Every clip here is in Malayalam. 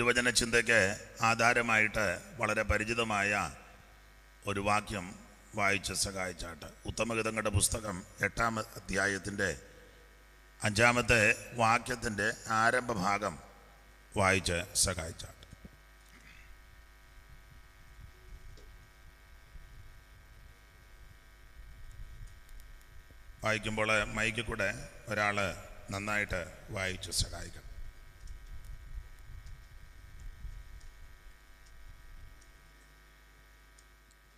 തിരുവചന ചിന്തയ്ക്ക് ആധാരമായിട്ട് വളരെ പരിചിതമായ ഒരു വാക്യം വായിച്ച് സഹായിച്ചാട്ട്. ഉത്തമഗീതങ്ങളുടെ പുസ്തകം 8-ാം അധ്യായത്തിൻ്റെ 5-ാമത്തെ വാക്യത്തിൻ്റെ ആരംഭ ഭാഗം വായിച്ച് സഹായിച്ചാട്ട്. വായിക്കുമ്പോൾ മൈക്കിൽ കൂടെ ഒരാൾ നന്നായിട്ട് വായിച്ച് സഹായിക്കണം.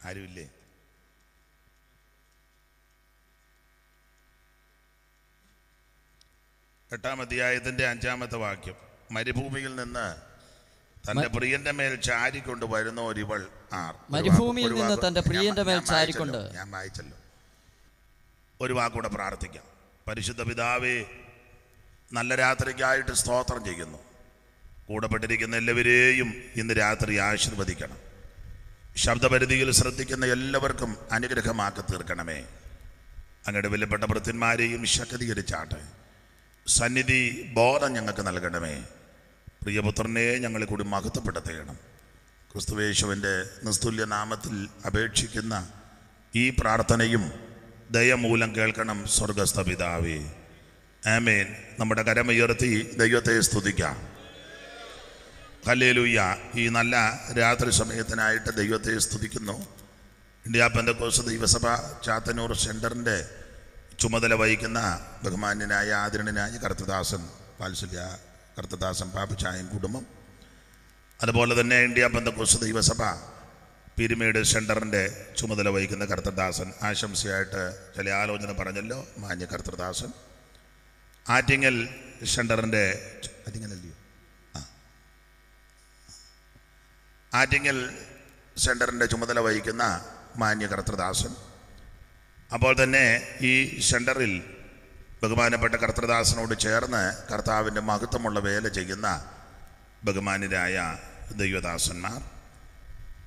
ആരുമില്ലേ? എട്ടാം അധ്യായത്തിൻ്റെ 5-ാമത്തെ വാക്യം. മരുഭൂമിയിൽ നിന്ന് തന്റെ പ്രിയന്റെ മേൽ ചാരിക്കൊണ്ട് വരുന്ന ഒരിവൾ ആർ. മരുഭൂമിയിൽ നിന്ന് തന്റെ പ്രിയന്റെ മേൽ ചാരിക്കൊണ്ട്. ഞാൻ വായിച്ചല്ലോ. ഒരു വാക്കൂടെ പ്രാർത്ഥിക്കാം. പരിശുദ്ധ പിതാവേ, നല്ല രാത്രിക്കായിട്ട് സ്തോത്രം ചെയ്യുന്നു. കൂടപ്പെട്ടിരിക്കുന്ന എല്ലാവരെയും ഇന്ന് രാത്രി ആശീർവദിക്കണം. ശബ്ദപരിധിയിൽ ശ്രദ്ധിക്കുന്ന എല്ലാവർക്കും അനുഗ്രഹമാക്കി തീർക്കണമേ. അങ്ങയുടെ വിലപ്പെട്ട ഭൃത്യന്മാരെയും ശക്തീകരിച്ചാട്ടെ. സന്നിധി ബോധം ഞങ്ങൾക്ക് നൽകണമേ. പ്രിയപുത്രനെ ഞങ്ങളെ കൂടി മഹത്വപ്പെടുത്തണം. ക്രിസ്തുയേശുവിൻ്റെ നിസ്തുല്യ നാമത്തിൽ അപേക്ഷിക്കുന്ന ഈ പ്രാർത്ഥനയും ദയമൂലം കേൾക്കണം സ്വർഗസ്ഥ പിതാവേ. ആമേൻ. നമ്മുടെ കരമുയർത്തി ദൈവത്തെ സ്തുതിക്കാം. ഹല്ലേലൂയ. ഈ നല്ല രാത്രി സമയത്തിനായിട്ട് ദൈവത്തെ സ്തുതിക്കുന്നു. ഇന്ത്യ പെന്തക്കോസ്ത് ദൈവസഭ ചാത്തന്നൂർ സെൻറ്ററിൻ്റെ ചുമതല വഹിക്കുന്ന ബഹുമാന്യനായ ആദരണീയനായ കർത്തദാസൻ പാപ്പച്ചായൻ കുടുംബം, അതുപോലെ തന്നെ ഇന്ത്യ പെന്തക്കോസ്ത് ദൈവസഭ പീരുമേട് സെൻറ്ററിൻ്റെ ചുമതല വഹിക്കുന്ന കർത്തദാസൻ, ആശംസയായിട്ട് ചില ആലോചന പറഞ്ഞല്ലോ മാന്യ കർത്തദാസൻ. ആറ്റിങ്ങൽ സെൻറ്ററിൻ്റെ ആറ്റിങ്ങൽ സെൻറ്ററിൻ്റെ ചുമതല വഹിക്കുന്ന മാന്യ കർത്തദാസൻ, അപ്പോൾ തന്നെ ഈ സെൻറ്ററിൽ ബഹുമാനപ്പെട്ട കർത്തദാസനോട് ചേർന്ന് കർത്താവിൻ്റെ മഹത്വമുള്ള വേല ചെയ്യുന്ന ബഹുമാന്യരായ ദൈവദാസന്മാർ,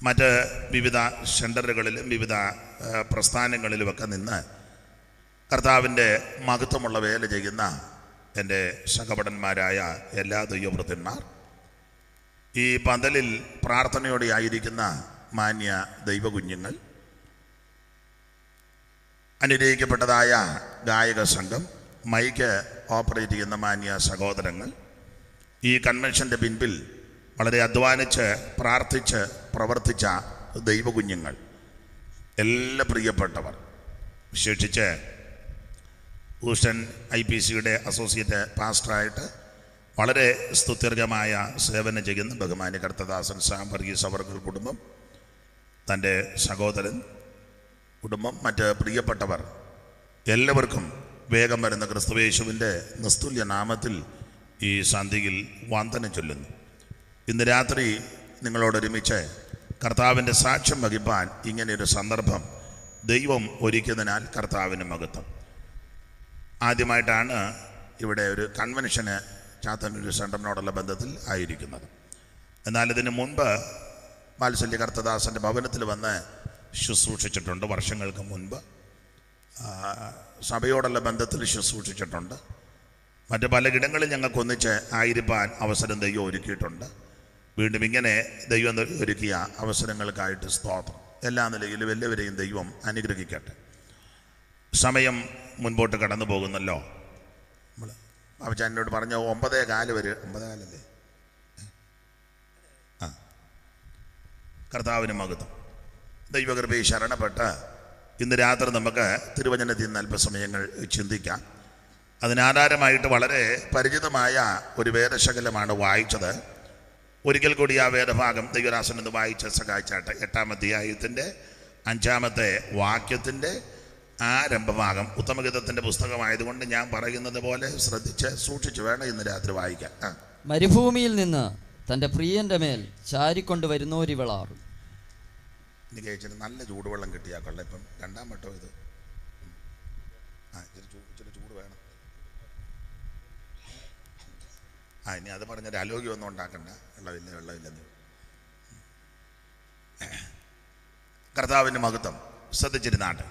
മറ്റ് വിവിധ സെൻറ്ററുകളിലും വിവിധ പ്രസ്ഥാനങ്ങളിലുമൊക്കെ നിന്ന് കർത്താവിൻ്റെ മഹത്വമുള്ള വേല ചെയ്യുന്ന എൻ്റെ സഹപടന്മാരായ എല്ലാ ദൈവവൃത്തന്മാർ, ഈ പന്തലിൽ പ്രാർത്ഥനയോടെ ആയിരിക്കുന്ന മാന്യ ദൈവകുഞ്ഞുങ്ങൾ, അനുഗ്രഹിക്കപ്പെട്ടതായ ഗായക സംഘം, മൈക്ക് ഓപ്പറേറ്റ് ചെയ്യുന്ന മാന്യ സഹോദരങ്ങൾ, ഈ കൺവെൻഷൻ്റെ പിൻപിൽ വളരെ അധ്വാനിച്ച് പ്രാർത്ഥിച്ച് പ്രവർത്തിച്ച ദൈവകുഞ്ഞുങ്ങൾ, എല്ലാ പ്രിയപ്പെട്ടവർ, വിശേഷിച്ച് ഹൂസ്റ്റൺ IPCയുടെ അസോസിയേറ്റ് പാസ്റ്ററായിട്ട് വളരെ സ്തുത്യർഹമായ സേവനം ചെയ്യുന്ന ബഹുമാന്യ കർത്തദാസൻ സാം വർഗീസ് അവർകൾ കുടുംബം, തൻ്റെ സഹോദരൻ കുടുംബം, മറ്റ് പ്രിയപ്പെട്ടവർ എല്ലാവർക്കും വേഗം വരുന്ന ക്രിസ്തുയേശുവിൻ്റെ നിസ്തുല്യ നാമത്തിൽ ഈ സന്ധ്യയിൽ വന്ദനം ചൊല്ലുന്നു. ഇന്ന് രാത്രി നിങ്ങളോടൊരുമിച്ച് കർത്താവിൻ്റെ സാക്ഷ്യം വഹിപ്പാൻ ഇങ്ങനെയൊരു സന്ദർഭം ദൈവം ഒരുക്കുന്നതിനാൽ കർത്താവിന് മഹത്വം. ആദ്യമായിട്ടാണ് ഇവിടെ ഒരു കൺവെൻഷന് ചാത്തന്നൂർ സെൻറ്ററിനോടുള്ള ബന്ധത്തിൽ ആയിരിക്കുന്നത്. എന്നാൽ ഇതിനു മുൻപ് വാത്സല്യ കർത്തദാസൻ്റെ ഭവനത്തിൽ വന്ന് ശുശ്രൂഷിച്ചിട്ടുണ്ട്. വർഷങ്ങൾക്ക് മുൻപ് സഭയോടുള്ള ബന്ധത്തിൽ ശുശ്രൂഷിച്ചിട്ടുണ്ട്. മറ്റ് പലയിടങ്ങളിൽ ഞങ്ങൾക്കൊന്നിച്ച് ആയിരിക്കാൻ അവസരം ദൈവം ഒരുക്കിയിട്ടുണ്ട്. വീണ്ടും ഇങ്ങനെ ദൈവം ഒരുക്കിയ അവസരങ്ങൾക്കായിട്ട് സ്തോത്രം. എല്ലാ നിലയിലും എല്ലാവരെയും ദൈവം അനുഗ്രഹിക്കട്ടെ. സമയം മുൻപോട്ട് കടന്നു പോകുന്നല്ലോ. നമ്മൾ അവച്ചാനോട് പറഞ്ഞ 9:15 വരെ, 9:15 കർത്താവിന് മഹത്വം. ദൈവകൃപയെ ശരണപ്പെട്ട് ഇന്ന് രാത്രി നമുക്ക് തിരുവചനത്തിൽ നിന്ന് അല്പസമയങ്ങൾ ചിന്തിക്കാം. അതിനാധാരമായിട്ട് വളരെ പരിചിതമായ ഒരു വേദശകലമാണ് വായിച്ചത്. ഒരിക്കൽ കൂടി ആ വേദഭാഗം ദൈവദാസൻ എന്ന് വായിച്ച് സഹായിച്ചാട്ടെ. 8-ാം അധ്യായത്തിൻ്റെ 5-ാമത്തെ വാക്യത്തിൻ്റെ ആരംഭഭാഗം. ഉത്തമഗീതത്തിൻ്റെ പുസ്തകമായതുകൊണ്ട് ഞാൻ പറയുന്നത് പോലെ ശ്രദ്ധിച്ച് സൂക്ഷിച്ച് വേണം ഇന്ന് രാത്രി വായിക്കാൻ. മരുഭൂമിയിൽ നിന്ന് തൻ്റെ പ്രിയന്റെ മേൽ ചാരിക്കൊണ്ട് വരുന്നോരിവളാർ. എനിക്ക് ഇച്ചിരി നല്ല ചൂടുവെള്ളം കിട്ടിയാൽ കൊള്ളാം. ഇപ്പം 2-ാം വട്ടം ഇത്. ഇച്ചിരി ചൂട് വേണം. ഇനി അത് പറഞ്ഞൊരു ആരോഗ്യമൊന്നും ഉണ്ടാക്കണ്ട. വെള്ളമില്ലെന്ന്. കർത്താവിൻ്റെ മഹത്വം ശ്രദ്ധിച്ചിരുന്നാട്ട്.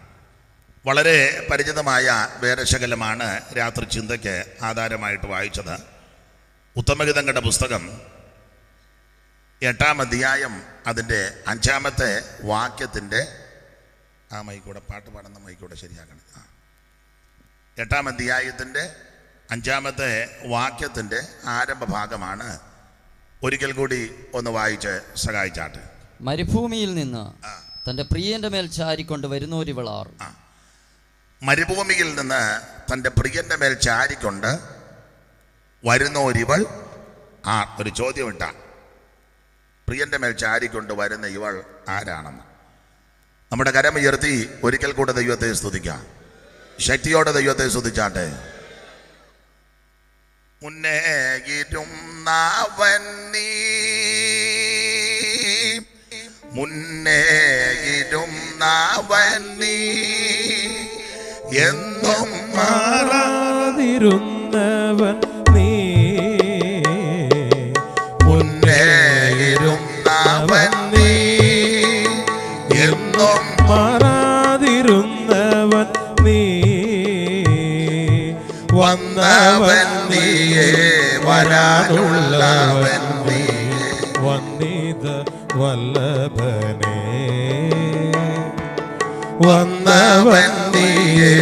വളരെ പരിചിതമായ വേദശകലമാണ് രാത്രി ചിന്തയ്ക്ക് ആധാരമായിട്ട് വായിച്ചത്. ഉത്തമഗീതങ്ങളുടെ പുസ്തകം 8-ാം അധ്യായം അതിൻ്റെ 5-ാമത്തെ വാക്യത്തിൻ്റെ മൈക്കൂടെ പാട്ട് പാടുന്ന മൈക്കൂടെ ശരിയാക്കണം. 8-ാം അധ്യായത്തിൻ്റെ 5-ാമത്തെ വാക്യത്തിൻ്റെ ആരംഭ ഭാഗമാണ്. ഒരിക്കൽ കൂടി ഒന്ന് വായിച്ച് സഹായിച്ചാട്ട്. മരുഭൂമിയിൽ നിന്ന് തൻ്റെ പ്രിയന്റെ മേൽ ചാരിക്കൊണ്ട് വരുന്നോരിവളാർ. മരുഭൂമിയിൽ നിന്ന് തൻ്റെ പ്രിയന്റെ മേൽ ചാരിക്കൊണ്ട് വരുന്നോരിവൾ ആർ? ഒരു ചോദ്യം ഇട്ട, പ്രിയന്റെ മേൽ ചാരിക്കൊണ്ട് വരുന്ന ഇവൾ ആരാണെന്ന്. നമ്മുടെ കരമുയർത്തി ഒരിക്കൽ കൂടെ ദൈവത്തെ സ്തുതിക്കാം. ശക്തിയോടെ ദൈവത്തെ സ്തുതിച്ചാട്ടെ. മുന്നേ ഇരുന്നവൻ നീ, മുന്നേ ഇരുന്നവൻ നീ, എന്നും മാറാതിരുന്നവൻ നീ, മുന്നേ ഇരുന്നവൻ നീ, എന്നും മാറാതിരുന്നവൻ നീ, വന്നവൻ നീയേ, വരാനുള്ളവൻ നീയേ, വന്നിത വല്ലഭനേ, വന്നവൻ നീയേ,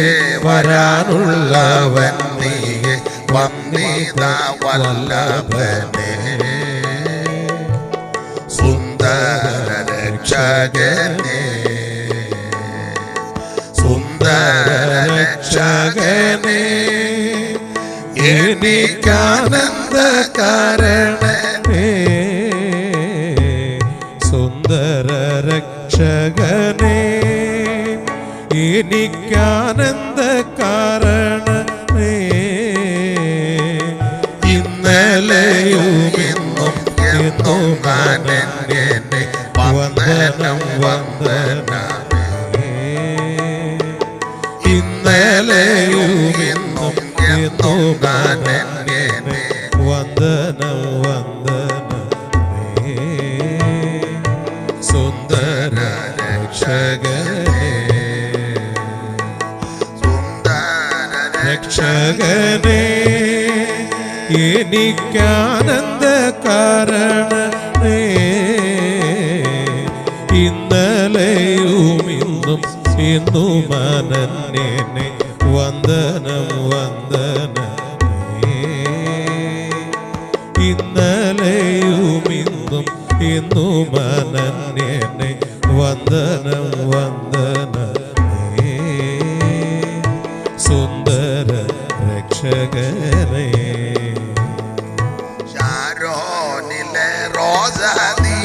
വരാനുള്ളവൻ നീയേ, വന്നിത വല്ലഭനേ, സുന്ദര രക്ഷകനേ, സുന്ദര രക്ഷകനേ, എനിക്കാനന്ദ കാരണനേ, സുന്ദര രക്ഷകനേ, എനിക്കാനന്ദ കാരണനേ, ഇന്നലെയും ഇന്നും എന്നും എന്നെ വന്ദനം വന്ദനമേ, ഇന്നലെയും ഇന്നും എന്നും എന്നെ വന്ദനം വന്ദനമേ, സുന്ദര രക്ഷകനേ, രക്ഷകനേ, എനിക്കാനന്ദ കാരണനേ, ഇന്നലെയും ഇന്നും എന്നും അനന്യനെ വന്ദനം വന്ദനമേ, ഇന്നലെയും ഇന്നും എന്നും അനന്യനെ വന്ദനം വന്ദനമേ, സുന്ദര രക്ഷകനേ, ശാരോനിലെ റോസ നീ,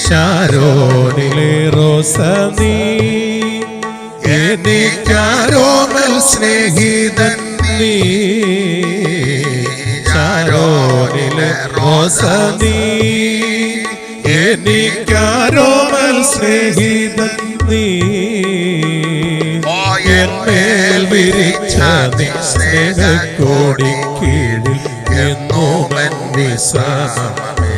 ശാരോനിലെ റോസ നീ, എനിക്കാരോമൽ സ്നേഹിതൻ നീ, ശാരോനിലെ റോസ നീ, എനിക്കാരോമൽ സ്നേഹിതൻ നീ, എന്മേൽ വിരിച്ച നീ സ്നേഹക്കോടി കീഴിൽ എന്നോമൻ വിശ്രമമേ,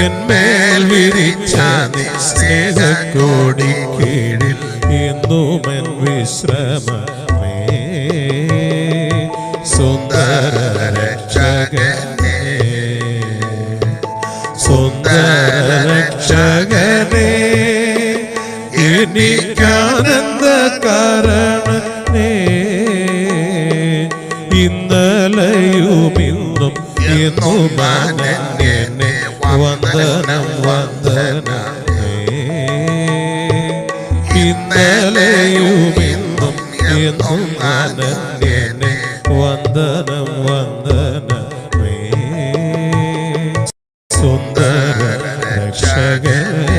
എന്മേൽ വിരിച്ച നീ സ്നേഹക്കോടി കീഴിൽ എന്നോമൻ വിശ്രമമേ, സുന്ദര രക്ഷകനേ, സുന്ദര രക്ഷകനേ, എനിക്കാനന്ദ കാരണനേ, ഇന്നലെയും ഇന്നും എന്നും അനന്യനെ വന്ദനം വന്ദനമേ, ഇന്നലെയും ഇന്നും എന്നും അനന്യനെ വന്ദനം വന്ദനമേ, സുന്ദര രക്ഷകനേ,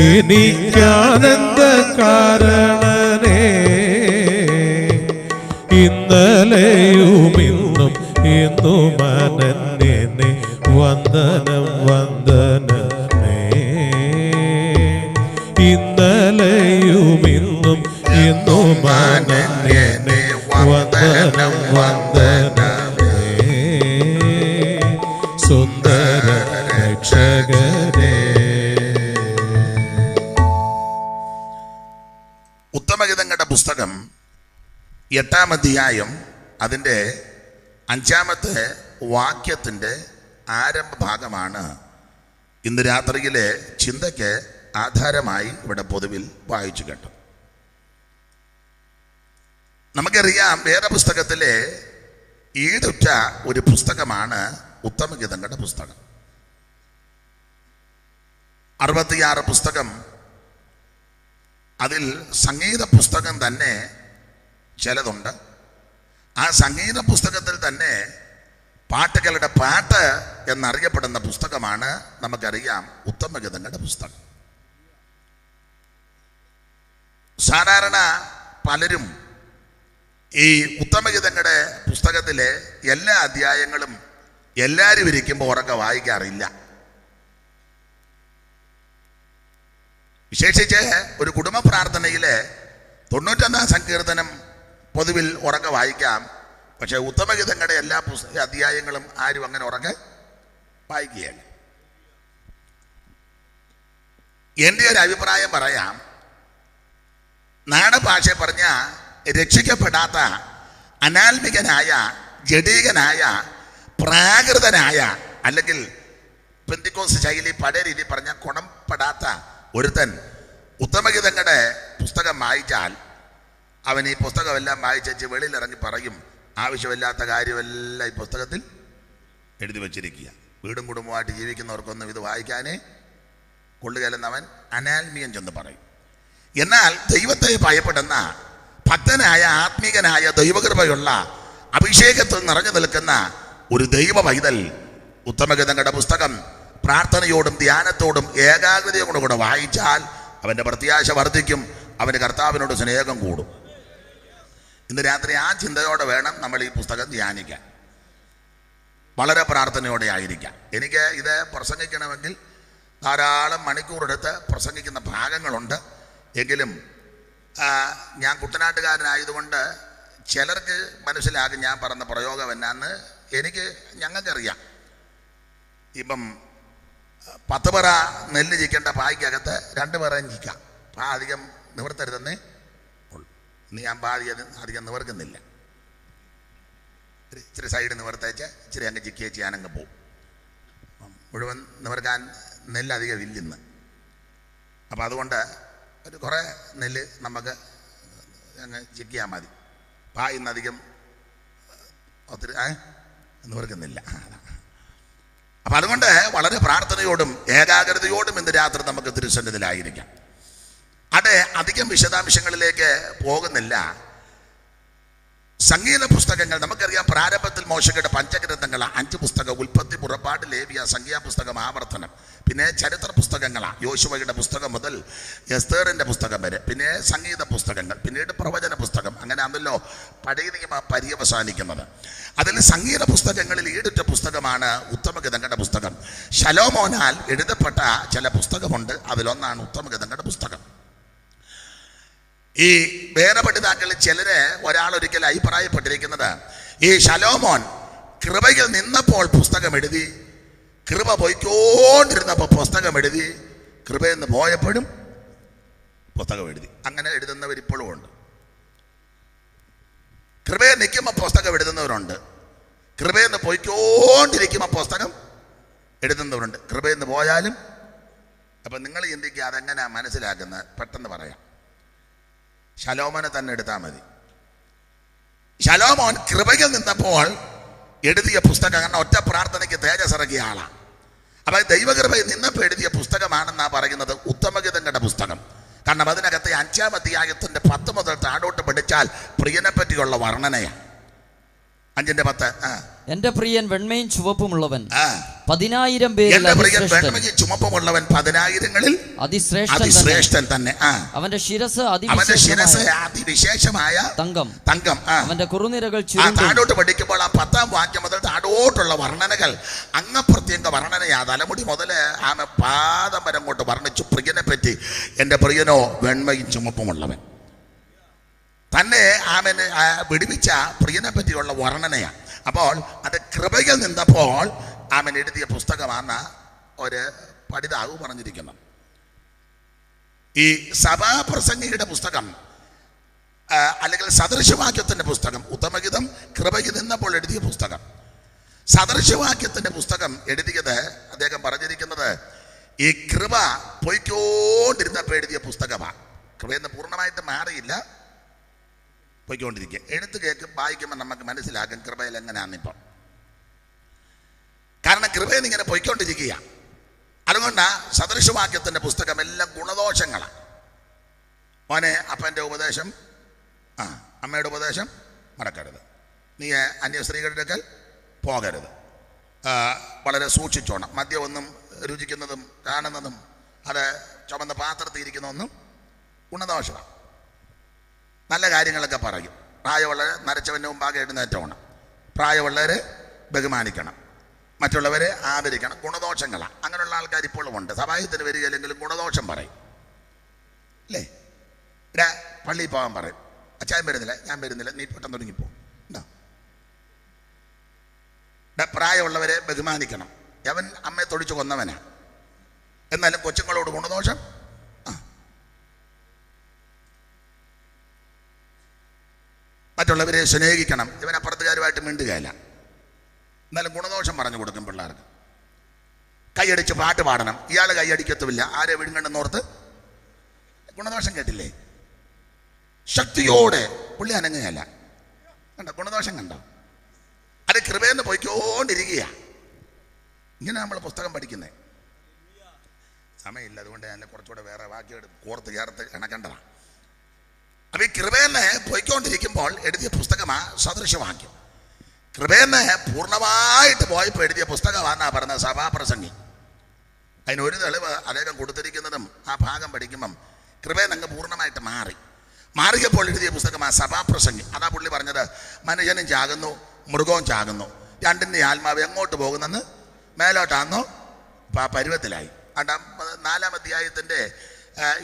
എനിക്കാനന്ദ കാരണനേ, ഇന്നലെയും ഇന്നും എന്നും അനന്യനെ വന്ദനം വന്ദനമേ, ഇന്നലെയും ഇന്നും എന്നും അനന്യനെ വന്ദനം വന്ദനമേ, സുന്ദര രക്ഷകനേ. ഉത്തമഗീതങ്ങൾ ദൂതങ്ങളുടെ പുസ്തകം 8-ാം അധ്യായം അതിൻ്റെ 5-ാമത്തെ വാക്യത്തിൻ്റെ ആരംഭ ഭാഗമാണ് ഇന്ന് രാത്രിയിലെ ചിന്തയ്ക്ക് ആധാരമായി ഇവിടെ പൊതുവിൽ വായിച്ചു കേട്ടു. നമുക്കറിയാം, വേദപുസ്തകത്തിലെ ഈടുറ്റ ഒരു പുസ്തകമാണ് ഉത്തമഗീതങ്ങളുടെ പുസ്തകം. 66 പുസ്തകം, അതിൽ സംഗീത പുസ്തകം തന്നെ ചിലതുണ്ട്. ആ സംഗീത പുസ്തകത്തിൽ തന്നെ പാട്ടുകളുടെ പാട്ട് എന്നറിയപ്പെടുന്ന പുസ്തകമാണ് നമുക്കറിയാം ഉത്തമഗീതങ്ങളുടെ പുസ്തകം. സാധാരണ പലരും ഈ ഉത്തമഗീതങ്ങളുടെ പുസ്തകത്തിലെ എല്ലാ അധ്യായങ്ങളും എല്ലാവരും ഇരിക്കുമ്പോൾ ഉറക്കെ വായിക്കാറില്ല. വിശേഷിച്ച് ഒരു കുടുംബ പ്രാർത്ഥനയിലെ 91-ാം സങ്കീർത്തനം പൊതുവിൽ ഉറക്കെ വായിക്കാം. പക്ഷെ ഉത്തമഗീതങ്ങളുടെ എല്ലാ അധ്യായങ്ങളും ആരും അങ്ങനെ ഉറക്കെ വായിക്കുകയല്ല. എൻ്റെ ഒരു അഭിപ്രായം പറയാം. നാടൻ ഭാഷ പറഞ്ഞ രക്ഷിക്കപ്പെടാത്ത അനാത്മികനായ ജഡീകനായ പ്രാകൃതനായ അല്ലെങ്കിൽ പെന്തിക്കോസ് ശൈലി പഴയ രീതി പറഞ്ഞ ഗുണപ്പെടാത്ത ഒരുത്തൻ ഉത്തമഗീതങ്ങളുടെ പുസ്തകം വായിച്ചാൽ അവൻ ഈ പുസ്തകമെല്ലാം വായിച്ചു വെളിയിലിറങ്ങി പറയും, ആവശ്യമില്ലാത്ത കാര്യമെല്ലാം ഈ പുസ്തകത്തിൽ എഴുതി വച്ചിരിക്കുക. വീടും കുടുംബമായിട്ട് ജീവിക്കുന്നവർക്കൊന്നും ഇത് വായിക്കാനേ കൊള്ളുകയല്ലെന്നവൻ അനാത്മീയം ചെന്ന് പറയും. എന്നാൽ ദൈവത്തെ ഭയപ്പെടുന്ന ഭക്തനായ ആത്മീകനായ ദൈവകൃപയുള്ള അഭിഷേകത്തിൽ നിറഞ്ഞു നിൽക്കുന്ന ഒരു ദൈവ പൈതൽ ഉത്തമഗീതങ്ങളുടെ പുസ്തകം പ്രാർത്ഥനയോടും ധ്യാനത്തോടും ഏകാഗ്രതയോടും കൂടെ വായിച്ചാൽ അവൻ്റെ പ്രത്യാശ വർദ്ധിക്കും, അവൻ്റെ കർത്താവിനോട് സ്നേഹം കൂടും. ഇന്ന് രാത്രി ആ ചിന്തയോടെ വേണം നമ്മൾ ഈ പുസ്തകം ധ്യാനിക്കാൻ. വളരെ പ്രാർത്ഥനയോടെ ആയിരിക്കാം. എനിക്ക് ഇത് പ്രസംഗിക്കണമെങ്കിൽ ധാരാളം മണിക്കൂറെടുത്ത് പ്രസംഗിക്കുന്ന ഭാഗങ്ങളുണ്ട്. എങ്കിലും ഞാൻ കുട്ടനാട്ടുകാരനായതുകൊണ്ട് ചിലർക്ക് മനസ്സിലാകും ഞാൻ പറഞ്ഞ പ്രയോഗം എന്നാന്ന്. ഞങ്ങൾക്കറിയാം. ഇപ്പം 10 പറ നെല്ല് ചിക്കേണ്ട പായ്ക്കകത്ത് 2 പറയും ചിക്കാം. അധികം നിവർത്തരുതെന്നേ ഉള്ളൂ. ഇന്ന് ഞാൻ അധികം നിവർക്കുന്നില്ല. ഇച്ചിരി സൈഡ് നിവർത്തേച്ച് ഇച്ചിരി അങ്ങ് ചിക്കിയേച്ച് ഞാനങ്ങ് പോവും. മുഴുവൻ നിവർക്കാൻ നെല്ല് അധികം ഇല്ലിന്ന്. അപ്പം അതുകൊണ്ട് ഒരു കുറേ നെല്ല് നമുക്ക് അങ്ങ് ചിക്കിയാൽ മതി. ഇന്നധികം ഒത്തിരി നിവർക്കുന്നില്ല. അപ്പം അതുകൊണ്ട് വളരെ പ്രാർത്ഥനയോടും ഏകാഗ്രതയോടും ഇന്ന് രാത്രി നമുക്ക് തിരുസന്നിധിയിലായിരിക്കാം. അത് അധികം വിശദാംശങ്ങളിലേക്ക് പോകുന്നില്ല. സംഗീത പുസ്തകങ്ങൾ നമുക്കറിയാം. പ്രാരംഭത്തിൽ മോശയുടെ പഞ്ചഗ്രന്ഥങ്ങൾ 5 പുസ്തകം: ഉൽപ്പത്തി, പുറപ്പാട്, ലേവ്യ, സംഖ്യാപുസ്തകം, ആവർത്തനം. പിന്നെ ചരിത്ര പുസ്തകങ്ങളാണ്, യോശുവയുടെ പുസ്തകം മുതൽ എസ്തേറിൻ്റെ പുസ്തകം വരെ. പിന്നെ സംഗീത പുസ്തകങ്ങൾ, പിന്നീട് പ്രവചന പുസ്തകം. അങ്ങനെ ആണല്ലോ പഴയ നിയമ പര്യവസാനിക്കുന്നത്. അതിൽ സംഗീത പുസ്തകങ്ങളിൽ ഈടുറ്റ പുസ്തകമാണ് ഉത്തമഗീതങ്ങളുടെ പുസ്തകം. ശലോമോനാൽ എഴുതപ്പെട്ട ചില പുസ്തകമുണ്ട്. അതിലൊന്നാണ് ഉത്തമഗീതങ്ങളുടെ പുസ്തകം. ഈ വേദപണ്ഡിതാക്കളിൽ ഒരാളൊരിക്കൽ അഭിപ്രായപ്പെട്ടിരിക്കുന്നത്, ഈ ശലോമോൻ കൃപയിൽ നിന്നപ്പോൾ പുസ്തകം എഴുതി, കൃപ പോയിക്കൊണ്ടിരുന്നപ്പോൾ പുസ്തകം എഴുതി, കൃപയിൽ നിന്ന് പോയപ്പോഴും പുസ്തകം എഴുതി. അങ്ങനെ എഴുതുന്നവർ ഇപ്പോഴും ഉണ്ട്. കൃപയിൽ നിൽക്കുമ്പോൾ പുസ്തകം എഴുതുന്നവരുണ്ട്, കൃപയിൽ നിന്ന് പോയിക്കൊണ്ടിരിക്കുമ്പോൾ പുസ്തകം എഴുതുന്നവരുണ്ട്. കൃപയിൽ നിന്ന് പോയാലും. അപ്പം നിങ്ങൾ ചിന്തിക്കുക, അതെങ്ങനെയാണ് മനസ്സിലാക്കുന്നത്? പെട്ടെന്ന് പറയാം. ശലോമോനെ തന്നെ എടുത്താൽ മതി. ശലോമോൻ കൃപയിൽ നിന്നപ്പോൾ എഴുതിയ പുസ്തകം, കാരണം ഒറ്റ പ്രാർത്ഥനയ്ക്ക് തേജസ് ഇറങ്ങിയ ആളാണ്. അപ്പം ദൈവകൃപയിൽ നിന്നപ്പോൾ എഴുതിയ പുസ്തകമാണെന്നാണ് പറയുന്നത് ഉത്തമഗീതങ്ങളുടെ പുസ്തകം. കാരണം അതിനകത്തെ 5-ാം അധ്യായത്തിൻ്റെ 10 മുതൽ താഴോട്ട് പഠിച്ചാൽ പ്രിയനെ പറ്റിയുള്ള വർണ്ണനയാണ്. 5:10. എന്റെ പ്രിയൻ വെണ്മയും ചുവപ്പുമുള്ളവൻ 10,000 പേരിൽ ചുമപ്പുമുള്ളവൻ 10,000-ങ്ങളിൽ അതിശ്രേഷ്ഠൻ തന്നെ. അവന്റെ ശിരസ് അതിവിശേഷമായ തങ്കം. അവന്റെ കുറുനിരകൾ താഴോട്ട് പഠിക്കുമ്പോൾ ആ 10-ാം വാക്യം മുതൽ താഴോട്ടുള്ള വർണ്ണനകൾ അങ്ങപ്രത്യേക വർണ്ണനയാ. തലമുടി മുതൽ ആമ പാദം വരെ അങ്ങോട്ട് വർണ്ണിച്ചു പ്രിയനെ പറ്റി. എൻ്റെ പ്രിയനോ വെണ്മയും ചുമപ്പുമുള്ളവൻ. തന്നെ ആമന് വിടുവിച്ച പ്രിയനെ പറ്റിയുള്ള വർണ്ണനയാണ്. അപ്പോൾ അത് കൃപയിൽ നിന്നപ്പോൾ ആമൻ എഴുതിയ പുസ്തകമാണ് ഒരു പഠിതാവ് പറഞ്ഞിരിക്കുന്നത്. ഈ സഭാപ്രസംഗിയുടെ പുസ്തകം അല്ലെങ്കിൽ സദൃശവാക്യത്തിൻ്റെ പുസ്തകം. ഉത്തമഗീതം കൃപയ്ക്ക് നിന്നപ്പോൾ എഴുതിയ പുസ്തകം. സദൃശവാക്യത്തിൻ്റെ പുസ്തകം എഴുതിയത് അദ്ദേഹം പറഞ്ഞിരിക്കുന്നത് ഈ കൃപ പൊയ്ക്കൊണ്ടിരുന്നപ്പോൾ എഴുതിയ പുസ്തകമാണ്. കൃപയെന്ന് പൂർണ്ണമായിട്ട് മാറിയില്ല, പൊയ്ക്കൊണ്ടിരിക്കുക. എഴുത്ത് കേൾക്കും വായിക്കുമ്പോൾ നമുക്ക് മനസ്സിലാകും കൃപയിൽ എങ്ങനെയാണിപ്പം. കാരണം കൃപയെന്ന് ഇങ്ങനെ പൊയ്ക്കൊണ്ടിരിക്കുക. അതുകൊണ്ടാണ് സദൃശവാക്യത്തിൻ്റെ പുസ്തകം എല്ലാം ഗുണദോഷങ്ങളാണ്. മോനെ അപ്പൻ്റെ ഉപദേശം അമ്മയുടെ ഉപദേശം മറക്കരുത്, നീ അന്യ സ്ത്രീകളുടെ അടുക്കൽ പോകരുത്, വളരെ സൂക്ഷിച്ചോണം, മദ്യമൊന്നും രുചിക്കുന്നതും കാണുന്നതും അത് ചുമന്ന പാത്രത്തിൽ ഇരിക്കുന്നതൊന്നും ഗുണദോഷമാണ്. നല്ല കാര്യങ്ങളൊക്കെ പറയും. പ്രായമുള്ളവരെ നരച്ചവൻ്റെ മുമ്പാകെ എഴുന്നേറ്റോണം, പ്രായമുള്ളവരെ ബഹുമാനിക്കണം, മറ്റുള്ളവരെ ആദരിക്കണം. ഗുണദോഷങ്ങളാണ്. അങ്ങനെയുള്ള ആൾക്കാർ ഇപ്പോഴും ഉണ്ട്. സഭായത്തിന് വരികയില്ലെങ്കിലും ഗുണദോഷം പറയും അല്ലേ. ഇവിടെ പള്ളിയിൽ പോകാൻ പറയും, അച്ചായൻ വരുന്നില്ല, ഞാൻ വരുന്നില്ല, നീ പെട്ടെന്ന് തുടങ്ങിപ്പോ. പ്രായമുള്ളവരെ ബഹുമാനിക്കണം. അവൻ അമ്മയെ തൊഴിച്ചു കൊന്നവനാ, എന്നാലും കൊച്ചുങ്ങളോട് ഗുണദോഷം. മറ്റുള്ളവരെ സ്നേഹിക്കണം. ഇവൻ അപ്പുറത്തുകാരുമായിട്ട് മിണ്ടുകയല്ല, എന്നാലും ഗുണദോഷം പറഞ്ഞു കൊടുക്കും പിള്ളേർക്ക്. കൈയടിച്ച് പാട്ട് പാടണം, ഇയാൾ കൈയടിക്കത്തുമില്ല, ആരെ വിഴുങ്ങണ്ടെന്നോർത്ത് ഗുണദോഷം കേട്ടില്ലേ. ശക്തിയോടെ പുള്ളി അനങ്ങുകയല്ല. കണ്ടോ ഗുണദോഷം കണ്ടോ? അത് കൃപയെന്ന് പോയിക്കൊണ്ടിരിക്കുക. ഇങ്ങനെ നമ്മൾ പുസ്തകം പഠിക്കുന്നത്. സമയമില്ല, അതുകൊണ്ട് ഞാൻ കുറച്ചുകൂടെ വേറെ വാക്യം കോർത്ത് ചേർത്ത് കണക്കണ്ടതാണ്. അപ്പം ഈ കൃപയെന്ന് പോയിക്കൊണ്ടിരിക്കുമ്പോൾ എഴുതിയ പുസ്തകമാണ് സദൃശവാക്യം. കൃപയെന്ന് പൂർണ്ണമായിട്ട് പോയപ്പോൾ എഴുതിയ പുസ്തകമാണെന്നാണ് പറഞ്ഞ സഭാപ്രസംഗി. അതിനൊരു തെളിവ് അദ്ദേഹം കൊടുത്തിരിക്കുന്നതും ആ ഭാഗം പഠിക്കുമ്പം കൃപയെന്നങ്ങ് പൂർണ്ണമായിട്ട് മാറിയപ്പോൾ എഴുതിയ പുസ്തകമാണ് സഭാപ്രസംഗി. അതാ പുള്ളി പറഞ്ഞത്, മനുഷ്യനും ചാകുന്നു മൃഗവും ചാകുന്നു, രണ്ടിൻ്റെ ആത്മാവ് എങ്ങോട്ട് പോകുന്നെന്ന് മേലോട്ടാന്നോ പരുവത്തിലായി. 4-ാം അധ്യായത്തിൻ്റെ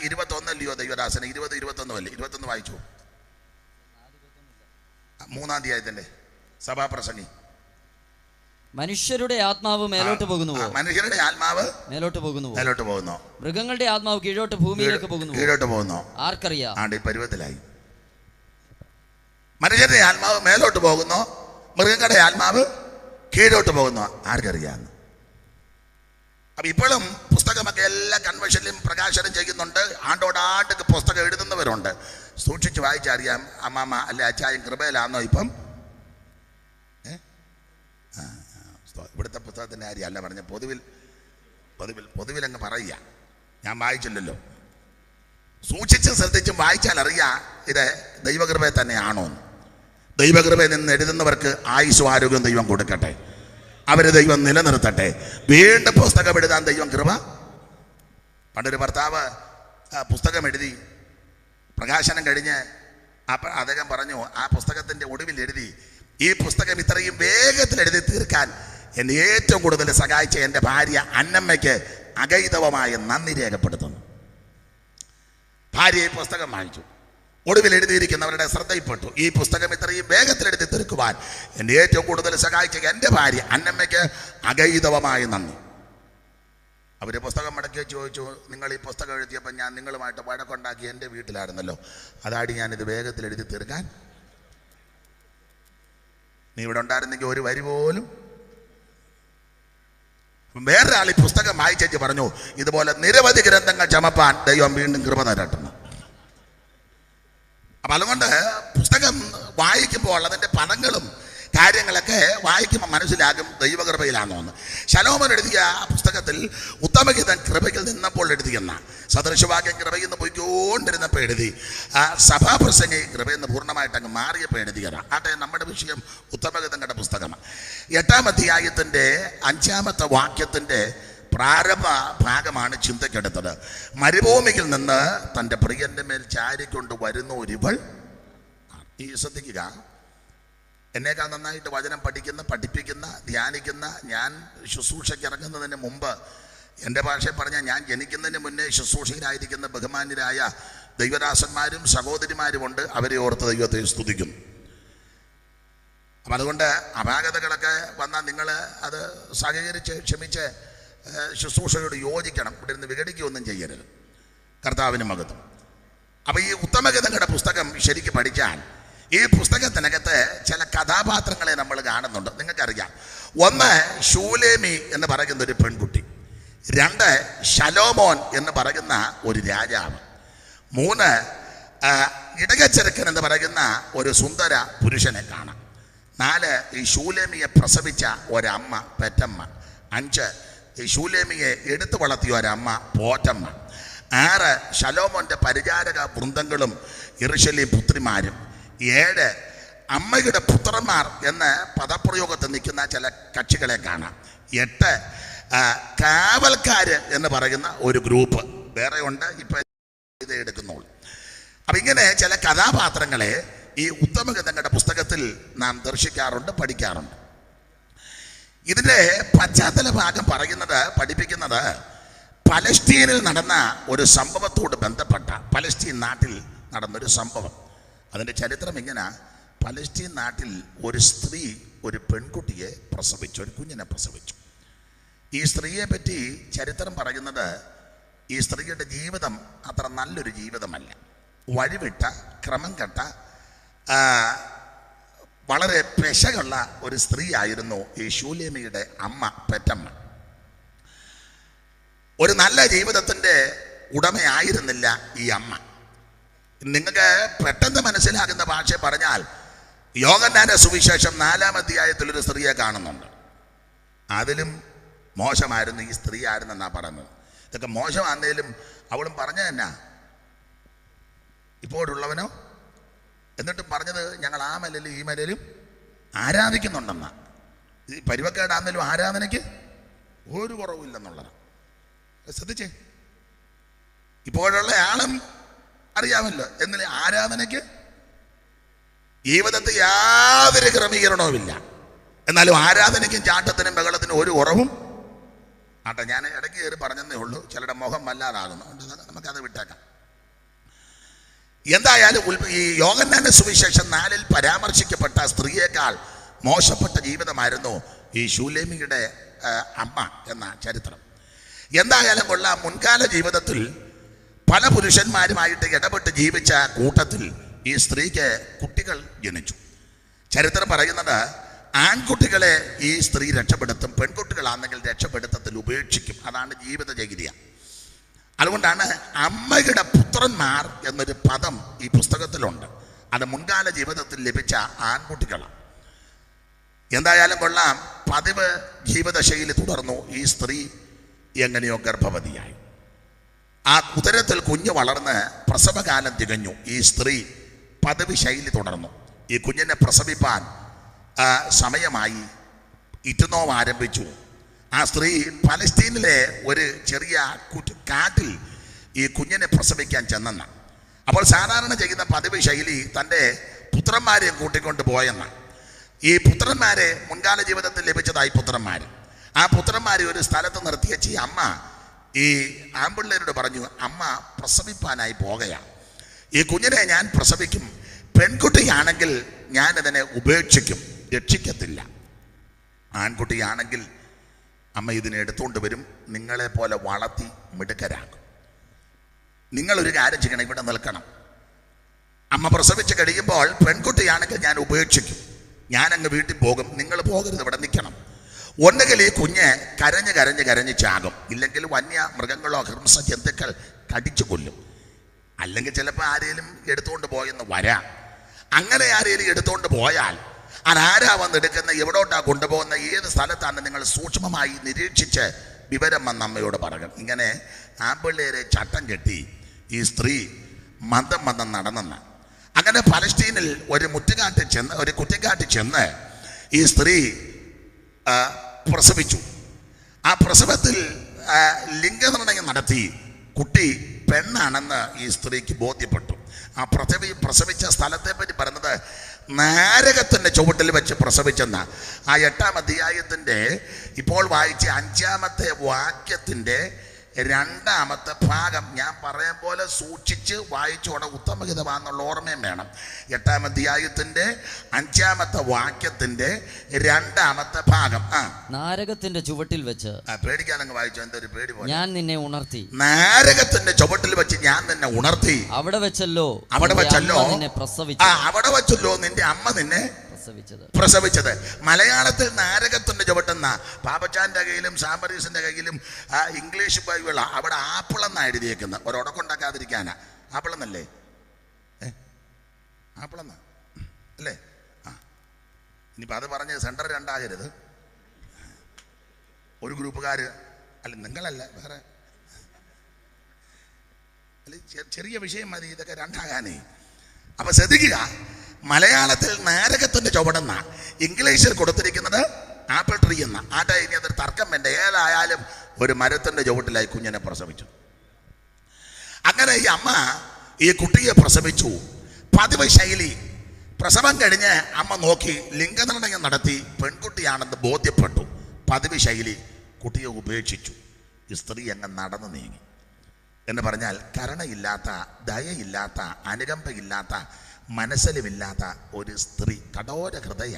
21 ദൈവദാസന് 20-21 അല്ലേ, 21 വായിച്ചു. 3-ാം അധ്യായത്തിൻ്റെ സഭാപ്രസംഗി. മനുഷ്യരുടെ ആത്മാവ് മേലോട്ട് പോകുന്നുവോ? മനുഷ്യരുടെ ആത്മാവ് മേലോട്ട് പോകുന്നു. മൃഗങ്ങളുടെ ആത്മാവ് കീഴോട്ട് ഭൂമിയിലേക്ക് പോകുന്നു. ആർക്കറിയാം? ഈ പരുവത്തിലായി. മനുഷ്യരുടെ ആത്മാവ് മേലോട്ട് പോകുന്നു, മൃഗങ്ങളുടെ ആത്മാവ് കീഴോട്ട് പോകുന്നു, ആർക്കറിയാന്ന്. അപ്പൊ ഇപ്പോഴും പുസ്തകമൊക്കെ എല്ലാ കൺവെൻഷനിലും പ്രകാശനം ചെയ്യുന്നുണ്ട്. ആണ്ടോടാണ്ട് പുസ്തകം എഴുതുന്നവരുണ്ട്. സൂക്ഷിച്ച് വായിച്ചറിയാം അമ്മാമ്മ അല്ലെ അച്ചായൻ കൃപയിലാണോ ഇപ്പം. ഇവിടുത്തെ പുസ്തകത്തിൻ്റെ കാര്യമല്ല പറഞ്ഞ, പൊതുവിൽ അങ്ങ് പറയുക. ഞാൻ വായിച്ചില്ലല്ലോ. സൂക്ഷിച്ചും ശ്രദ്ധിച്ചും വായിച്ചാൽ അറിയാം ഇത് ദൈവകൃപ തന്നെയാണോ. ദൈവകൃപയിൽ നിന്ന് എഴുതുന്നവർക്ക് ആയുസ്സും ആരോഗ്യവും ദൈവം കൊടുക്കട്ടെ, അവരെ ദൈവം നിലനിർത്തട്ടെ. വീണ്ടും പുസ്തകം എഴുതാൻ ദൈവം കൃപ. പണ്ടൊരു ഭർത്താവ് പുസ്തകം എഴുതി, പ്രകാശനം കഴിഞ്ഞ് അദ്ദേഹം പറഞ്ഞു, ആ പുസ്തകത്തിൻ്റെ ഒടുവിൽ എഴുതി, ഈ പുസ്തകം ഇത്രയും വേഗത്തിൽ എഴുതി തീർക്കാൻ എന്നെ ഏറ്റവും കൂടുതൽ സഹായിച്ച എൻ്റെ ഭാര്യ അന്നമ്മയ്ക്ക് അഗൈതവമായ നന്ദി രേഖപ്പെടുത്തുന്നു. ഭാര്യ ഈ പുസ്തകം വായിച്ചു, ഒടുവിൽ എഴുതിയിരിക്കുന്നവരുടെ ശ്രദ്ധയിൽപ്പെട്ടു. ഈ പുസ്തകം ഇത്രയും വേഗത്തിൽ എഴുതി തീർക്കുവാൻ എന്നെ ഏറ്റവും കൂടുതൽ സഹായിച്ച എൻ്റെ ഭാര്യ അന്നമ്മയ്ക്ക് അഗൈതവമായ നന്ദി. അവർ പുസ്തകം മടക്കി വെച്ച് ചോദിച്ചു, നിങ്ങൾ ഈ പുസ്തകം എഴുതിയപ്പോൾ ഞാൻ നിങ്ങളുമായിട്ട് വഴക്കുണ്ടാക്കി എൻ്റെ വീട്ടിലായിരുന്നല്ലോ, അതാടി ഞാനിത് വേഗത്തിൽ എഴുതി തീർക്കാൻ. നീ ഇവിടെ ഉണ്ടായിരുന്നെങ്കിൽ ഒരു വരി പോലും. വേറൊരാൾ ഈ പുസ്തകം വായിച്ചു പറഞ്ഞു, ഇതുപോലെ നിരവധി ഗ്രന്ഥങ്ങൾ ചമപ്പാൻ ദൈവം വീണ്ടും കൃപ തരട്ടെന്ന്. അപ്പം അതുകൊണ്ട് പുസ്തകം വായിക്കുമ്പോൾ അതിൻ്റെ പദങ്ങളും കാര്യങ്ങളൊക്കെ വായിക്കുമ്പോൾ മനസ്സിലാകും ദൈവകൃപയിലാണോ എന്ന്. ശലോമോൻ എഴുതിയ ആ പുസ്തകത്തിൽ ഉത്തമഗീതം കൃപയിൽ നിന്നപ്പോൾ എഴുതിയെന്ന, സദൃശവാക്യം കൃപയിൽ നിന്ന് പോയിക്കൊണ്ടിരുന്നപ്പോൾ എഴുതി, സഭാപ്രസംഗി കൃപയിൽ നിന്ന് പൂർണ്ണമായിട്ട് അങ്ങ് മാറിയപ്പോൾ എഴുതിയതാണ്. ആട്ടെ, നമ്മുടെ വിഷയം ഉത്തമഗീതങ്ങളുടെ പുസ്തകമാണ്. 8-ാം അധ്യായത്തിൻ്റെ 5-ാമത്തെ വാക്യത്തിൻ്റെ പ്രാരംഭ ഭാഗമാണ് ചിന്തക്കെടുത്തത്. മരുഭൂമിയിൽ നിന്ന് തൻ്റെ പ്രിയൻ്റെ മേൽ ചാരിക്കൊണ്ട് വരുന്ന ഒരുവൾ. ഈ ശ്രദ്ധിക്കുക, എന്നേക്കാൾ നന്നായിട്ട് വചനം പഠിപ്പിക്കുന്ന ധ്യാനിക്കുന്ന ഞാൻ ശുശ്രൂഷയ്ക്ക് ഇറങ്ങുന്നതിന് മുമ്പ്, എൻ്റെ ഭാഷയിൽ പറഞ്ഞാൽ ഞാൻ ജനിക്കുന്നതിന് മുന്നേ ശുശ്രൂഷകരായിരിക്കുന്ന ബഹുമാന്യരായ ദൈവദാസന്മാരും സഹോദരിമാരുമുണ്ട്. അവരെ ഓർത്ത് ദൈവത്തെ സ്തുതിക്കുന്നു. അപ്പം അതുകൊണ്ട് അപാകതകളൊക്കെ വന്നാൽ നിങ്ങൾ അത് സഹകരിച്ച് ക്ഷമിച്ച് ശുശ്രൂഷയോട് യോജിക്കണം. ഇവിടെ നിന്ന് വിഘടിക്കുകയൊന്നും ചെയ്യരുത്. കർത്താവിന് മഹത്വം. അപ്പോൾ ഈ ഉത്തമഗീതങ്ങളുടെ പുസ്തകം ശരിക്കും പഠിച്ചാൽ ഈ പുസ്തകത്തിനകത്ത് ചില കഥാപാത്രങ്ങളെ നമ്മൾ കാണുന്നുണ്ട്. നിങ്ങൾക്കറിയാം, ഒന്ന് ശൂലേമി എന്ന് പറയുന്ന ഒരു പെൺകുട്ടി, രണ്ട് ശലോമോൻ എന്ന് പറയുന്ന ഒരു രാജാവ്, മൂന്ന് ഇടകച്ചെറുക്കൻ എന്ന് പറയുന്ന ഒരു സുന്ദര പുരുഷനെ കാണാം, നാല് ഈ ശൂലേമിയെ പ്രസവിച്ച ഒരമ്മ പെറ്റമ്മ, അഞ്ച് ഈ ശൂലേമിയെ എടുത്തു വളർത്തിയ ഒരമ്മ പോറ്റമ്മ, ആറ് ശലോമോന്റെ പരിചാരക വൃന്ദങ്ങളും യെരൂശലേം പുത്രിമാരും, ഏഴ് അമ്മയുടെ പുത്രന്മാർ എന്ന പദപ്രയോഗത്തിൽ നിൽക്കുന്ന ചില കക്ഷികളെ കാണാം, എട്ട് കാവൽക്കാര് എന്ന് പറയുന്ന ഒരു ഗ്രൂപ്പ് വേറെ ഉണ്ട്, ഇപ്പൊ ഇത് എടുക്കുന്നുള്ളൂ. അപ്പൊ ഇങ്ങനെ ചില കഥാപാത്രങ്ങളെ ഈ ഉത്തമഗീതങ്ങളുടെ പുസ്തകത്തിൽ നാം ദർശിക്കാറുണ്ട്, പഠിക്കാറുണ്ട്. ഇതിന്റെ പശ്ചാത്തല ഭാഗം പഠിപ്പിക്കുന്നത് പലസ്തീനിൽ നടന്ന ഒരു സംഭവത്തോട് ബന്ധപ്പെട്ട, പലസ്തീൻ നാട്ടിൽ നടന്നൊരു സംഭവം. അതിൻ്റെ ചരിത്രം ഇങ്ങനെ: പലസ്തീൻ നാട്ടിൽ ഒരു സ്ത്രീ ഒരു പെൺകുട്ടിയെ പ്രസവിച്ചു, ഒരു കുഞ്ഞിനെ പ്രസവിച്ചു. ഈ സ്ത്രീയെ പറ്റി ചരിത്രം പറയുന്നത് ഈ സ്ത്രീയുടെ ജീവിതം അത്ര നല്ലൊരു ജീവിതമല്ല, വഴിവിട്ട, ക്രമം കെട്ട, വളരെ പെശകുള്ള ഒരു സ്ത്രീ ആയിരുന്നു ഈ ശൂലേമിയുടെ അമ്മ, പെറ്റമ്മ. ഒരു നല്ല ജീവിതത്തിൻ്റെ ഉടമയായിരുന്നില്ല ഈ അമ്മ. നിങ്ങൾക്ക് പെട്ടെന്ന് മനസ്സിലാകുന്ന ഭാഷ പറഞ്ഞാൽ, യോഹന്നാന്റെ സുവിശേഷം 4-ാം അധ്യായത്തിൽ ഒരു സ്ത്രീയെ കാണുന്നുണ്ട്. അതിലും മോശമായിരുന്നു ഈ സ്ത്രീ ആയിരുന്നെന്നാ പറയുന്നത്. ഇതൊക്കെ മോശമാണെന്നേലും അവളും പറഞ്ഞ തന്നെ ഇപ്പോഴുള്ളവനോ, എന്നിട്ടും പറഞ്ഞത് ഞങ്ങൾ ആ മലയിലും ഈ മലയിലും ആരാധിക്കുന്നുണ്ടെന്നാ. ഈ പരുവക്കേടാന്നേലും ആരാധനയ്ക്ക് ഒരു കുറവില്ലെന്നുള്ളതാണ്. ശ്രദ്ധിച്ചേ, ഇപ്പോഴുള്ള ആളും അറിയാമല്ലോ, എന്നാലും ആരാധനയ്ക്ക് ജീവിതത്തിൽ യാതൊരു ക്രമീകരണവുമില്ല. എന്നാലും ആരാധനയ്ക്കും ചാട്ടത്തിനും ബഹളത്തിനും ഒരു കുറവും. ആട്ടെ, ഞാൻ ഇടയ്ക്ക് കയറി പറഞ്ഞതേ ഉള്ളൂ, ചിലരുടെ മുഖം വല്ലാതാകുന്നു, നമുക്കത് വിട്ടേക്കാം. എന്തായാലും ഈ യോഹന്നാന്റെ സുവിശേഷം 4-ൽ പരാമർശിക്കപ്പെട്ട സ്ത്രീയേക്കാൾ മോശപ്പെട്ട ജീവിതമായിരുന്നു ഈ ശൂലേമിയുടെ അമ്മ എന്ന ചരിത്രം. എന്തായാലും കൊള്ളാം, മുൻകാല ജീവിതത്തിൽ പല പുരുഷന്മാരുമായിട്ട് ഇടപെട്ട് ജീവിച്ച കൂട്ടത്തിൽ ഈ സ്ത്രീക്ക് കുട്ടികൾ ജനിച്ചു. ചരിത്രം പറയുന്നത് ആൺകുട്ടികളെ ഈ സ്ത്രീ രക്ഷപ്പെടുത്തും, പെൺകുട്ടികളാണെങ്കിൽ രക്ഷപ്പെടുത്തത്തിൽ ഉപേക്ഷിക്കും. അതാണ് ജീവിതചര്യ. അതുകൊണ്ടാണ് അമ്മയുടെ പുത്രന്മാർ എന്നൊരു പദം ഈ പുസ്തകത്തിലുണ്ട്. അത് മുൻകാല ജീവിതത്തിൽ ലഭിച്ച ആൺകുട്ടികളാണ്. എന്തായാലും കൊള്ളാം, പതിവ് ജീവിതശൈലി തുടർന്നു. ഈ സ്ത്രീ എങ്ങനെയോ ഗർഭവതിയായി. ആ ഉദരത്തിൽ കുഞ്ഞ് വളർന്ന് പ്രസവകാലം തികഞ്ഞു. ഈ സ്ത്രീ പതിവ് ശൈലി തുടർന്നു. ഈ കുഞ്ഞിനെ പ്രസവിപ്പാൻ സമയമായി, ഇറ്റുനോവ് ആരംഭിച്ചു. ആ സ്ത്രീ പലസ്തീനിലെ ഒരു ചെറിയ കാട്ടിൽ ഈ കുഞ്ഞിനെ പ്രസവിക്കാൻ ചെന്നെന്ന. അപ്പോൾ സാധാരണ ചെയ്യുന്ന പതിവ് ശൈലി തൻ്റെ പുത്രന്മാരെയും കൂട്ടിക്കൊണ്ട് പോയെന്ന. ഈ പുത്രന്മാരെ മുൻകാല ജീവിതത്തിൽ ലഭിച്ചതായി പുത്രന്മാർ. ആ പുത്രന്മാരെ ഒരു സ്ഥലത്ത് നിർത്തിയച്ച് ഈ അമ്മ ഈ ആൺപിള്ളേരോട് പറഞ്ഞു, അമ്മ പ്രസവിപ്പാനായി പോകുകയാണ്, ഈ കുഞ്ഞിനെ ഞാൻ പ്രസവിക്കും, പെൺകുട്ടിയാണെങ്കിൽ ഞാനതിനെ ഉപേക്ഷിക്കും, രക്ഷിക്കത്തില്ല. ആൺകുട്ടിയാണെങ്കിൽ അമ്മ ഇതിനെ എടുത്തുകൊണ്ട് വരും, നിങ്ങളെ പോലെ വളർത്തി മിടുക്കരാക്കും. നിങ്ങളൊരു കാര്യം ചെയ്യണം, ഇവിടെ നിൽക്കണം. അമ്മ പ്രസവിച്ച് കഴിയുമ്പോൾ പെൺകുട്ടിയാണെങ്കിൽ ഞാൻ ഉപേക്ഷിക്കും, ഞാനങ്ങ് വീട്ടിൽ പോകും, നിങ്ങൾ പോകരുത്, ഇവിടെ നിൽക്കണം. ഒന്നുകിൽ ഈ കുഞ്ഞ് കരഞ്ഞ് കരഞ്ഞ് കരഞ്ഞ് ചാകും, ഇല്ലെങ്കിൽ വന്യ മൃഗങ്ങളോ ഹിംസ ജന്തുക്കൾ കടിച്ചു കൊല്ലും, അല്ലെങ്കിൽ ചിലപ്പോൾ ആരെങ്കിലും എടുത്തുകൊണ്ട് പോയെന്ന് വരാം. അങ്ങനെ ആരെങ്കിലും എടുത്തുകൊണ്ട് പോയാൽ അതാരാ വന്നെടുക്കുന്ന, എവിടോട്ടാണ് കൊണ്ടുപോകുന്ന, ഏത് സ്ഥലത്താണ് നിങ്ങൾ സൂക്ഷ്മമായി നിരീക്ഷിച്ച് വിവരം വന്ന് അമ്മയോട് പറയണം. ഇങ്ങനെ ആൺപിള്ളേരെ ചട്ടം കെട്ടി ഈ സ്ത്രീ മന്ദം നടന്നെന്ന്. അങ്ങനെ പലസ്തീനിൽ ഒരു കുറ്റിക്കാട്ടിൽ ചെന്ന് ഈ സ്ത്രീ പ്രസവിച്ചു. ആ പ്രസവത്തിൽ ലിംഗനിർണയം നടത്തി കുട്ടി പെണ്ണാണെന്ന് ഈ സ്ത്രീക്ക് ബോധ്യപ്പെട്ടു. ആ പ്രസവിച്ച സ്ഥലത്തെ പറ്റി പറയുന്നത് നാരകത്തിൻ്റെ ചുവട്ടിൽ വെച്ച് പ്രസവിച്ചെന്ന. ആ 8-ാം അധ്യായത്തിൻ്റെ ഇപ്പോൾ വായിച്ച 5-ാമത്തെ വാക്യത്തിൻ്റെ രണ്ടാമത്തെ ഭാഗം ഞാൻ പറയാൻ പോലെ സൂക്ഷിച്ച് വായിച്ചോടെ ഉത്തമഹിതമാണെന്നുള്ള ഓർമ്മയും വേണം. 8-ാം അധ്യായത്തിന്റെ 5-ാമത്തെ വാക്യത്തിന്റെ 2-ാമത്തെ ഭാഗം. നാരകത്തിന്റെ ചുവട്ടിൽ വെച്ച് പേടിക്കാനങ്ങ് വായിച്ചു. എന്തൊരു പേടി പോലെ. ഞാൻ നിന്നെ ഉണർത്തി. നാരകത്തിന്റെ ചുവട്ടിൽ വെച്ച് ഞാൻ നിന്നെ ഉണർത്തി. അവിടെ വെച്ചല്ലോ നിന്നെ പ്രസവിച്ചു. അവിടെ വെച്ചല്ലോ നിന്റെ അമ്മ നിന്നെ പ്രസവിച്ചത്. മലയാളത്തിൽ നാരകത്തിന്റെ ചുവട്ടെന്ന പാപ്പച്ചാന്റെ കയ്യിലും സാമ്പരീസിന്റെ കയ്യിലും ഇംഗ്ലീഷ് ബൈബിൾ അവിടെ ആപ്പിളെന്നാ എഴുതിയേക്കുന്നത്. ഒരൊടക്കുണ്ടാക്കാതിരിക്കാനാ. ആപ്പിളെന്നല്ലേ? ആപ്പിളെന്നാ അല്ലേ? ഇനിയിപ്പോൾ അത് പറഞ്ഞ് സെൻറ്റർ രണ്ടാകരുത്. ഒരു ഗ്രൂപ്പുകാർ അല്ല, നിങ്ങളല്ല, വേറെ അല്ല, ചെറിയ വിഷയം മതി ഇതൊക്കെ രണ്ടാകാനേ. അപ്പൊ ശ്രദ്ധിക്കുക, മലയാളത്തിൽ നാരകത്തിന്റെ ചുവടെന്ന, ഇംഗ്ലീഷിൽ കൊടുത്തിരിക്കുന്നത് ആപ്പിൾ ട്രീ എന്ന. ആട്ടെ, ഇനി അതൊരു തർക്കം വേണ്ട. ഏതായാലും ഒരു മരത്തിന്റെ ചുവട്ടിലായി കുഞ്ഞിനെ പ്രസവിച്ചു. അങ്ങനെ ഈ അമ്മ ഈ കുട്ടിയെ പ്രസവിച്ചു. പതിവ് ശൈലി. പ്രസവം കഴിഞ്ഞ് അമ്മ നോക്കി, ലിംഗനിർണയം നടത്തി, പെൺകുട്ടിയാണെന്ന് ബോധ്യപ്പെട്ടു. പതിവ് ശൈലി. കുട്ടിയെ ഉപേക്ഷിച്ചു. ഈ സ്ത്രീ അങ്ങ് നടന്നു നീങ്ങി. എന്ന് പറഞ്ഞാൽ കരുണയില്ലാത്ത, ദയയില്ലാത്ത, അനുകമ്പയില്ലാത്ത, മനസ്സിലുമില്ലാത്ത ഒരു സ്ത്രീ, കഠോര ഹൃദയ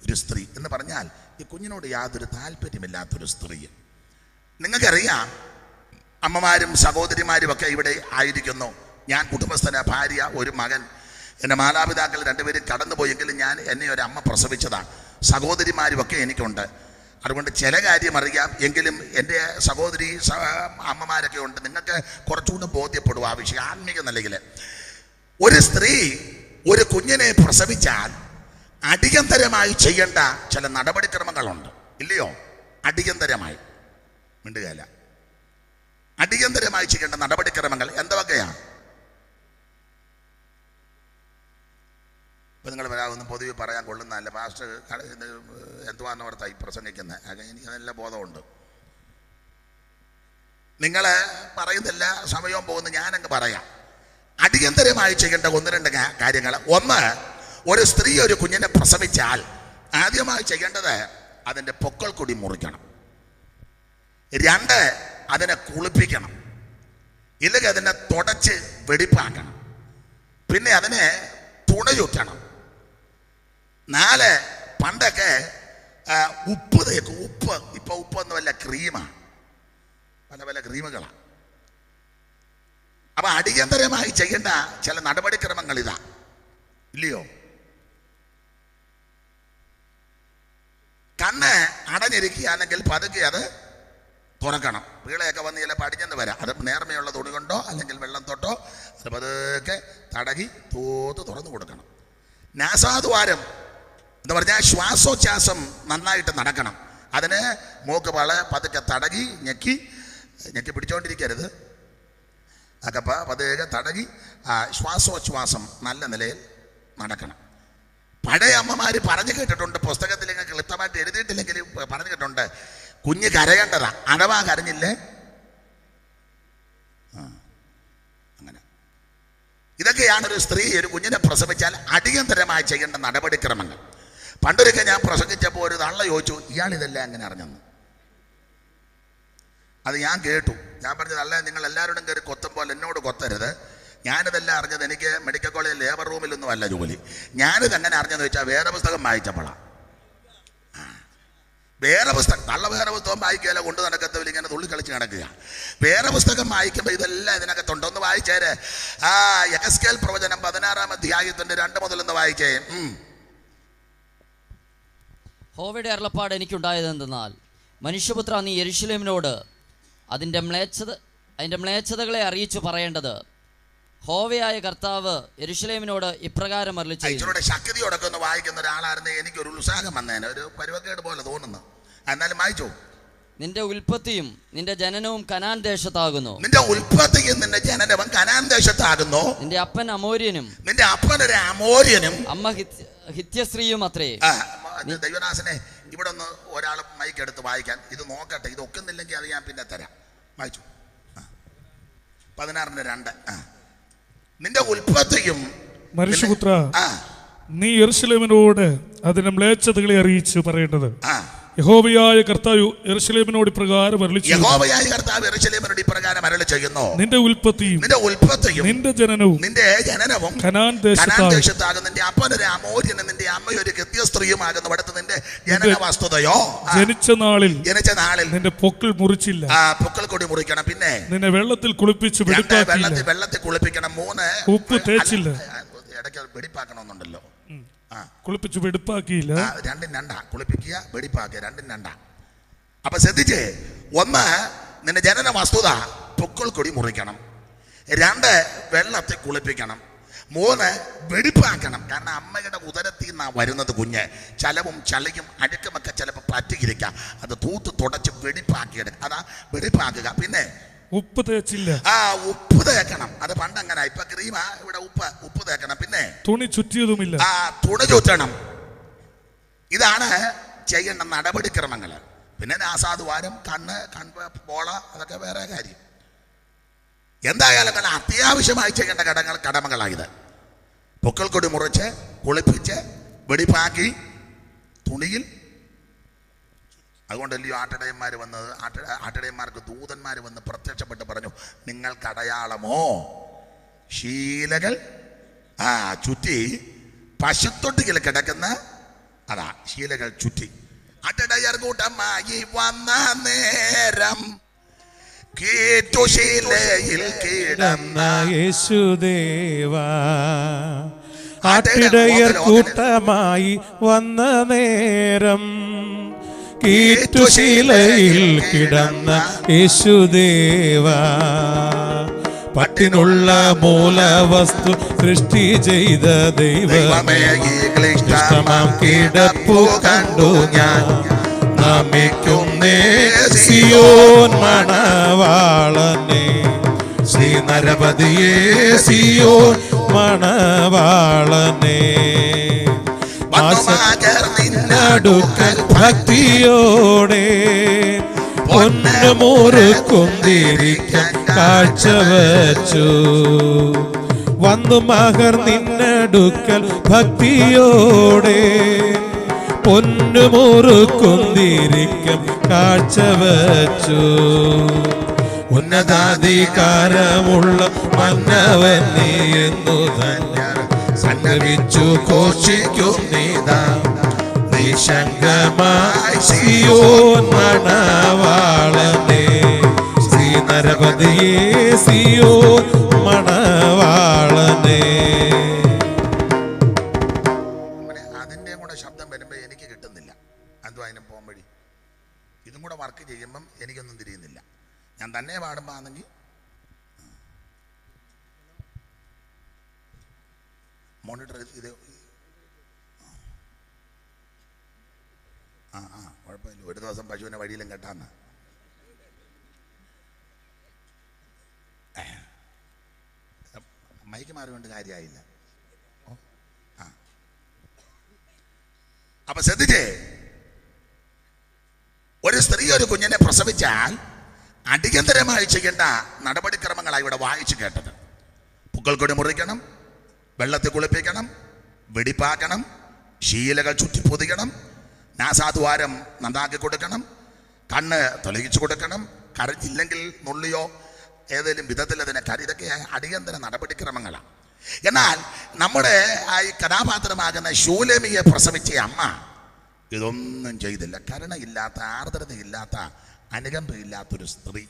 ഒരു സ്ത്രീ എന്ന് പറഞ്ഞാൽ ഈ കുഞ്ഞിനോട് യാതൊരു താല്പര്യമില്ലാത്തൊരു സ്ത്രീ. നിങ്ങൾക്കറിയാം, അമ്മമാരും സഹോദരിമാരും ഒക്കെ ഇവിടെ ആയിരിക്കുന്നു. ഞാൻ കുടുംബസ്ഥന, ഭാര്യ, ഒരു മകൻ, എൻ്റെ മാതാപിതാക്കൾ രണ്ടുപേരും കടന്നുപോയെങ്കിലും എന്നെ ഒരു അമ്മ പ്രസവിച്ചതാണ്. സഹോദരിമാരും ഒക്കെ എനിക്കുണ്ട്. അതുകൊണ്ട് ചില കാര്യം അറിയാം. എങ്കിലും എൻ്റെ സഹോദരി അമ്മമാരൊക്കെ ഉണ്ട്. നിങ്ങൾക്ക് കുറച്ചുകൂടെ ബോധ്യപ്പെടും ആ വിഷയം ആത്മീക നിലയിൽ. ഒരു സ്ത്രീ ഒരു കുഞ്ഞിനെ പ്രസവിച്ചാൽ അടിയന്തരമായി ചെയ്യേണ്ട ചില നടപടിക്രമങ്ങളുണ്ട്, ഇല്ലയോ? അടിയന്തരമായി മിണ്ടുകയല്ല, അടിയന്തരമായി ചെയ്യേണ്ട നടപടിക്രമങ്ങൾ എന്തൊക്കെയാ? ഇപ്പം നിങ്ങൾ വരാതൊന്നും പൊതുവെ പറയാൻ കൊള്ളുന്നതല്ല. പാസ്റ്റർ എന്തുവാന്ന് ഓർത്തായി പ്രസംഗിക്കുന്നത്. എനിക്ക് നല്ല ബോധമുണ്ട്. നിങ്ങൾ പറയുന്നില്ല, സമയവും പോകുന്നു, ഞാനങ്ങ് പറയാം. അടിയന്തരമായി ചെയ്യേണ്ട 1-2 കാര്യങ്ങൾ. ഒന്ന്, ഒരു സ്ത്രീ ഒരു കുഞ്ഞിനെ പ്രസവിച്ചാൽ ആദ്യമായി ചെയ്യേണ്ടത് അതിൻ്റെ പൊക്കൾ കൊടി മുറിക്കണം. 2, അതിനെ കുളിപ്പിക്കണം, ഇല്ലെങ്കിൽ അതിനെ തുടച്ച് വെടിപ്പാക്കണം. പിന്നെ അതിനെ തുണയുറ്റണം. 4, പണ്ടൊക്കെ ഉപ്പ് തേക്കും. ഉപ്പ്, ഇപ്പൊ ഉപ്പൊന്നും വല്ല ക്രീമാണ്, പല പല ക്രീമുകളാണ്. അപ്പൊ അടിയന്തരമായി ചെയ്യേണ്ട ചില നടപടിക്രമങ്ങൾ ഇതാ, ഇല്ലയോ? കണ്ണ് അടഞ്ഞിരിക്കുകയാണെങ്കിൽ പതുക്കെ അത് തുറക്കണം. പീളയൊക്കെ വന്ന് ചില പടിഞ്ഞെന്ന് വരാം. അത് നേർമയുള്ള തുണി കൊണ്ടോ അല്ലെങ്കിൽ വെള്ളം തൊട്ടോ അത് പതുക്കെ തടകി തുറന്നു കൊടുക്കണം. നാസാദ്വാരം എന്ന് പറഞ്ഞാൽ ശ്വാസോച്ഛ്വാസം നന്നായിട്ട് നടക്കണം. അതിന് മൂക്ക് പതുക്കെ തടകി ഞെക്കി പിടിച്ചോണ്ടിരിക്കരുത്. അകപ്പ പതുക്കെ തടകി ശ്വാസോച്ഛ്വാസം നല്ല നിലയിൽ നടക്കണം. പഴയ അമ്മമാർ പറഞ്ഞു കേട്ടിട്ടുണ്ട്, പുസ്തകത്തിൽ ക്ലിപ്തമായിട്ട് എഴുതിയിട്ടില്ലെങ്കിൽ പറഞ്ഞു കേട്ടിട്ടുണ്ട്, കുഞ്ഞ് കരയേണ്ടതാ. അഥവാ കരഞ്ഞില്ലേ അങ്ങനെ. ഇതൊക്കെയാണ് ഒരു സ്ത്രീ ഒരു കുഞ്ഞിനെ പ്രസവിച്ചാൽ അടിയന്തരമായി ചെയ്യേണ്ട നടപടിക്രമങ്ങൾ. പണ്ടൊരിക്കൽ ഞാൻ പ്രസംഗിച്ചപ്പോൾ ഒരു തള്ള ചോദിച്ചു, ഇയാൾ ഇതെല്ലാം എങ്ങനെ അറിഞ്ഞെന്ന്. അത് ഞാൻ കേട്ടു. ഞാൻ പറഞ്ഞത്, അല്ല, നിങ്ങൾ എല്ലാവരോടും കയറി കൊത്തുമ്പോൾ എന്നോട് കൊത്തരുത്. ഞാനിതെല്ലാം അറിഞ്ഞത് എനിക്ക് മെഡിക്കൽ കോളേജിൽ ലേബർ റൂമിലൊന്നും അല്ല ജോലി. ഞാനിത് എങ്ങനെ അറിഞ്ഞെന്ന് വെച്ചാൽ വേറെ പുസ്തകം വായിച്ചപ്പോഴാണ്. വേറെ പുസ്തകം, വേറെ പുസ്തകം വായിക്കുകയല്ല, കൊണ്ട് നടക്കത്തില്ല, ഇങ്ങനെ തുള്ളി കളിച്ച് നടക്കുക. വേറെ പുസ്തകം വായിക്കുമ്പോൾ ഇതെല്ലാം ഇതിനകത്തുണ്ട്. ഒന്ന് വായിച്ചേര്. യെഹെസ്കേൽ പ്രവചനം 16-ാം അധ്യായത്തിന്റെ 2 മുതൽ ഒന്ന് വായിച്ചേ. യഹോവയുടെ അരുളപ്പാട് എനിക്കുണ്ടായതെന്തെന്നാൽ, മനുഷ്യപുത്ര, നീ യെരൂശലേമിനോട് അതിൻ്റെ മ്ലേച്ഛതകളെ അറിയിച്ചു പറയേണ്ടത്, യഹോവയായ കർത്താവ് യെരൂശലേമിനോട് ഇപ്രകാരം അരുളിച്ചെയ്യുന്നു. ശക്തിയോടൊക്കെ ഒന്ന് വായിക്കുന്ന ഒരാളായിരുന്നു എനിക്കൊരു ഉത്സാഹം വന്നേനെ, ഒരു പരുവക്കേട് പോലെ തോന്നുന്നു. എന്നാലും വായിച്ചു. നിന്റെ ഉൽപ്പത്തിയും നിന്റെ ജനനവും കനാൻ ദേശത്താകുന്നു. നിന്റെ ഉൽപ്പത്തിയും നിന്റെ ജനനവും കനാൻ ദേശത്താകുന്നു. നിന്റെ അപ്പൻ അമോര്യനും നിന്റെ അപ്പനൊരു അമോര്യനും അമ്മ ഹിത്യസ്ത്രീയും അത്രേ. ദൈവദാസനെ, ഇവിടെ ഒന്ന് ഒരാൾ മൈക്ക് എടുത്ത് വായിക്കാൻ. ഇത് നോക്കട്ടെ, ഇത് ഒക്കുന്നില്ലെങ്കിൽ അത് ഞാൻ പിന്നെ തരാം. വായിച്ചു. 16:2. നിന്റെ ഉൽപ്പത്തിയും മനുഷ്യപുത്ര, നീ യെരൂശലേമിനോട് അതിന്റെ മ്ലേച്ഛതകളെ അറിയിച്ചു പറയേണ്ടത്, യഹോവയായ കർത്താവ് യെരൂശലേമിനോട് ഇപ്രകാരം അരുളിച്ചെയ്യുന്നു. യഹോവയായ കർത്താവ് യെരൂശലേമിനോട് ഇപ്രകാരം അരുളി ചെയ്യുന്നു. നിന്റെ ഉൽപ്പത്തിയും നിന്റെ ജനനവും കനാൻ ദേശത്താകും. നിന്റെ അപ്പനൊരു അമോര്യനും നിന്റെ അമ്മയൊരു ഗത്യ സ്ത്രീയുമാകുന്നു. അടുത്ത് നിന്റെ ജനന വസ്തുതയോ ജനിച്ച നാളിൽ നിന്റെ പൊക്കിൾ മുറിച്ചില്ല. പൊക്കിൾ കൊടി മുറിക്കണം. പിന്നെ നിന്നെ വെള്ളത്തിൽ കുളിപ്പിച്ച് വെള്ളത്തിൽ കുളിപ്പിക്കണം. 3 ഉപ്പ് തേച്ചില്ല. ഇടയ്ക്ക് വെടിപ്പാക്കണമെന്നുണ്ടല്ലോ. കുളിപ്പിച്ച് വെടിപ്പാക്കിയില്ല. 2 കുളിപ്പിക്കുക, വെടിപ്പാക്കുക, 2. അപ്പൊ ശ്രദ്ധിച്ചേ, 1 നിന്റെ ജനന വസ്തുത പൊക്കിൾ കൊടി മുറിക്കണം. 2 വെള്ളത്തിൽ കുളിപ്പിക്കണം. 3 വെടിപ്പാക്കണം. കാരണം അമ്മയുടെ ഉദരത്തിൽ നിന്നാണ് വരുന്നത് കുഞ്ഞ്. ചലവും ചളിയും അഴുക്കുമൊക്കെ ചിലപ്പോൾ പറ്റിയിരിക്കാം. അത് തൂത്ത് തുടച്ച് വെടിപ്പാക്കിയെടുക്കുക. അതാ വെടിപ്പാക്കുക. പിന്നെ ഉപ്പ് തേച്ചില്ല. ഉപ്പ് തേക്കണം. അത് പണ്ട് അങ്ങനെ. ഇപ്പൊ ക്രീമാ, ഇവിടെ ഉപ്പ് തേക്കണം. പിന്നെ തുണി ചുറ്റിയതുമില്ല. തുണി ചുറ്റണം. ഇതാണ് ചെയ്യേണ്ട നടപടിക്രമങ്ങള്. പിന്നെ നാസാദ്വാരം, പോള, അതൊക്കെ വേറെ കാര്യം. എന്തായാലും അത്യാവശ്യമായി ചെയ്യേണ്ട കടമകളായത്. പൊക്കിൾ കൊടി മുറിച്ച് കുളിപ്പിച്ച് വെടിപ്പാക്കി തുണിയിൽ. അതുകൊണ്ടല്ലയോ ആട്ടിടയന്മാർ വന്നത്. ആട്ടിടയന്മാർക്ക് ദൂതന്മാർ വന്ന് പ്രത്യക്ഷപ്പെട്ട് പറഞ്ഞു, നിങ്ങൾക്കടയാളമോ ശീലകൾ ചുറ്റി പശുത്തൊട്ടിയിൽ കിടക്കുന്ന അതാ ശീലകൾ ചുറ്റി. ആട്ടിടയർ കൂട്ടമായി വന്ന നേരം കേറ്റുശീലയിൽ കിടന്ന യേശുദേവാ. ആട്ടിടയർ കൂട്ടമായി വന്ന നേരം കീറ്റുശീലയിൽ കിടന്ന യേശുദേവാ. പട്ടിനുള്ള മൂലവസ്തു സൃഷ്ടി ചെയ്ത ദൈവമേ, ഇഷ്ടമാം കിടപ്പു കണ്ടു ഞാൻ നമിക്കുന്നേ സിയോൻ മണവാളനെ. ശ്രീനരപതിയേ സിയോൻ മണവാളനെ. അടുക്കൽ ഭക്തിയോടെ പൊന്നുമുറുക്കുന്തിരിക്കാൻ കാഴ്ച വച്ചു. വന്നു മകർ നിന്നടുക്കൽ ഭക്തിയോടെ പൊന്നുമുറുക്കുന്തിരിക്കാൻ കാഴ്ച വച്ചു. ഉന്നതാധികാരമുള്ള മന്നവൻ നീ എന്നു തന്നെ സന്നവിച്ചു ഘോഷിക്കും നീതാ. നിശങ്കമായി സിയോൻ മണവാളനെ. ശ്രീനരപതിയേ സിയോൻ മണവാളനെ. അതിൻ്റെ കൂടെ ശബ്ദം വരുമ്പോൾ എനിക്ക് കിട്ടുന്നില്ല. എന്തോ അതിന് പോകാൻ വഴി. ഇതും കൂടെ വർക്ക് ചെയ്യുമ്പം എനിക്കൊന്നും തിരിയുന്നില്ല. ഞാൻ തന്നെ പാടുമ്പോൾ ആണെങ്കിൽ മോണിറ്റർ ഇത് കുഴപ്പമില്ല. ഒരു ദിവസം പശുവിനെ വഴിയിലും കെട്ടാന്ന്. മൈക്ക് മാറിക്കൊണ്ട് കാര്യമായില്ല. അപ്പൊ ശ്രദ്ധിച്ചേ, ഒരു സ്ത്രീ ഒരു കുഞ്ഞിനെ പ്രസവിച്ചാൽ അടിയന്തരമായി ചെയ്യേണ്ട നടപടിക്രമങ്ങളാണ് ഇവിടെ വായിച്ചു കേട്ടത്. പൊക്കിൾ കൊടി മുറിക്കണം, വെള്ളത്തിൽ കുളിപ്പിക്കണം, വെടിപ്പാക്കണം, ശീലകൾ ചുറ്റി പൊതിക്കണം, നാസാദ്വാരം നന്നാക്കി കൊടുക്കണം, കണ്ണ് തെളിയിച്ചു കൊടുക്കണം, കരഞ്ഞില്ലെങ്കിൽ നുള്ളിയോ ഏതെങ്കിലും വിധത്തിൽ അതിനെ ഇതൊക്കെ അടിയന്തര നടപടിക്രമങ്ങളാണ്. എന്നാൽ നമ്മുടെ ഈ കഥാപാത്രമാകുന്ന ശൂലേമിയെ പ്രസവിച്ച അമ്മ ഇതൊന്നും ചെയ്തില്ല. കരുണയില്ലാത്ത, ആർദ്രതയില്ലാത്ത, അനുകമ്പയില്ലാത്തൊരു സ്ത്രീ.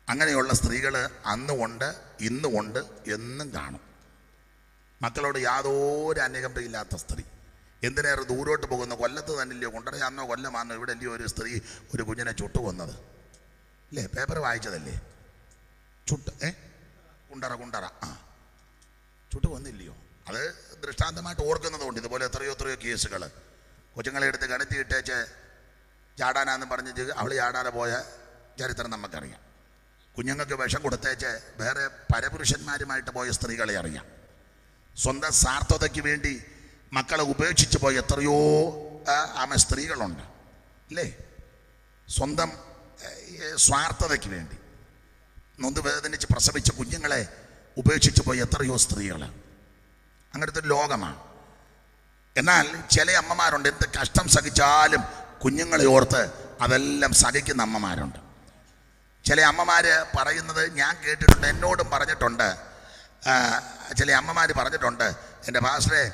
അങ്ങനെയുള്ള സ്ത്രീകൾ അന്നുമുണ്ട്, ഇന്നുമുണ്ട്, എന്നും കാണും. മക്കളോട് യാതൊരു അനുകമ്പയില്ലാത്ത സ്ത്രീ. എന്തിനേറെ ദൂരോട്ട് പോകുന്ന കൊല്ലത്ത് തന്നെയല്ലയോ, കുണ്ടറയാന്നോ കൊല്ലമാന്നോ ഇവിടെ അല്ലയോ ഒരു സ്ത്രീ ഒരു കുഞ്ഞിനെ ചുട്ടു കൊന്നത് അല്ലേ? പേപ്പർ വായിച്ചതല്ലേ? കുണ്ടറ ചുട്ടു കൊന്നില്ലയോ? അത് ദൃഷ്ടാന്തമായിട്ട് ഓർക്കുന്നതുകൊണ്ട് ഇതുപോലെ എത്രയോ കേസുകൾ. കൊച്ചുങ്ങളെ എടുത്ത് കിണറ്റിയിട്ടേച്ച് ചാടാനാന്ന് പറഞ്ഞ് അവൾ ചാടാതെ പോയ ചരിത്രം നമുക്കറിയാം. കുഞ്ഞുങ്ങൾക്ക് വിഷം കൊടുത്തേച്ച് വേറെ പരപുരുഷന്മാരുമായിട്ട് പോയ സ്ത്രീകളെ അറിയാം. സ്വന്തം സ്വാർത്ഥതയ്ക്ക് വേണ്ടി മക്കളെ ഉപേക്ഷിച്ച് പോയ എത്രയോ സ്ത്രീകളുണ്ട് അല്ലേ? സ്വന്തം സ്വാർത്ഥതയ്ക്ക് വേണ്ടി നൊന്ത് വേദനിച്ച് പ്രസവിച്ച കുഞ്ഞുങ്ങളെ ഉപേക്ഷിച്ച് പോയ എത്രയോ സ്ത്രീകൾ. അങ്ങനത്തെ ഒരു ലോകമാണ്. എന്നാൽ ചില അമ്മമാരുണ്ട്, എന്ത് കഷ്ടം സഹിച്ചാലും കുഞ്ഞുങ്ങളെ ഓർത്ത് അതെല്ലാം സഹിക്കുന്ന അമ്മമാരുണ്ട്. ചില അമ്മമാർ പറയുന്നത് ഞാൻ കേട്ടിട്ടുണ്ട്, എന്നോടും പറഞ്ഞിട്ടുണ്ട്. ചില അമ്മമാർ പറഞ്ഞിട്ടുണ്ട്, എൻ്റെ പാസ്റ്ററെ,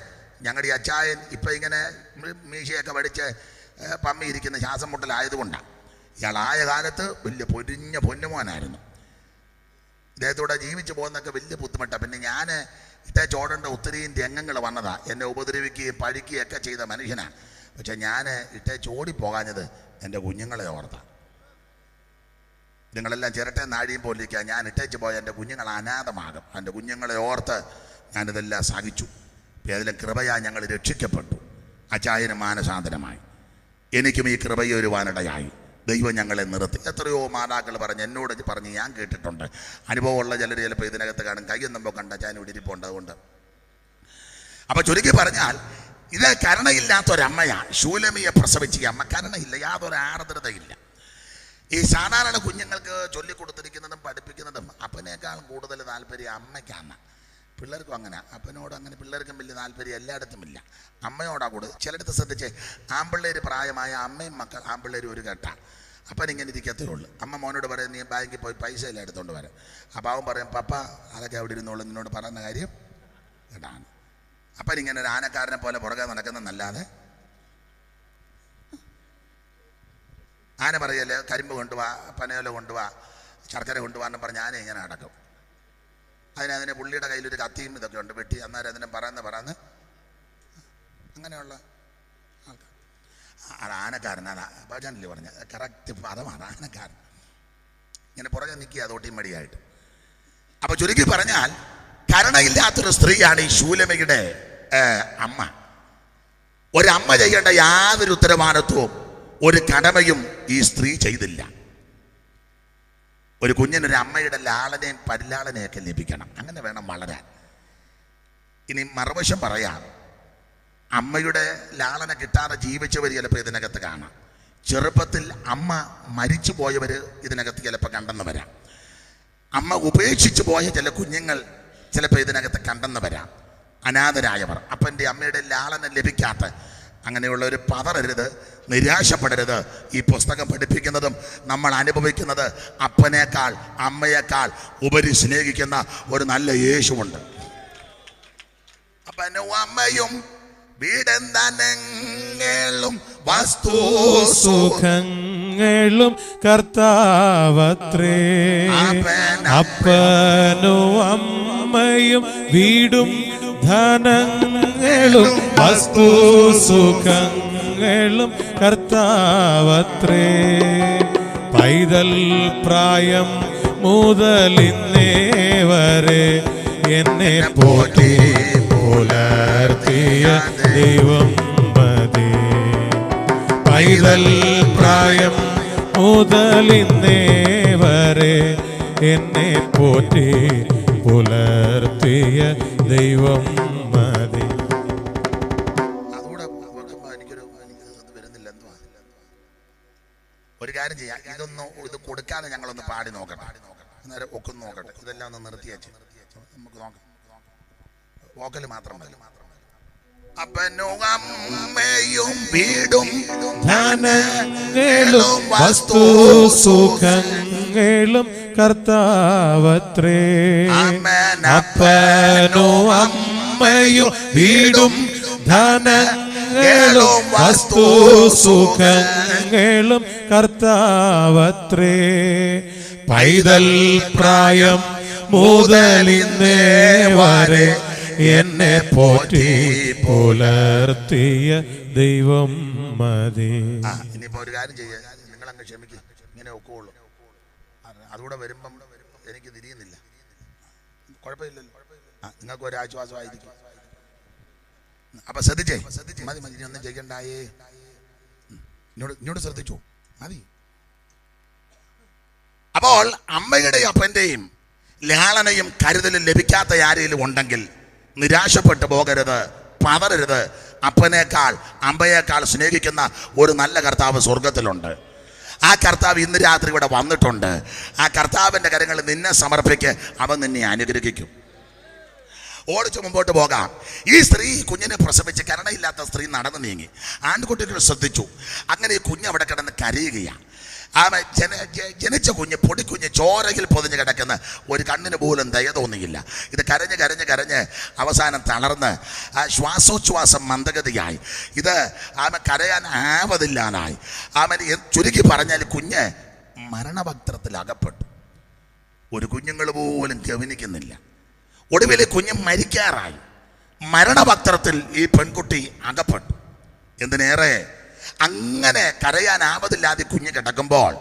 ഞങ്ങളുടെ ഈ അച്ചായൻ ഇപ്പം ഇങ്ങനെ മീശയൊക്കെ വടിച്ച് പമ്മിയിരിക്കുന്ന ശ്വാസം മുട്ടലായതുകൊണ്ടാണ്. ഇയാളായ കാലത്ത് വലിയ പൊരിഞ്ഞ പൊന്നുമോനായിരുന്നു. ഇദ്ദേഹത്തോടെ ജീവിച്ചു പോകുന്നതൊക്കെ വലിയ ബുദ്ധിമുട്ടാണ്. പിന്നെ ഞാൻ ഇട്ടേച്ചോടേണ്ട ഒത്തിരിയും രംഗങ്ങൾ വന്നതാണ്. എന്നെ ഉപദ്രവിക്കുകയും പഴിക്കുകയും ഒക്കെ ചെയ്ത മനുഷ്യനാണ്. പക്ഷെ ഞാൻ ഇട്ടേച്ചോടിപ്പോകാഞ്ഞത് എൻ്റെ കുഞ്ഞുങ്ങളെ ഓർത്താണ്. നിങ്ങളെല്ലാം ചിരട്ടെ നാഴിയും പോലിരിക്കുക. ഞാൻ ഇട്ടേച്ച് പോയ എൻ്റെ കുഞ്ഞുങ്ങൾ അനാഥമാകും. എൻ്റെ കുഞ്ഞുങ്ങളെ ഓർത്ത് ഞാനിതെല്ലാം സഹിച്ചു. ഏതെങ്കിലും കൃപയാ ഞങ്ങൾ രക്ഷിക്കപ്പെട്ടു. അച്ചായന് മാനസാന്തരമായി, എനിക്കും ഈ കൃപയൊരുവാനിടയായി. ദൈവം ഞങ്ങളെ നിർത്തി. എത്രയോ മാതാക്കൾ എന്നോട് പറഞ്ഞ് ഞാൻ കേട്ടിട്ടുണ്ട്. അനുഭവമുള്ള ചിലർ ചിലപ്പോൾ ഇതിനകത്ത് കാണും. കയ്യൊന്നുമ്പോൾ കണ്ട ഞാൻ ഇവിടെ ഇരിപ്പുണ്ട്. അതുകൊണ്ട് അപ്പോൾ ചുരുക്കി പറഞ്ഞാൽ ഇത് കരുണയില്ലാത്തൊരമ്മയാണ്. ശൂലമിയെ പ്രസവിച്ച ഈ അമ്മ കരുണയില്ല, യാതൊരു ആർദ്രതയില്ല. ഈ സാധാരണ കുഞ്ഞുങ്ങൾക്ക് ചൊല്ലിക്കൊടുത്തിരിക്കുന്നതും പഠിപ്പിക്കുന്നതും അപ്പനേക്കാളും കൂടുതൽ താല്പര്യം അമ്മയ്ക്കാണ്. പിള്ളേർക്കും അങ്ങനെ, അപ്പനോട് അങ്ങനെ പിള്ളേർക്കും വലിയ താല്പര്യം എല്ലായിടത്തും ഇല്ല, അമ്മയോടാ കൂടുതൽ. ചിലയിടത്ത് ശ്രദ്ധിച്ച് ആൺപിള്ളേർ പ്രായമായ അമ്മയും ആൺപിള്ളേരും ഒരു കെട്ട. അപ്പൻ ഇങ്ങനെ ഇരിക്കത്തേ ഉള്ളൂ. അമ്മ മോനോട് പറയും, നീ ബാങ്കിൽ പോയി പൈസ എല്ലാം എടുത്തുകൊണ്ട് വരാം. അപ്പോൾ അവൻ പറയും, പപ്പ അതൊക്കെ അവിടെ ഇരുന്നോളൂ, നിന്നോട് പറയുന്ന കാര്യം കേട്ടാണ്. അപ്പൻ ഇങ്ങനെ ഒരു ആനക്കാരനെ പോലെ പുറകെ നടക്കുന്നതല്ലാതെ ആന പറയല്ലേ, കരിമ്പ് കൊണ്ടുപോവാ, പനയോല കൊണ്ടുപോവാ, ശർക്കര കൊണ്ടുപോകാന്ന് പറഞ്ഞ് ആന ഇങ്ങനെ നടക്കും. അതിന് പുള്ളിയുടെ കയ്യിലൊരു കത്തിയും ഇതൊക്കെ ഉണ്ട്, വെട്ടി. അന്നേരം അതിനെ പറന്ന് അങ്ങനെയുള്ള ആൾക്കാർ. അത് ആനക്കാരൻ, അതാ ഭജനിൽ പറഞ്ഞ കറക്റ്റ് പദമാണ്, ആനക്കാരൻ. ഇങ്ങനെ പുറകെ നിൽക്കുക തോട്ടിയും മടിയായിട്ട്. അപ്പോൾ ചുരുക്കി പറഞ്ഞാൽ കരുണയില്ലാത്തൊരു സ്ത്രീയാണ് ഈ ശൂലമയുടെ അമ്മ. ഒരമ്മ ചെയ്യേണ്ട യാതൊരു ഉത്തരവാദിത്വവും ഒരു കടമയും ഈ സ്ത്രീ ചെയ്തില്ല. ഒരു കുഞ്ഞിനൊരു അമ്മയുടെ ലാളനയും പരിലാളനയൊക്കെ ലഭിക്കണം, അങ്ങനെ വേണം വളരാൻ. ഇനി മറുവശം പറയാം, അമ്മയുടെ ലാളന കിട്ടാതെ ജീവിച്ചവർ ചിലപ്പോൾ ഇതിനകത്ത് കാണാം. ചെറുപ്പത്തിൽ അമ്മ മരിച്ചു പോയവർ ഇതിനകത്ത് ചിലപ്പോൾ കണ്ടെന്ന് വരാം. അമ്മ ഉപേക്ഷിച്ചു പോയ ചില കുഞ്ഞുങ്ങൾ ചിലപ്പോൾ ഇതിനകത്ത് കണ്ടെന്ന് വരാം. അനാഥരായവർ, അപ്പൻ്റെ അമ്മയുടെ ലാളന ലഭിക്കാത്ത അങ്ങനെയുള്ളവർ പതറരുത്, നിരാശപ്പെടരുത്. ഈ പുസ്തകം പഠിപ്പിക്കുന്നതും നമ്മൾ അനുഭവിക്കുന്നത് അപ്പനേക്കാൾ അമ്മയേക്കാൾ ഉപരി സ്നേഹിക്കുന്ന ഒരു നല്ല യേശുവുണ്ട്. അപ്പനും അമ്മയും വീടെന്താനെങ്കിലും വസ്തു സുഖങ്ങളും കർത്താവത്രേ. അപ്പനും അമ്മയും വീടും ധനങ്ങളും വസ്തു സുഖങ്ങളും കർത്താവത്രേ. പൈതൽ പ്രായം മുതലിന്നേ വരെ എന്നെ പോറ്റി പുലർത്തിയ ദൈവം മതി. പൈതൽ പ്രായം മുതലിന്നേ വരെ എന്നെ പോറ്റി പുലർത്തിയ ദൈവം മതി. അതുകൂടെ എനിക്കൊരു വരുന്നില്ല. എന്തുവാ, ഒരു കാര്യം ചെയ്യാം, ഇത് കൊടുക്കാതെ ഞങ്ങളൊന്ന് പാടി നോക്കട്ടെ. അന്നേരം ഒക്കെ നോക്കട്ടെ, ഇതെല്ലാം ഒന്ന് നിർത്തിയേച്ച് നമുക്ക് നോക്കാം. വോക്കൽ മാത്രം മതി. അപ്പനും അമ്മയും വീടും ധനങ്ങളും വസ്തു സുഖങ്ങളും കർത്താവത്രേ. അപ്പനും അമ്മയും വീടും ധനങ്ങളും വസ്തു സുഖങ്ങളും കർത്താവത്രേ. പൈതൽ പ്രായം മുതലിന്നേ വരെ എന്നെ പോറ്റി പുലർത്തിയ ദൈവം മതി. ഇനിയിപ്പോ ഒരു കാര്യം ചെയ്യാം, നിങ്ങളങ്ങ് ക്ഷമിക്കും, ഇങ്ങനെ ഒക്കുള്ളൂ. അതുകൂടെ വരുമ്പം എനിക്ക് തിരിയുന്നില്ല, കുഴപ്പമില്ലല്ലോ. നിങ്ങൾക്ക് ഒരു ആശ്വാസമായിരിക്കും. അപ്പൊ ശ്രദ്ധിച്ചേ, മതി മതി, ഇനി ഒന്നും ചെയ്യണ്ടായേ. ഇങ്ങോട്ട് ശ്രദ്ധിച്ചു മതി. അപ്പോൾ അമ്മയുടെയും അപ്പൻ്റെയും ലാളനയും കരുതലും ലഭിക്കാത്ത ആരെങ്കിലും ഉണ്ടെങ്കിൽ നിരാശപ്പെട്ടു പോകരുത്, പതറരുത്. അപ്പനേക്കാൾ അമ്മയേക്കാൾ സ്നേഹിക്കുന്ന ഒരു നല്ല കർത്താവ് സ്വർഗത്തിലുണ്ട്. ആ കർത്താവ് ഇന്ന് രാത്രി ഇവിടെ വന്നിട്ടുണ്ട്. ആ കർത്താവിൻ്റെ കരങ്ങളിൽ നിന്നെ സമർപ്പിക്ക്, അവൻ നിന്നെ അനുഗ്രഹിക്കും. ഓടിച്ചു മുമ്പോട്ട് പോകാം. ഈ സ്ത്രീ കുഞ്ഞിനെ പ്രസവിച്ച് കരുണയില്ലാത്ത സ്ത്രീ നടന്നു നീങ്ങി. ആൺകുട്ടികൾ ശ്രദ്ധിച്ചു. അങ്ങനെ ഈ കുഞ്ഞ് അവിടെ കിടന്ന് കരയുകയാണ്. ജനിച്ച കുഞ്ഞ്, പൊടിക്കുഞ്ഞ്, ചോരയിൽ പൊതിഞ്ഞ് കിടക്കുന്ന, ഒരു കണ്ണിന് പോലും ദയ തോന്നിയില്ല. ഇത് കരഞ്ഞ് കരഞ്ഞ് കരഞ്ഞ് അവസാനം തളർന്ന് ശ്വാസോച്ഛ്വാസം മന്ദഗതിയായി. ഇത് കരയാൻ ആവതില്ലാതായി. ചുരുക്കി പറഞ്ഞാൽ കുഞ്ഞ് മരണവക്ത്രത്തിൽ അകപ്പെട്ടു. ഒരു കുഞ്ഞുങ്ങൾ പോലും ഗവനിക്കുന്നില്ല. ഒടുവിൽ കുഞ്ഞ് മരിക്കാറായി. മരണവക്ത്രത്തിൽ ഈ പെൺകുട്ടി അകപ്പെട്ടു. എന്തിനേറെ, അങ്ങനെ കരയാനാവതില്ലാതെ കുഞ്ഞ് കിടക്കുമ്പോൾ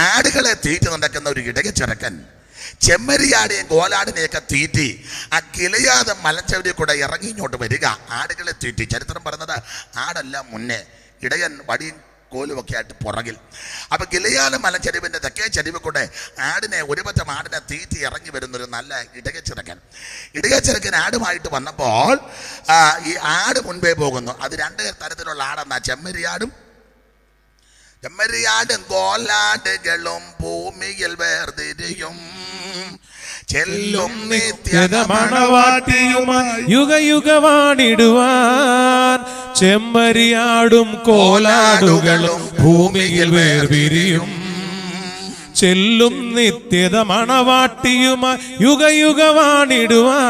ആടുകളെ തീറ്റി നടക്കുന്ന ഒരു ഇടയച്ചെറുക്കൻ ചെമ്മരിയാടിനെയും കോലാടിനെയൊക്കെ തീറ്റി ആ കിളിയാതെ മലച്ചെവിടി കൂടെ ഇറങ്ങി ഇങ്ങോട്ട് വരിക. ആടുകളെ തീറ്റി. ചരിത്രം പറയുന്നത് ആടല്ല മുന്നേ, ഇടയൻ വടിയും കോലുമൊക്കെ ആയിട്ട് പുറകിൽ. അപ്പൊ ഗിലയാല മലച്ചെരിവിന്റെ തെക്കേ ചെരിവ് കൂടെ ഒരു പറ്റം ആടിനെ തീറ്റി ഇറങ്ങി വരുന്നൊരു നല്ല ഇടയച്ചെറുക്കൻ ആടുമായിട്ട് വന്നപ്പോൾ ഈ ആട് മുൻപേ പോകുന്നു. അത് രണ്ട് തരത്തിലുള്ള ആടെന്നാ, ചെമ്മരിയാടും കോലാടുകളും ഭൂമിയിൽ വേർതിരിയും ചെല്ലും നിത്യതമണവാട്ടിയുമായി യുഗയുഗവാണിടുവാൻ ചെമ്മരിയാടും കോലാടുകളും ഭൂമിയിൽ വേർപിരിയും. ചെല്ലും നിത്യത മണവാട്ടിയുമായി യുഗയുഗവാണിടുവാൻ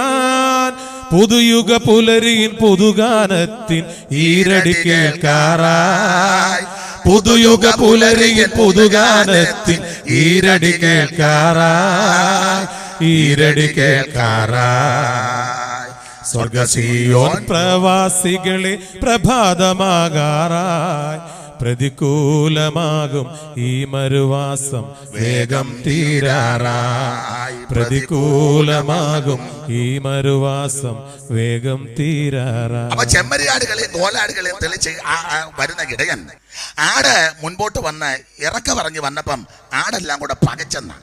പുതുയുഗ പുലരിൻ പുതുഗാനത്തിൻ ഈരടി കേൾക്കാറായി. പുതുയുഗ പുലരിൻ പുതുഗാനത്തിൻ ഈരടി കേൾക്കാറായി. ഈരടി കേൾക്കാറായി. സ്വർഗസിയോൻ പ്രവാസികളെ പ്രഭാതമാകാറായി. പ്രതികൂലമാകും ഈ മരുവാസം വേഗം തീരാറായി. പ്രതികൂലമാകും ഈ മരുവാസം വേഗം തീരാറായി. അപ്പൊ ചെമ്മരിയാടുകളെയും കോലാടുകളെയും തെളിച്ച് വരുന്ന ഇടയൻ ആട് മുൻപോട്ട് വന്ന് ഇറക്ക പറഞ്ഞ് വന്നപ്പം ആടെല്ലാം കൂടെ പകച്ചെന്ന.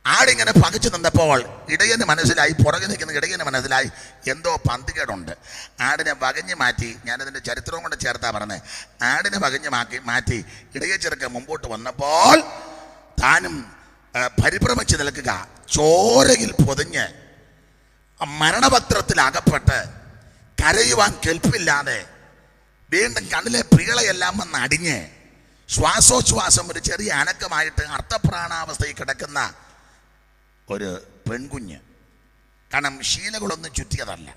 ആടിങ്ങനെ പകച്ചു നിന്നപ്പോൾ ഇടയന് മനസ്സിലായി, പുറകെ നിൽക്കുന്ന ഇടയന് മനസ്സിലായി എന്തോ പന്തികേടുണ്ട്. ആടിനെ വകഞ്ഞ് മാറ്റി, ഞാനതിൻ്റെ ചരിത്രവും കൊണ്ട് ചേർത്താ പറഞ്ഞത്, ആടിനെ വകഞ്ഞ് മാറ്റി ഇടയച്ചെറുക്കൻ മുമ്പോട്ട് വന്നപ്പോൾ താനും പരിഭ്രമിച്ച് നിൽക്കുക. ചോരയിൽ പൊതിഞ്ഞ് മരണപത്രത്തിൽ അകപ്പെട്ട് കരയുവാൻ കെൽപ്പില്ലാതെ വീണ്ടും കണ്ണിലെ പീളയെല്ലാം വന്ന് അടിഞ്ഞ് ശ്വാസോച്ഛ്വാസം ഒരു ചെറിയ അനക്കമായിട്ട് അർത്ഥപ്രാണാവസ്ഥയിൽ കിടക്കുന്ന ഒരു പെൺകുഞ്ഞ്. കാരണം ശീലകളൊന്നും ചുറ്റിയതല്ല.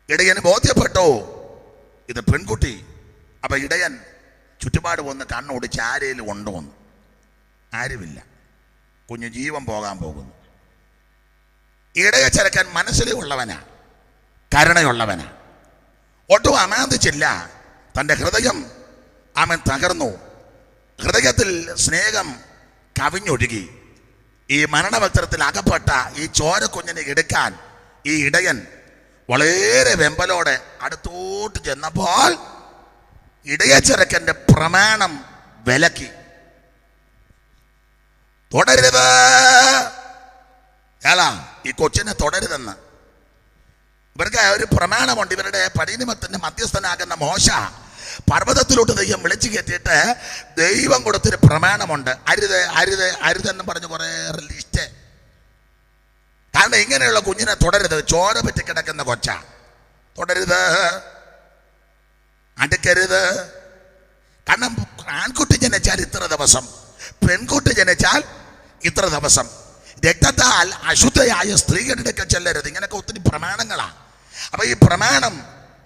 ഇടയന് ബോധ്യപ്പെട്ടോ ഇത് പെൺകുട്ടി. അപ്പൊ ഇടയൻ ചുറ്റുപാട് വന്ന് കണ്ണോടിച്ച് ആരേലും കൊണ്ടുവന്നു. ആരുമില്ല. കുഞ്ഞ് ജീവൻ പോകാൻ പോകുന്നു. ഇടയച്ചെറുക്കൻ മനസ്സിലുള്ളവനാ, കരുണയുള്ളവനാ. ഒട്ടും അമാന്തിച്ചില്ല. തൻ്റെ ഹൃദയം അവൻ തകർന്നു. ഹൃദയത്തിൽ സ്നേഹം കവിഞ്ഞൊഴുകി. ഈ മരണവക്ത്രത്തിൽ അകപ്പെട്ട ഈ ചോരക്കുഞ്ഞിനെ എടുക്കാൻ ഈ ഇടയൻ വളരെ വെമ്പലോടെ അടുത്തോട്ട് ചെന്നപ്പോൾ ഇടയച്ചെറുക്കന്റെ പ്രമാണം വിലക്കി. തുടരുത്, ഈ കൊച്ചിനെ തുടരുതെന്ന്. ഇവർക്ക് ഒരു പ്രമാണമുണ്ട്. ഇവരുടെ പരിണിമത്തിന്റെ മധ്യസ്ഥനാകുന്ന മോശ പർവ്വതത്തിലോട്ട് ദൈവം വിളിച്ചു കയറ്റിയിട്ട് ദൈവം കൊടുത്തൊരു പ്രമാണമുണ്ട്. അരുത് അരുത് അരുതെന്ന് പറഞ്ഞ് കുറെ ലിസ്റ്റ്. കാരണം ഇങ്ങനെയുള്ള കുഞ്ഞിനെ തുടരുത്. ചോര പറ്റി കിടക്കുന്ന കൊച്ച തുടരുത്, അടുക്കരുത്. കാരണം ആൺകുട്ടി ജനിച്ചാൽ ഇത്ര ദിവസം, പെൺകുട്ടി ജനിച്ചാൽ ഇത്ര ദിവസം, രക്തത്താൽ അശുദ്ധയായ സ്ത്രീകളുടെ ഒക്കെ ചെല്ലരുത്. ഇങ്ങനെയൊക്കെ ഒത്തിരി പ്രമാണങ്ങളാ. അപ്പൊ ഈ പ്രമാണം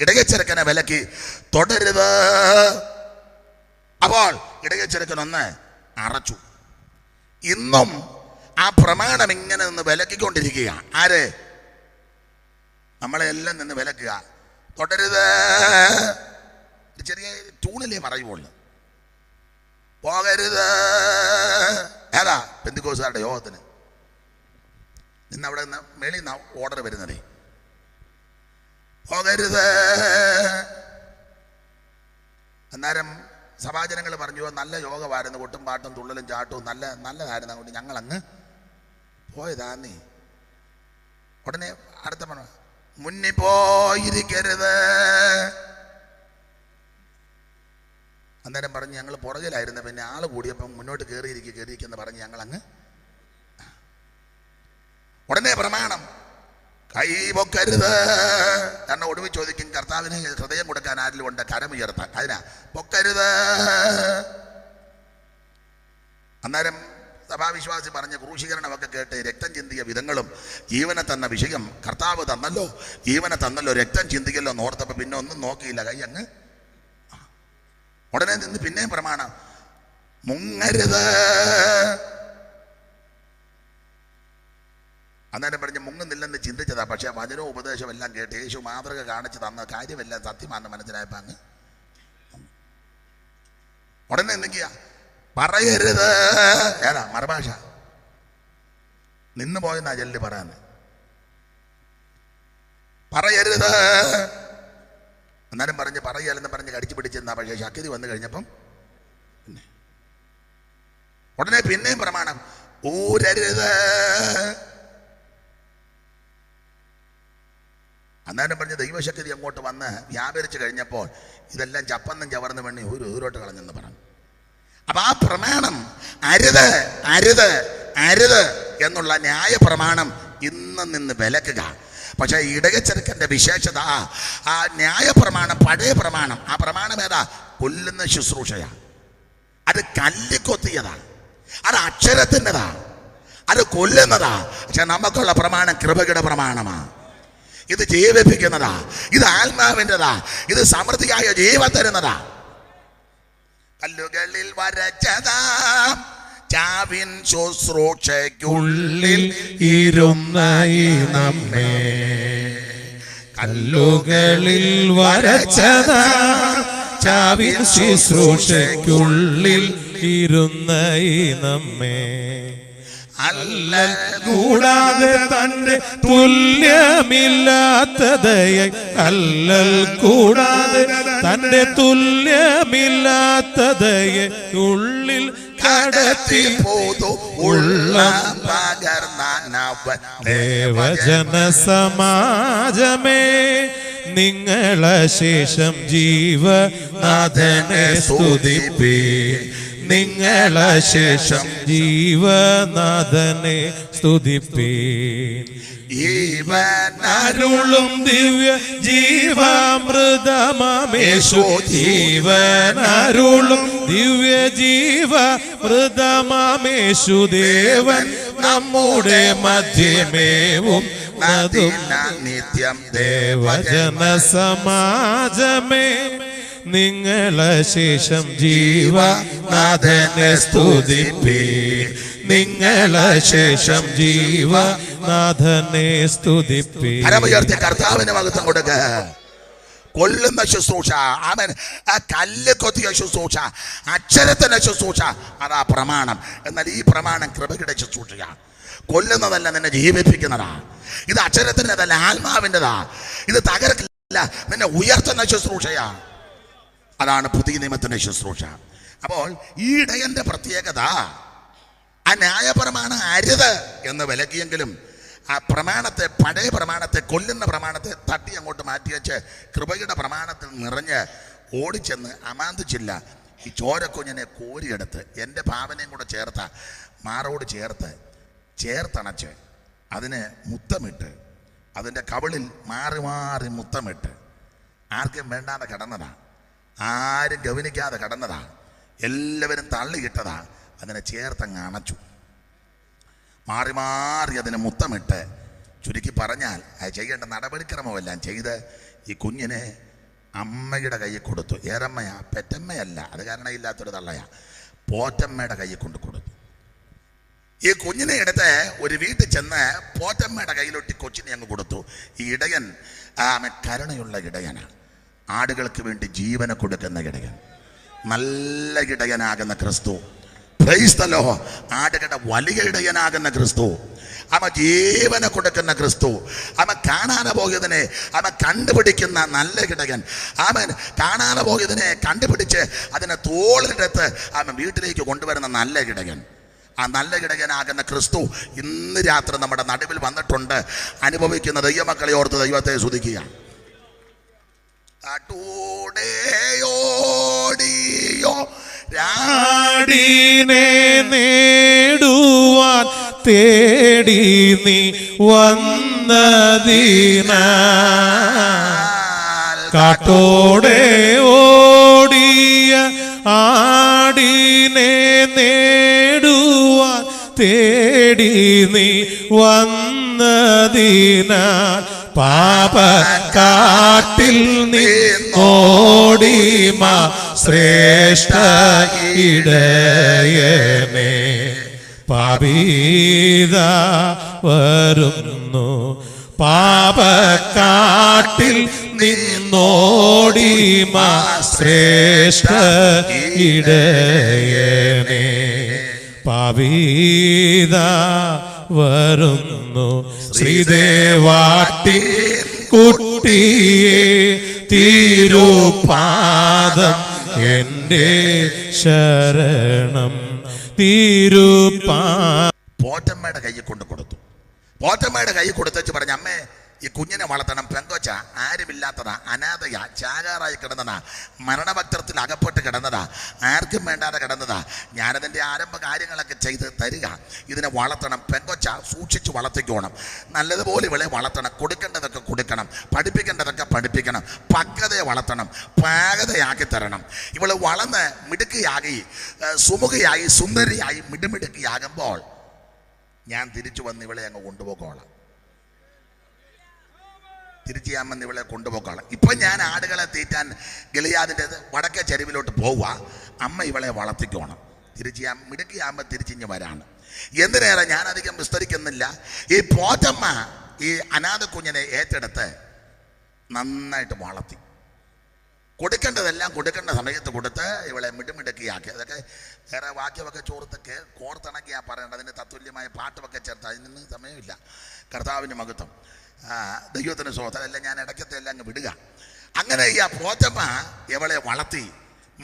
ഇടയച്ചെറുക്കനെ വിലക്കി. തുടരുത്. അപ്പോൾ ഇടയച്ചെറുക്കൻ ഒന്ന് അറച്ചു. ഇന്നും ആ പ്രമാണം ഇങ്ങനെ നിന്ന് വിലക്കിക്കൊണ്ടിരിക്കുക. ആര്? നമ്മളെല്ലാം നിന്ന് വിലക്കുക. തുടരുത്. ചെറിയ ട്യൂണിലേ പറയുള്ളൂ. പോകരുത്. ഏതാ? പെന്തിക്കോസുകാരുടെ യോഗത്തിന് ഇന്ന് അവിടെ നിന്ന് മേളിൽ നിന്ന് ഓർഡർ വരുന്നതേ. പോകരുത്. അന്നേരം സഭാജനങ്ങൾ പറഞ്ഞു, നല്ല യോഗമായിരുന്നു, കൊട്ടും പാട്ടും തുള്ളലും ചാട്ടവും നല്ലതായിരുന്നു, അങ്ങോട്ട് ഞങ്ങളങ്ങ് പോയതാന്നേ. ഉടനെ അടുത്ത പറഞ്ഞു, മുന്നിൽ പോയിരിക്കരുത്. അന്നേരം പറഞ്ഞ് ഞങ്ങൾ പുറകിലായിരുന്നു, പിന്നെ ആൾ കൂടിയപ്പം മുന്നോട്ട് കയറിയിരിക്കുന്ന പറഞ്ഞ് ഞങ്ങളങ്ങ്. ഉടനെ പ്രമാണം കൈ പൊക്കരുത്. കാരണം ഒടുവിൽ ചോദിക്കും, കർത്താവിന് ഹൃദയം കൊടുക്കാൻ ആരിലും ഉണ്ട്? കരമുയർത്താൻ. അതിനാ പൊക്കരുത്. അന്നേരം സഭാവിശ്വാസി പറഞ്ഞ ക്രൂശീകരണമൊക്കെ കേട്ട് രക്തം ചിന്തിയ വിധങ്ങളും ജീവനെ തന്ന വിഷയം കർത്താവ് തന്നല്ലോ, ജീവനെ തന്നല്ലോ, രക്തം ചിന്തിക്കല്ലോ നോർത്തപ്പോൾ പിന്നെ ഒന്നും നോക്കിയില്ല, കൈ അങ്ങ്. ഉടനെ നിന്ന് പിന്നെയും പ്രമാണം, മുങ്ങരുത്. അന്നേരം പറഞ്ഞ് മുങ്ങുന്നില്ലെന്ന് ചിന്തിച്ചതാ. പക്ഷെ വചനവും ഉപദേശവും എല്ലാം കേട്ട് യേശു മാതൃക കാണിച്ച് തന്ന കാര്യമെല്ലാം സത്യമാണെന്ന് മനസ്സിലായപ്പോ അങ്ങ് ഉടനെ എന്തൊക്കെയാ പറയരുത്. ഏതാ മറുഭാഷ? നിന്ന് പോയെന്നാ ചെല്ലി പറയാൻ. പറയരുത്. അന്നേരം പറഞ്ഞ് പറയല്ലെന്ന് പറഞ്ഞ് കടിച്ചു പിടിച്ചെന്നാ. പക്ഷേ ശക്തി വന്നു കഴിഞ്ഞപ്പം പിന്നെ ഉടനെ പിന്നെയും പ്രമാണം, ഊരരുത്. അന്നേരം പറഞ്ഞ് ദൈവശക്തി അങ്ങോട്ട് വന്ന് വ്യാപരിച്ചു കഴിഞ്ഞപ്പോൾ ഇതെല്ലാം ചപ്പന്നും ചവർന്ന് വേണ്ടി ഊരോട്ട് കളഞ്ഞെന്ന് പറഞ്ഞു. അപ്പൊ ആ പ്രമാണം അരുത് അരുത് അരുത് എന്നുള്ള ന്യായ പ്രമാണം ഇന്ന് നിന്ന് വിലക്കുക. പക്ഷെ ഇടയച്ചെറുക്കന്റെ വിശേഷത ആ ന്യായ പ്രമാണം, പഴയ പ്രമാണം, ആ പ്രമാണം ഏതാ? കൊല്ലുന്ന ശുശ്രൂഷയാ. അത് കല്ലിക്കൊത്തിയതാ, അത് അക്ഷരത്തിൻ്റെതാ, അത് കൊല്ലുന്നതാ. പക്ഷെ നമുക്കുള്ള പ്രമാണം കൃപയുടെ പ്രമാണമാ. ഇത് ജീവിപ്പിക്കുന്നതാ, ഇത് ആത്മാവിൻ്റെതാ, ഇത് സമൃദ്ധിയായ ജീവൻ തരുന്നതാ. കല്ലുകളിൽ വരച്ചതാ ചാവിൻ ശുശ്രൂഷയ്ക്കുള്ളിൽ ഇരുന്ന ഈ നമ്മെ, കല്ലുകളിൽ വരച്ചതാ ചാവിൻ ശുശ്രൂഷയ്ക്കുള്ളിൽ ഇരുന്ന ഈ നമ്മെ, അല്ലൽ കൂടാതെ തന്റെ തുല്യമില്ലാത്തതയെ, അല്ലൽ കൂടാതെ തന്റെ തുല്യമില്ലാത്തതയെ ഉള്ളിൽ കടത്തി പോതു ഉള്ളം പകർന്നവൻ. ദേവജന സമാജമേ, നിങ്ങളശേഷം ജീവനാഥനെ സ്തുതിപ്പീ, നിങ്ങളശേഷം ജീവനാഥനെ സ്തുതിപ്പീൻ. ജീവനരുളും ദിവ്യ ജീവാമൃതമേശു, ജീവനരുളും ദിവ്യ ജീവാമൃതമേശു ദേവൻ നമ്മുടെ മധ്യമേവും നതും നിത്യം. ദേവജന സമാജമേ, നിങ്ങളശേഷം ജീവനാഥനെ സ്തുതിപ്പീ, നിങ്ങളശേഷം ജീവനാഥനെ സ്തുതിപ്പീ. കരമുയർത്തി കർത്താവിന് മഹത്വം കൊടുക്ക. കൊല്ലുന്ന ശുശ്രൂഷ, അവൻ ആ കല്ല് കൊത്തിയ ശുശ്രൂഷ, അക്ഷരത്തിന്റെ ശുശ്രൂഷ, അതാ പ്രമാണം. എന്നാൽ ഈ പ്രമാണം കൃപയുടെ ശുശ്രൂഷയാണ്. കൊല്ലുന്നതല്ല, നിന്നെ ജീവിപ്പിക്കുന്നതാ. ഇത് അക്ഷരത്തിൻ്റെതല്ല, ആത്മാവിൻ്റെതാ. ഇത് തകർക്കില്ല, നിന്നെ ഉയർത്തുന്ന ശുശ്രൂഷയാ. അതാണ് പുതിയ നിയമത്തിന്റെ ശുശ്രൂഷ. അപ്പോൾ ഈ ഇടയന്റെ പ്രത്യേകത ആ ന്യായപ്രമാണം അരുത് എന്ന് വിലക്കിയെങ്കിലും ആ പ്രമാണത്തെ, പഴയ പ്രമാണത്തെ, കൊല്ലുന്ന പ്രമാണത്തെ തട്ടി അങ്ങോട്ട് മാറ്റിവെച്ച് കൃപയുടെ പ്രമാണത്തിൽ നിറഞ്ഞ് ഓടിച്ചെന്ന് അമാന്തിച്ചില്ല. ഈ ചോരക്കുഞ്ഞിനെ കോരിയെടുത്ത് എൻ്റെ ഭാവനയും കൂടെ ചേർത്ത മാറോട് ചേർത്തണച്ച് അതിന് മുത്തമിട്ട്, അതിൻ്റെ കവിളിൽ മാറി മാറി മുത്തമിട്ട്, ആർക്കും വേണ്ടാതെ കടന്നതാ, ആരും ഗവനിക്കാതെ കടന്നതാ, എല്ലാവരും തള്ളിയിട്ടതാ. അതിനെ ചേർത്തങ്ങ് അണച്ചു, മാറി മാറി അതിന് മുത്തമിട്ട്, ചുരുക്കി പറഞ്ഞാൽ അത് ചെയ്യേണ്ട നടപടിക്രമമെല്ലാം ചെയ്ത് ഈ കുഞ്ഞിനെ അമ്മയുടെ കയ്യിൽ കൊടുത്തു. ഏറമ്മയാ, പെറ്റമ്മയല്ല, അത് കാരണം ഇല്ലാത്തൊരു തള്ളയാ, പോറ്റമ്മയുടെ കയ്യിൽ കൊണ്ട് കൊടുത്തു. ഈ കുഞ്ഞിനെ എടുത്ത് ഒരു വീട്ടിൽ ചെന്ന് പോറ്റമ്മയുടെ കയ്യിലൊട്ടി കൊച്ചിനെ അങ്ങ് കൊടുത്തു. ഈ ഇടയൻ കരുണയുള്ള ഇടയനാണ്, ആടുകൾക്ക് വേണ്ടി ജീവനെ കൊടുക്കുന്ന ഇടയൻ, നല്ല ഇടയനാകുന്ന ക്രിസ്തു. Price the Lord. ആടുകളുടെ വലിയ ഇടയനാകുന്ന ക്രിസ്തു, അവ ജീവനെ കൊടുക്കുന്ന ക്രിസ്തു, അവൻ കാണാതെ പോയതിനെ അവൻ കണ്ടുപിടിക്കുന്ന നല്ല ഇടയൻ, അവൻ കാണാതെ പോയതിനെ കണ്ടുപിടിച്ച് അതിനെ തോളിലെടുത്ത് അവൻ വീട്ടിലേക്ക് കൊണ്ടുവരുന്ന നല്ല ഇടയൻ. ആ നല്ല ഇടയനാകുന്ന ക്രിസ്തു ഇന്ന് രാത്രി നമ്മുടെ നടുവിൽ വന്നിട്ടുണ്ട്. അനുഭവിക്കുന്ന ദൈവമക്കളെ ഓർത്ത് ദൈവത്തെ സ്തുതിക്കുക. ഓടിയോ രാടിനെ നേടുവാൻ തേടി നീ വന്ന കാട്ടോടെ ഓടിയ ആടിനെ നേടുവാൻ തേടി നീ വന്നതിനാൽ പാപക്കാട്ടിൽ നിന്നോടിമ ശ്രേഷ്ഠ ഇടയനെ പാപീത വരുന്നു പാപക്കാട്ടിൽ നിന്നോടിമ ശ്രേഷ്ഠ ഇടയനെ പാപീത വരുന്നു ശ്രീദേവാട്ടി കുട്ടിയെ തിരുപാദം എൻ്റെ ശരണം തിരുപാ പോറ്റമ്മയുടെ കയ്യിൽ കൊണ്ട് കൊടുത്തു. പോറ്റമ്മയുടെ കൈ കൊടുത്തേച്ച് പറഞ്ഞു, അമ്മേ ഈ കുഞ്ഞിനെ വളർത്തണം, പെങ്കൊച്ച ആരുമില്ലാത്തതാ, അനാഥയാ, ചാകാറായി കിടന്നതാ, മരണപത്രത്തിൽ അകപ്പെട്ട് കിടന്നതാ, ആർക്കും വേണ്ടാതെ കിടന്നതാ. ഞാനതിൻ്റെ ആരംഭ കാര്യങ്ങളൊക്കെ ചെയ്ത് തരിക, ഇതിനെ വളർത്തണം, പെങ്കൊച്ച സൂക്ഷിച്ച് വളർത്തിക്കോണം, നല്ലതുപോലെ ഇവളെ വളർത്തണം, കൊടുക്കേണ്ടതൊക്കെ കൊടുക്കണം, പഠിപ്പിക്കേണ്ടതൊക്കെ പഠിപ്പിക്കണം, പക്വതയെ വളർത്തണം, പാകതയാക്കി തരണം. ഇവള് വളർന്ന് മിടുക്കിയാകി സുമുഖയായി സുന്ദരിയായി മിടുമിടുക്കിയാകുമ്പോൾ ഞാൻ തിരിച്ചു വന്ന് ഇവളെ അങ്ങ് കൊണ്ടുപോക്കോളാം, തിരിച്ചു ഞാൻ വന്ന് ഇവളെ കൊണ്ടുപോക്കോളാം. ഇപ്പം ഞാൻ ആടുകളെ തീറ്റാൻ ഗിലിയാദിൻ്റെ വടക്കേ ചെരുവിലോട്ട് പോവുക, അമ്മ ഇവളെ വളർത്തിക്കോണം, തിരിച്ച് ഞാൻ മിടുക്കിയാകുമ്പോൾ തിരിച്ചിഞ്ഞ് വരാണ്. എന്തിനേറെ ഞാനധികം വിസ്തരിക്കുന്നില്ല. ഈ പോറ്റമ്മ ഈ അനാഥ കുഞ്ഞിനെ ഏറ്റെടുത്ത് നന്നായിട്ട് വളർത്തി, കൊടുക്കേണ്ടതെല്ലാം കൊടുക്കേണ്ട സമയത്ത് കൊടുത്ത് ഇവളെ മിടുമിടുക്കിയാക്കി. അതൊക്കെ വേറെ വാക്യമൊക്കെ ചോർത്തൊക്കെ കോർത്തിണക്കിയാ പറയേണ്ടത്, അതിന് തത്തുല്യമായ പാട്ടുമൊക്കെ ചേർത്ത്, അതിനൊന്നും സമയമില്ല. കർത്താവിന് മഹത്വം, ദൈവത്തിന് സ്വതന്ത്രം, എല്ലാം ഞാൻ ഇടയ്ക്കത്തെ എല്ലാം അങ്ങ് വിടുക. അങ്ങനെ ഈ പോറ്റമ്മ ഇവളെ വളർത്തി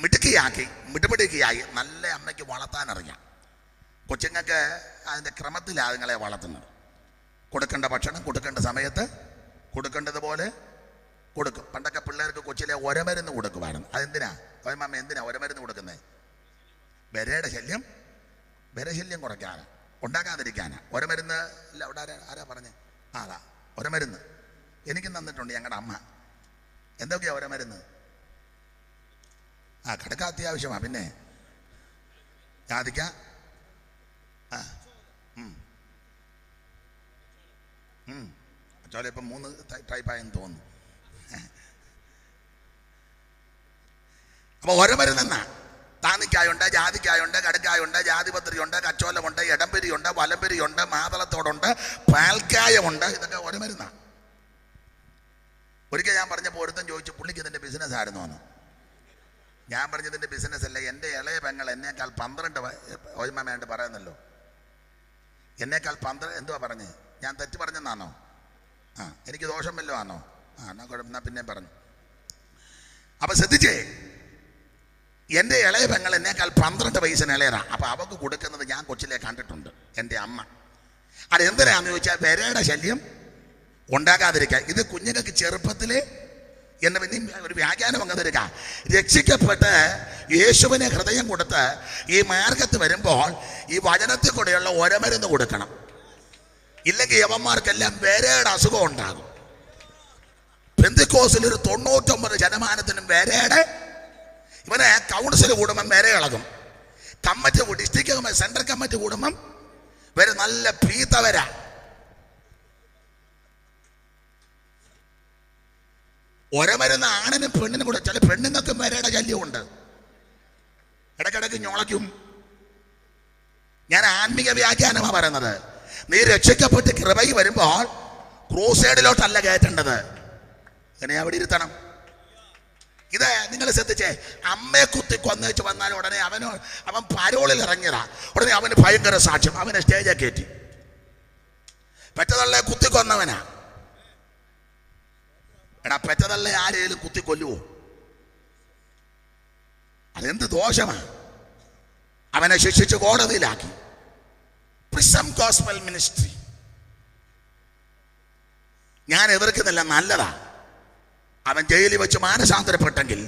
മിടുക്കിയാക്കി മിടുമിടുക്കിയായി. നല്ല അമ്മയ്ക്ക് വളർത്താനറിയാം. കൊച്ചുങ്ങൾക്ക് അതിൻ്റെ ക്രമത്തിലാണ് അതുങ്ങളെ വളർത്തുന്നത്. കൊടുക്കേണ്ട ഭക്ഷണം കൊടുക്കേണ്ട സമയത്ത് കൊടുക്കേണ്ടതുപോലെ കൊടുക്കും. പണ്ടൊക്കെ പിള്ളേർക്ക് കൊച്ചിലെ ഒരമരുന്ന് കൊടുക്കുമായിരുന്നു. അതെന്തിനാ അമ്മ എന്തിനാ ഒരമരുന്ന് കൊടുക്കുന്നത്? വിരയുടെ ശല്യം, വിരശല്യം കുറയ്ക്കാനാ, ഉണ്ടാക്കാതിരിക്കാനാ. ഒരമരുന്ന് ഇല്ല, അവിടെ ആരാ പറഞ്ഞേ? അതാ ഒരമരുന്ന് എനിക്ക് തന്നിട്ടുണ്ട് ഞങ്ങളുടെ അമ്മ. എന്തൊക്കെയാ ഒരമരുന്ന്? കിടക്ക അത്യാവശ്യമാണ്, പിന്നെ ജാതിക്ക, ചോല ഇപ്പം 3 ടൈപ്പായെന്ന് തോന്നുന്നു. അപ്പോൾ ഒരമരുന്നെന്നാ താന്നിക്കായുണ്ട്, ജാതിക്കായുണ്ട്, കടുക്കായുണ്ട്, ജാതിപത്രിയുണ്ട്, കച്ചോലമുണ്ട്, ഇടംപെരിയുണ്ട്, വലംപെരിയുണ്ട്, മാതളത്തോടുണ്ട്, പാൽക്കായമുണ്ട്. ഇതൊക്കെ ഒരു മരുന്നാണ്. ഒരിക്കൽ ഞാൻ പറഞ്ഞപ്പോൾ ഒരുത്തൻ ചോദിച്ചു, പുള്ളിക്ക് ഇതിൻ്റെ ബിസിനസ് ആയിരുന്നു എന്ന്. ഞാൻ പറഞ്ഞതിൻ്റെ ബിസിനസ് അല്ല, എൻ്റെ ഇളയ പെങ്ങൾ എന്നേക്കാൾ 12 ഓയ്മയായിട്ട് പറയുന്നല്ലോ, എന്നേക്കാൾ 12 എന്തുവാ പറഞ്ഞ്? ഞാൻ തെറ്റ് പറഞ്ഞെന്നാണോ? എനിക്ക് ദോഷം വല്ലതും ആണോ? എന്നാ കുഴപ്പം, എന്നാ പിന്നെ പറഞ്ഞു. അപ്പം ശ്രദ്ധിച്ചേ, എൻ്റെ ഇളയ പെങ്ങൾ എന്നേക്കാൾ 12 വയസ്സിന് ഇളയതാ. അപ്പം അവൾക്ക് കൊടുക്കുന്നത് ഞാൻ കൊച്ചിലെ കണ്ടിട്ടുണ്ട്, എൻ്റെ അമ്മ. അതെന്തിനാന്ന് ചോദിച്ചാൽ വിരയുടെ ശല്യം ഉണ്ടാകാതിരിക്കുക. ഇത് കുഞ്ഞുങ്ങൾക്ക് ചെറുപ്പത്തിലെ എന്നെ പിന്നെ ഒരു വ്യാഖ്യാനം അങ്ങ് തരിക. രക്ഷിക്കപ്പെട്ട് യേശുവിനെ ഹൃദയം കൊടുത്ത് ഈ മാർഗത്ത് വരുമ്പോൾ ഈ വചനത്തിൽ കൂടെയുള്ള ഒരമരുന്ന് കൊടുക്കണം. ഇല്ലെങ്കിൽ യവന്മാർക്കെല്ലാം വിരയുടെ അസുഖം ഉണ്ടാകും. പെന്തിക്കോസിൽ ഒരു 99% വിരയുടെ, ഇവനെ കൗൺസിൽ കൂടുമ്പം വിര ഇളകും. കമ്മിറ്റി ഡിസ്ട്രിക്ട് സെൻട്രൽ കമ്മിറ്റി കൂടുമ്പം വരെ നല്ല പീത്ത വര. ഒരമരുന്ന് ആണിനും പെണ്ണിനും കൂടെ. ചില പെണ്ണുങ്ങൾക്കും വരയുടെ ശല്യമുണ്ട്, ഇടയ്ക്കിടയ്ക്ക് ഞൊളയ്ക്കും. ഞാൻ ആത്മീയ വ്യാഖ്യാനമാണ് പറയുന്നത്. നീ രക്ഷിക്കപ്പെട്ട് കൃപയിൽ വരുമ്പോൾ ക്രൂസൈഡിലോട്ടല്ല കയറ്റേണ്ടത്, ഇങ്ങനെ അവിടെ ഇരുത്തണം. ഇത് നിങ്ങൾ ശ്രദ്ധിച്ചേ, അമ്മയെ കുത്തി കൊന്നേച്ച് വന്നാൽ ഉടനെ അവൻ പരോളിൽ ഇറങ്ങിയതാ, ഉടനെ അവന് ഭയങ്കര സാക്ഷ്യം, അവനെ സ്റ്റേജെ കയറ്റി. പെറ്റതള്ളെ കുത്തിക്കൊന്നവനാ. എടാ, പെറ്റതള്ളെ ആരെയും കുത്തിക്കൊല്ലുവോ? അതെന്ത് ദോഷമാ? അവനെ ശിക്ഷിച്ച് കോടതിയിലാക്കി. പ്രിസം ഗോസ്പൽ മിനിസ്ട്രി ഞാൻ എതിർക്കുന്നില്ല, നല്ലതാ. അവൻ ജയിലിൽ വെച്ച് മാനസാന്തരപ്പെട്ടെങ്കിൽ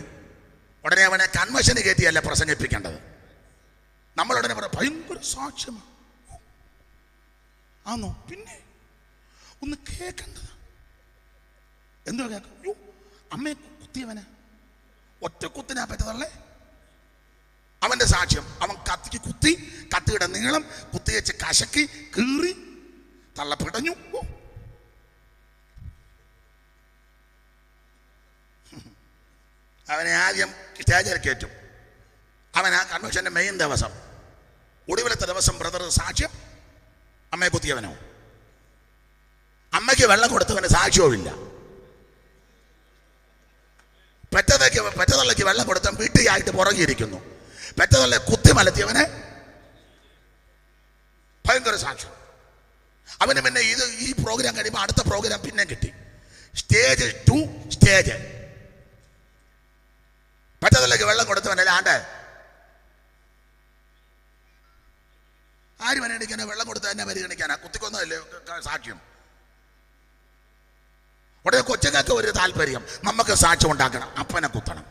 ഉടനെ അവനെ കൺവെൻഷന് കയറ്റിയല്ല പ്രസംഗിപ്പിക്കേണ്ടത്. നമ്മളുടനെ ഭയങ്കര സാക്ഷ്യമാണ് ആണോ? പിന്നെ ഒന്ന് കേൾക്കേണ്ടത്. എന്തുവാ കേൾക്കും? യോ, അമ്മയെ കുത്തിയവന് ഒറ്റ കുത്തിനാ പറ്റതല്ലേ. അവന്റെ സാക്ഷ്യം, അവൻ കത്തിക്ക് കുത്തി, കത്തിയുടെ നീളം കുത്തി വെച്ച് കശക്കി കീറി തള്ളപ്പിടഞ്ഞു. അവനെ ആദ്യം സ്റ്റേജിൽ കയറ്റും. അവൻ ആ കൺവെൻഷന്റെ മെയിൻ ദിവസം, ഒടുവിലത്തെ ദിവസം ബ്രദർ സാക്ഷ്യം അമ്മയെ കുത്തിയവനോ. അമ്മയ്ക്ക് വെള്ളം കൊടുത്തവന് സാക്ഷ്യവും ഇല്ല. പെറ്റതള്ളയ്ക്ക് വെള്ളം കൊടുത്തവൻ വീട്ടിലായിട്ട് പുറകിയിരിക്കുന്നു. പെറ്റതള്ള കുത്തി മലത്തിയവന് ഭയങ്കര സാക്ഷ്യം. അവന് പിന്നെ ഈ പ്രോഗ്രാം കഴിയുമ്പോൾ അടുത്ത പ്രോഗ്രാം പിന്നെ കിട്ടി. Stage 2 stage. പെറ്റതള്ളയ്ക്ക് വെള്ളം കൊടുത്തവനല്ല ആണ്ട് ആര് പരിഗണിക്കാനാ? വെള്ളം കൊടുത്ത തന്നെ പരിഗണിക്കാനാ? കുത്തിക്കൊന്നതല്ലേ സാക്ഷ്യം. ഉടനെ കൊച്ചുങ്ങൾക്ക് ഒരു താല്പര്യം, നമുക്ക് സാക്ഷ്യം ഉണ്ടാക്കണം, അപ്പനെ കുത്തണം.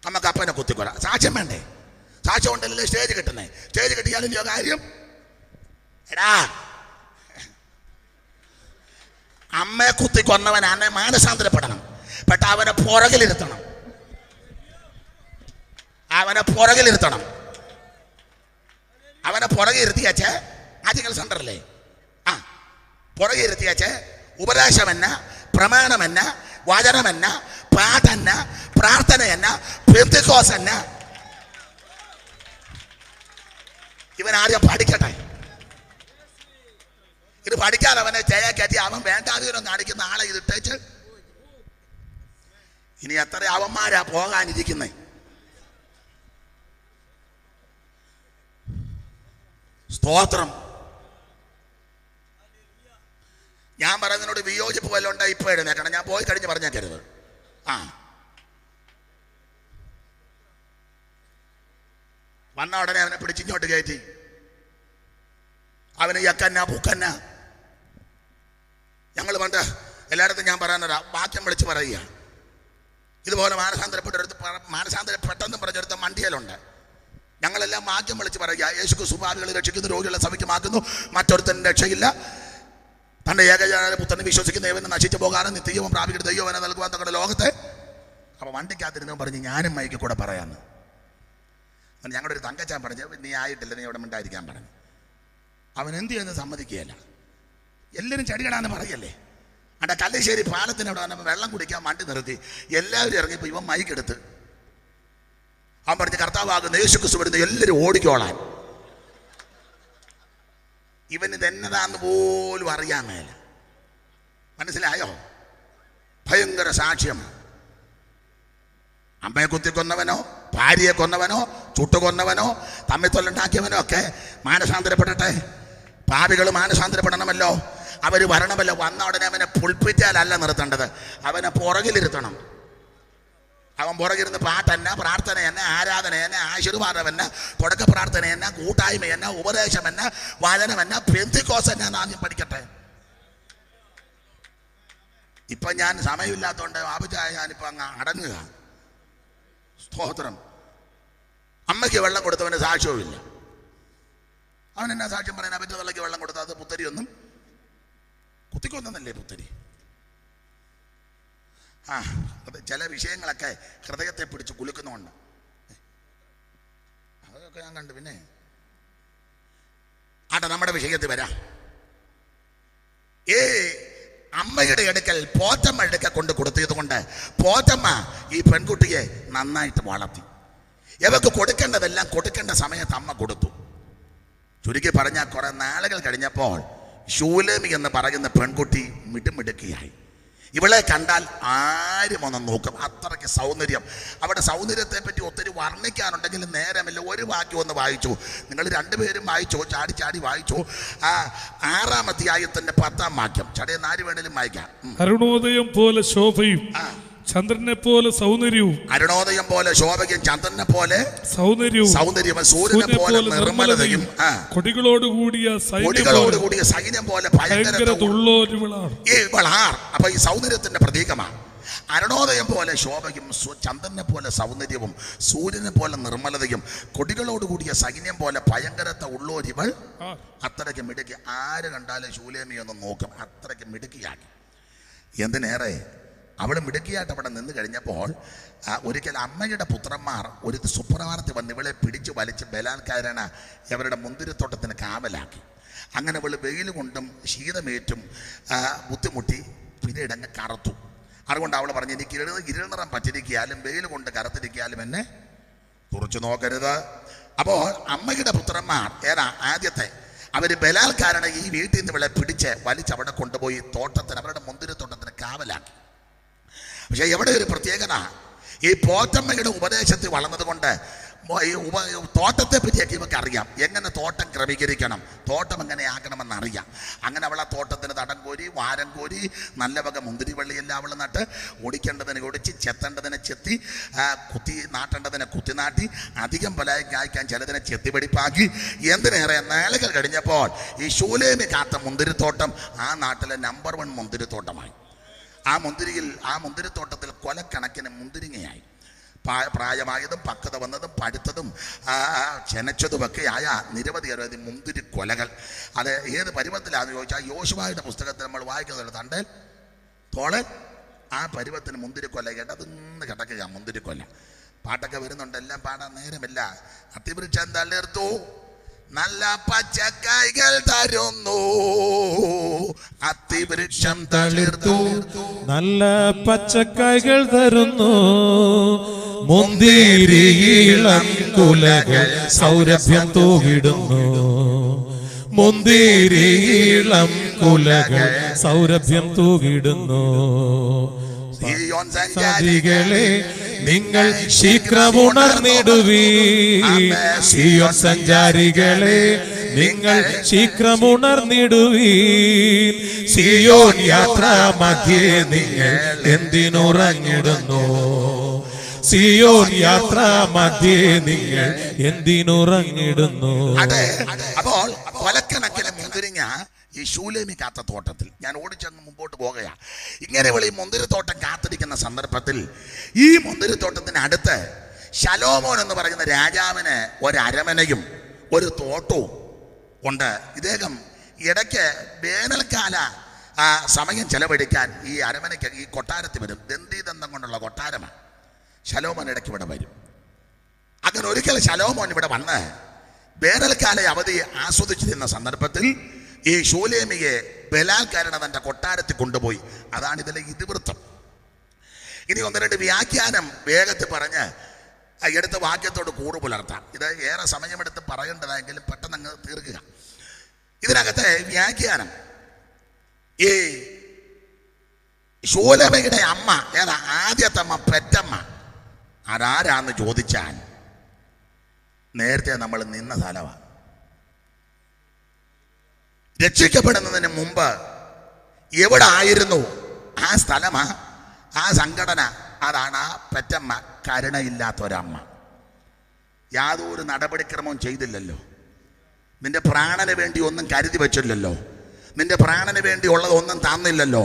നമുക്ക് അപ്പനെ കുത്തിക്കൊള്ളാം. സാക്ഷ്യം വേണ്ടേ? സാക്ഷ്യം ഉണ്ടല്ലേ സ്റ്റേജ് കിട്ടുന്നേ. സ്റ്റേജ് കിട്ടിയാലും കാര്യം. എടാ, അമ്മയെ കുത്തിക്കൊന്നവൻ അന്നെ മാനസാന്തരപ്പെടണം. പക്ഷെ അവനെ പുറകിലിരുത്തണം. അവനെ പുറകെ ഇരുത്തിയാച്ചേ ആദ്യങ്ങൾ സെന്ററില്ലേ, പുറകെ ഇരുത്തിയാച്ചേ ഉപദേശമെന്ന, പ്രമാണമെന്ന, വചനമെന്ന, പാഠന്ന, പ്രാർത്ഥനയെന്ന, പെന്തിക്കോസെന്ന. ഇവൻ ആദ്യം പഠിക്കട്ടെ. ഇത് പഠിക്കാതെ അവനെ ചെയ്യാറ്റി അവൻ വേണ്ടാതിരൊന്നും കാണിക്കുന്ന ആളെ ഇതിട്ടേച്ച് ഇനി എത്ര അവന്മാരാ പോകാനിരിക്കുന്നേ. സ്തോത്രം. ഞാൻ പറയുന്നതിനോട് വിയോജിപ്പ് വല്ലതും ഉണ്ടായി ഇപ്പൊ എഴുന്നേക്കണം. ഞാൻ പോയി കഴിഞ്ഞ് പറഞ്ഞേക്കരുത്. വന്ന ഉടനെ അവനെ പിടിച്ചിങ്ങോട്ട് കയറ്റി. അവന് യക്കന്ന പൂക്കന്ന. ഞങ്ങൾ പണ്ട് എല്ലായിടത്തും ഞാൻ പറയാനൊരാ വാക്യം വിളിച്ച് പറയുക. ഇതുപോലെ മാനസാന്തരപ്പെട്ടെന്നും പറഞ്ഞെടുത്ത മണ്ടിയലുണ്ട്. ഞങ്ങളെല്ലാം വാക്യം വിളിച്ച് പറയുക. യേശു സുഭാവികളെ രക്ഷിക്കുന്നു, രോഗികളെ സൗഖ്യമാക്കുന്നു, മറ്റൊരുത്തൻ രക്ഷയില്ല. തൻ്റെ ഏകജാത പുത്രനെ വിശ്വസിക്കുന്ന ഏവനും നശിച്ചു പോകാനും നിത്യവും പ്രാപിക്കുന്ന ദൈവവനെ നൽകുവാൻ തങ്ങളുടെ ലോകത്തെ. അപ്പോൾ വണ്ടിക്കകത്തിരുന്ന് പറഞ്ഞ് ഞാനും മൈക്കിൽ കൂടെ പറയാമെന്ന്. ഞങ്ങളുടെ ഒരു തങ്കച്ചാൻ പറഞ്ഞു, നീ ആയിട്ടില്ല, നീ ഇവിടെ മിണ്ടായിരിക്കാൻ പറഞ്ഞു. അവൻ എന്ത് ചെയ്യുന്നത് സമ്മതിക്കുകയല്ല. എല്ലാവരും ചടികടാന്ന് പറയല്ലേ. അവിടെ കല്ലേശ്ശേരി പാലത്തിന് അവിടെ വന്നപ്പോൾ വെള്ളം കുടിക്കാൻ വണ്ടി നിർത്തി. എല്ലാവരും ഇറങ്ങിയപ്പോൾ ഇവൻ മൈക്കെടുത്ത് അവൻ പറഞ്ഞ് കർത്താവാകുന്ന യേശു ക്രിസ്തു വരുന്ന എല്ലാവരും ഓടിക്കോളാൻ. ഇവനിത് എന്നതാന്ന് പോലും അറിയാൻ മേല. മനസ്സിലായോ? ഭയങ്കര സാക്ഷ്യമാണ്. അമ്മയെ കുത്തിക്കൊന്നവനോ, ഭാര്യയെ കൊന്നവനോ, ചുട്ടുകൊന്നവനോ, തമ്മിൽ തൊല്ലുണ്ടാക്കിയവനോ ഒക്കെ മാനസാന്തരപ്പെടട്ടെ. പാപികൾ മാനസാന്തരപ്പെടണമല്ലോ, അവർ വരണമല്ലോ. വന്ന ഉടനെ അവനെ പുൽപ്പിറ്റാലല്ല നിർത്തേണ്ടത്, അവനെ പുറകിലിരുത്തണം. അവൻ പുറകിരുന്ന് പാട്ടെന്ന, പ്രാർത്ഥനയെന്ന, ആരാധനയെന്ന, ആശീർവാദമെന്ന, തുടക്ക പ്രാർത്ഥനയെന്ന, കൂട്ടായ്മയെന്ന, ഉപദേശമെന്ന, വചനമെന്ന, പെന്തിക്കോസെന്ന ആദ്യം പഠിക്കട്ടെ. ഇപ്പൊ ഞാൻ സമയമില്ലാത്തതുകൊണ്ട് ആപിച്ചായ ഞാനിപ്പോ അങ്ങ് അടങ്ങുക. സ്തോത്രം. അമ്മയ്ക്ക് വെള്ളം കൊടുത്തവന് സാക്ഷ്യവും ഇല്ല. അവൻ എന്നാ സാക്ഷ്യം പറയാൻ? അവൻ്റെ തള്ളയ്ക്ക് വെള്ളം കൊടുത്താൽ അത് പുത്തരി ഒന്നും കുത്തിക്കൊന്നല്ലേ പുത്തരി. അത് ചില വിഷയങ്ങളൊക്കെ ഹൃദയത്തെ പിടിച്ച് കുലുക്കുന്നുണ്ട്. അതൊക്കെ ഞാൻ കണ്ടു. പിന്നെ നമ്മുടെ വിഷയത്തിൽ വരാം. അമ്മയുടെ അടുക്കൽ പോറ്റമ്മ അടുക്കൽ കൊണ്ട് കൊടുത്തത് കൊണ്ട് പോറ്റമ്മ ഈ പെൺകുട്ടിയെ നന്നായിട്ട് വളർത്തി. ഇവക്ക് കൊടുക്കേണ്ടതെല്ലാം കൊടുക്കേണ്ട സമയത്ത് അമ്മ കൊടുത്തു. ചുരുക്കി പറഞ്ഞാൽ കുറെ നാളുകൾ കഴിഞ്ഞപ്പോൾ ശൂലേമി എന്ന് പറയുന്ന പെൺകുട്ടി മിടുമിടുക്കിയായി. ഇവളെ കണ്ടാൽ ആരും ഒന്ന് നോക്കും, അത്രയ്ക്ക് സൗന്ദര്യം. അവിടെ സൗന്ദര്യത്തെ പറ്റി ഒത്തിരി വർണ്ണിക്കാനുണ്ടെങ്കിലും നേരമില്ല. ഒരു വാക്യം ഒന്ന് വായിച്ചു, നിങ്ങൾ രണ്ടുപേരും വായിച്ചോ, ചാടി ചാടി വായിച്ചു. 6-ാം അധ്യായത്തിന്റെ 10-ാം വാക്യം. ചടയെന്ന് ആര് വേണേലും വായിക്കാം. അരുണോദയം പോലെ ശോഭയും ചന്ദ്രനെ പോലെ സൗന്ദര്യവും. അരുണോദയം പോലെ ശോഭയും ചന്ദ്രനെ പോലെ സൗന്ദര്യവും സൂര്യനെ പോലെ നിർമ്മലതയും കൊടികളോടുകൂടിയ സൈന്യം പോലെ ഭയങ്കര. അപ്പൊ ഈ സൗന്ദര്യത്തിന്റെ പ്രതീകമാണ്. അരുണോദയം പോലെ ശോഭയും ചന്ദ്രനെ പോലെ സൗന്ദര്യവും സൂര്യനെ പോലെ നിർമ്മലതയും കൊടികളോടുകൂടിയ സൈന്യം പോലെ ഭയങ്കരത്തെ ഉള്ളോരിവൾ അത്രയ്ക്ക് മിടുക്കി. ആര് കണ്ടാലും ശൂലേമിയൊന്ന് നോക്കും, അത്രയ്ക്ക് മിടുക്കിയാക്കി. എന്തിനേറെ അവൾ മിടുക്കിയായിട്ട് അവിടെ നിന്ന് കഴിഞ്ഞപ്പോൾ ഒരിക്കൽ അമ്മയുടെ പുത്രന്മാർ ഒരു സുപ്രഭാതത്തിൽ വന്ന് ഇവളെ പിടിച്ചു വലിച്ച് ബലാത്കാരന അവരുടെ മുന്തിരിത്തോട്ടത്തിന് കാവലാക്കി. അങ്ങനെ ഇവൾ വെയിൽ കൊണ്ടും ശീതമേറ്റും ബുദ്ധിമുട്ടി പിന്നീട് അങ്ങ് കറുത്തു. അതുകൊണ്ട് അവൾ പറഞ്ഞു, എനിക്ക് ഇരുൾ നിറം പറ്റിരിക്കാലും വെയിൽ കൊണ്ട് കറുത്തിരിക്കാലും എന്നെ കുറിച്ച് നോക്കരുത്. അപ്പോൾ അമ്മയുടെ പുത്രന്മാർ ആദ്യത്തെ അവർ ബലാത്കാരന ഈ വീട്ടിൽ നിന്ന് ഇവളെ പിടിച്ച് വലിച്ചവിടെ കൊണ്ടുപോയി തോട്ടത്തിന്, അവരുടെ മുന്തിരിത്തോട്ടത്തിന് കാവലാക്കി. പക്ഷെ എവിടെ ഒരു പ്രത്യേകത, ഈ പോറ്റമ്മയുടെ ഉപദേശത്തിൽ വളർന്നത് കൊണ്ട് തോട്ടത്തെ പറ്റിയൊക്കെ ഇവർക്ക് അറിയാം, എങ്ങനെ തോട്ടം ക്രമീകരിക്കണം, തോട്ടം എങ്ങനെ ആക്കണമെന്ന് അറിയാം. അങ്ങനെ അവൾ ആ തോട്ടത്തിന് തടം കോരി വാരം കോരി നല്ല വക മുന്തിരി വള്ളിയെല്ലാം അവൾ നട്ട് ഒടിക്കേണ്ടതിനെ ഒടിച്ച് ചെത്തേണ്ടതിനെ ചെത്തി നാട്ടേണ്ടതിനെ കുത്തി നാട്ടി അധികം ഫലം കായ്ക്കാൻ ചിലതിനെ ചെത്തിപിടിപ്പാക്കി. എന്തിനേറെ നാളുകൾ കഴിഞ്ഞപ്പോൾ ഈ ശൂലേമി കാത്ത മുന്തിരിത്തോട്ടം ആ നാട്ടിലെ നമ്പർ 1 മുന്തിരിത്തോട്ടമായി. ആ മുന്തിരിത്തോട്ടത്തിൽ കൊലക്കണക്കിന് മുന്തിരിങ്ങയായി. പ്രായമായതും പക്വത വന്നതും പഴുത്തതും ചെനച്ചതുമൊക്കെയായ നിരവധി മുന്തിരി കൊലകൾ. അത് ഏത് പരുവത്തിലാണെന്ന് ചോദിച്ചാൽ യോശുവയുടെ പുസ്തകത്തിൽ നമ്മൾ വായിക്കുന്നത് തണ്ടേൽ തോളൻ ആ പരുവത്തിന് മുന്തിരിക്കൊല കേട്ടതിന്ന് കിടക്കുക. മുന്തിരിക്കൊല പാട്ടൊക്കെ വരുന്നുണ്ട്, എല്ലാം പാടാൻ നേരമില്ല. അത്തിവൃക്ഷം തളിർത്തു നല്ല പച്ചക്കായ്കൾ തരുന്നു, അത്തിവൃക്ഷം തളിർത്തു നല്ല പച്ചക്കായ്കൾ തരുന്നു, മുന്തിരിയിളം കുലകൾ സൗരഭ്യം തൂവിടുന്നു, മുന്തിരിയിളം കുലകൾ സൗരഭ്യം തൂവിടുന്നു. സഞ്ചാരികളെ നിങ്ങൾ ശീഘ്രമുണർന്നിടുവീൻ, സിയോൻ സഞ്ചാരികളെ നിങ്ങൾ ശീഘ്രമുണർന്നിടുവീൻ, സിയോൻ യാത്ര മധ്യേ നിങ്ങൾ എന്തിനുറങ്ങിടുന്നു, സിയോൻ യാത്ര മധ്യേ നിങ്ങൾ എന്തിനുറങ്ങിടുന്നു. അപ്പോൾ കൊലക്കണക്കിന് മുന്തിരിങ്ങ ഈ ശൂലേമി കാത്ത തോട്ടത്തിൽ ഞാൻ ഓടിച്ചങ്ങ് മുമ്പോട്ട് പോകുകയാ. ഇങ്ങനെ ഈ മുന്തിരിത്തോട്ടം കാത്തിരിക്കുന്ന സന്ദർഭത്തിൽ ഈ മുന്തിരിത്തോട്ടത്തിന് അടുത്ത് ശലോമോൻ എന്ന് പറയുന്ന രാജാവിന് ഒരരമനയും ഒരു തോട്ടവും ഉണ്ട്. ഇദ്ദേഹം ഇടയ്ക്ക് വേനൽക്കാല സമയം ചെലവഴിക്കാൻ ഈ അരമനയ്ക്ക് ഈ കൊട്ടാരത്തിൽ വരും. ദന്തീദന്തം കൊണ്ടുള്ള കൊട്ടാരമാണ്. ശലോമോൻ ഇടയ്ക്ക് ഇവിടെ വരും. അങ്ങനെ ഒരിക്കൽ ശലോമോൻ ഇവിടെ വന്ന് വേനൽക്കാല അവധി ആസ്വദിച്ചിരുന്ന സന്ദർഭത്തിൽ ഈ ശൂലേമിയെ ബലാത്കാരന തൻ്റെ കൊട്ടാരത്തിൽ കൊണ്ടുപോയി. അതാണ് ഇതിലെ ഇതിവൃത്തം. ഇനി 1-2 വ്യാഖ്യാനം വേഗത്തിൽ പറഞ്ഞ് എടുത്ത വാക്യത്തോട് കൂറു പുലർത്താം. ഇത് ഏറെ സമയമെടുത്ത് പറയേണ്ടതായെങ്കിലും പെട്ടെന്ന് അങ്ങ് തീർക്കുക. ഇതിനകത്തെ വ്യാഖ്യാനം, ഈ ശൂലേമിയുടെ അമ്മ ആദ്യത്തെ അമ്മ പെറ്റമ്മ അതാരാന്ന് ചോദിച്ചാൽ നേരത്തെ നമ്മൾ നിന്ന സ്ഥലമാണ്. രക്ഷിക്കപ്പെടുന്നതിന് മുമ്പ് എവിടെ ആയിരുന്നു ആ സ്ഥലമാ, ആ സംഘടന. അതാണ് ആ പെറ്റമ്മ. കരുണയില്ലാത്തൊരമ്മ. യാതൊരു നടപടിക്രമവും ചെയ്തില്ലല്ലോ. നിന്റെ പ്രാണന് വേണ്ടി ഒന്നും കരുതി വെച്ചില്ലല്ലോ. നിന്റെ പ്രാണന് വേണ്ടി ഉള്ളതൊന്നും തന്നില്ലല്ലോ.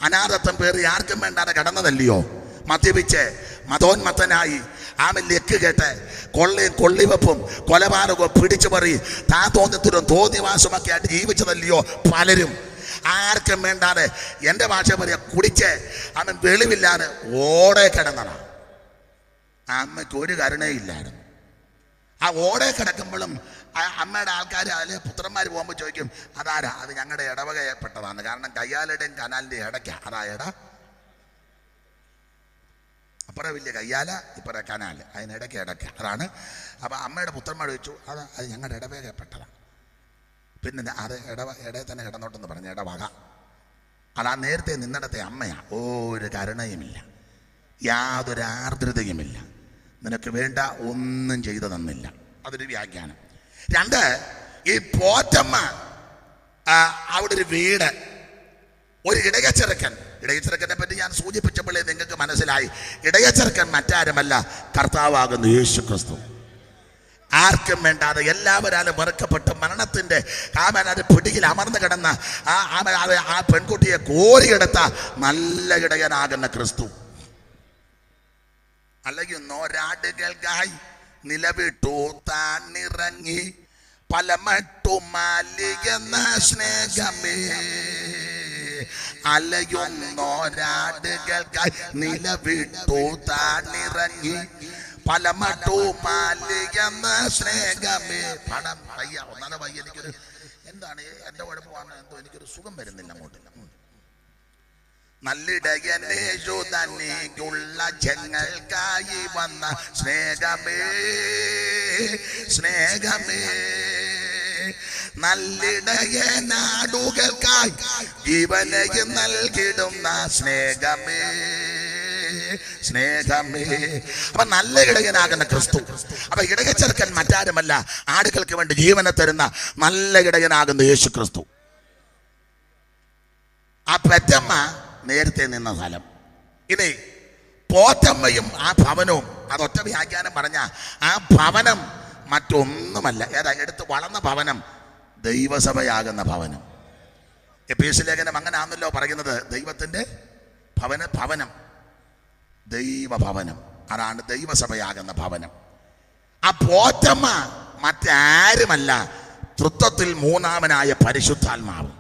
അനാഥത്വം പേറി ആർക്കും വേണ്ടാതെ കടന്നതല്ലയോ. മദ്യപിച്ച് മതോന്മത്തനായി ആമൻ ലെക്ക് കേട്ട് കൊള്ളയും കൊള്ളിവെപ്പും കൊലപാതകവും പിടിച്ചു പറി തോന്നത്തിനും തോന്നിവാസമൊക്കെ ആയിട്ട് ജീവിച്ചതല്ലയോ പലരും. ആർക്കും വേണ്ടാതെ എൻ്റെ ഭാഷ പറയാ കുടിച്ച് അവൻ വെളിവില്ലാതെ ഓടെ കിടന്നതാണ്. ആ അമ്മയ്ക്ക് ഒരു കരുണയില്ലായിരുന്നു. ആ ഓടെ കിടക്കുമ്പോഴും അമ്മയുടെ ആൾക്കാർ അതിൽ പുത്രന്മാർ പോകുമ്പോൾ ചോദിക്കും, അതാരാ? അത് ഞങ്ങളുടെ ഇടവകയപ്പെട്ടതാണ്. കാരണം കയ്യാലയുടെയും കനാലിൻ്റെയും ഇടയ്ക്കാണ്. അതാ അപ്പുറം വലിയ കയ്യാല, ഇപ്പുറം കനാൽ, അതിനിടയ്ക്ക് ഇടയ്ക്ക. അതാണ്. അപ്പോൾ അമ്മയുടെ പുത്രന്മാർ ചോദിച്ചു, അത് ഞങ്ങളുടെ ഇടവകപ്പെട്ടതാണ്. പിന്നെ അത് ഇടയിൽ തന്നെ കിടന്നോട്ടെന്ന് പറഞ്ഞു, ഇടവക. അതാ നേരത്തെ നിന്നിടത്തെ അമ്മയാണ്. ഒരു കരുണയുമില്ല, യാതൊരു ആർദ്രതയുമില്ല, നിനക്ക് വേണ്ട ഒന്നും ചെയ്തു തന്നില്ല. അതൊരു വ്യാഖ്യാനം. 2, ഈ പോറ്റമ്മ അവിടെ ഒരു വീട്, ഒരു ഇടയച്ചെറുക്കൻ. ഇടയച്ചെറുക്കനെ പറ്റി ഞാൻ സൂചിപ്പിച്ചപ്പോഴേ നിങ്ങൾക്ക് മനസ്സിലായി. ഇടയച്ചെറുക്കൻ മറ്റാരുമല്ല, കർത്താവാകുന്ന യേശു ക്രിസ്തു. ആർക്കും വേണ്ടാതെ എല്ലാവരാലും വെറുക്കപ്പെട്ട് മരണത്തിന്റെ കാമനാട് പിടിയിൽ അമർന്നു കിടന്ന ആ പെൺകുട്ടിയെ കോരിയെടുത്ത നല്ല ഇടയനാകുന്ന ക്രിസ്തു. അലയുന്നോരാടുകൾക്കായി നിലവിട്ടു താനിറങ്ങി പലമട്ടുമാലിയെന്ന സ്നേഹമേ. അലയുന്നോരാടുകൾക്കായി നിലവിട്ടു താനിറങ്ങി പലമട്ടുമാലിയെന്ന സ്നേഹമേ. പണം വയ്യ, ഒന്നാമത് വയ്യ. എനിക്കൊരു എന്താണ് എൻ്റെ കുഴപ്പമാണ്, എന്തോ എനിക്കൊരു സുഖം വരുന്നില്ല അങ്ങോട്ട്. നല്ലിടയനേശു തന്നെയുള്ള ജനങ്ങൾക്കായി വന്ന സ്നേഹമേ, സ്നേഹമേ. നല്ലിടയനാടുകൾക്കായി ജീവനെ നൽകിടുന്ന സ്നേഹമേ, സ്നേഹമേ. അപ്പൊ നല്ല ഇടയനാകുന്ന ക്രിസ്തു. അപ്പൊ ഇടയച്ചെറുക്കൻ മറ്റാരുമല്ല, ആടുകൾക്ക് വേണ്ടി ജീവനെ തരുന്ന നല്ല ഇടയനാകുന്ന യേശു ക്രിസ്തു. ആ പെറ്റമ്മ നേരത്തെ നിന്ന സ്ഥലം. ഇനി പോറ്റമ്മയും ആ ഭവനവും, അതൊറ്റ വ്യാഖ്യാനം പറഞ്ഞ ആ ഭവനം മറ്റൊന്നുമല്ല. ഏതാ? എടുത്ത് വളർന്ന ഭവനം ദൈവസഭയാകുന്ന ഭവനം. എഫേസ്യ ലേഖനം അങ്ങനെ ആണല്ലോ പറയുന്നത്. ദൈവത്തിന്റെ ഭവനം, ദൈവഭവനം. അതാണ് ദൈവസഭയാകുന്ന ഭവനം. ആ പോറ്റമ്മ മറ്റാരുമല്ല, തൃത്വത്തിൽ മൂന്നാമനായ പരിശുദ്ധാത്മാവ്.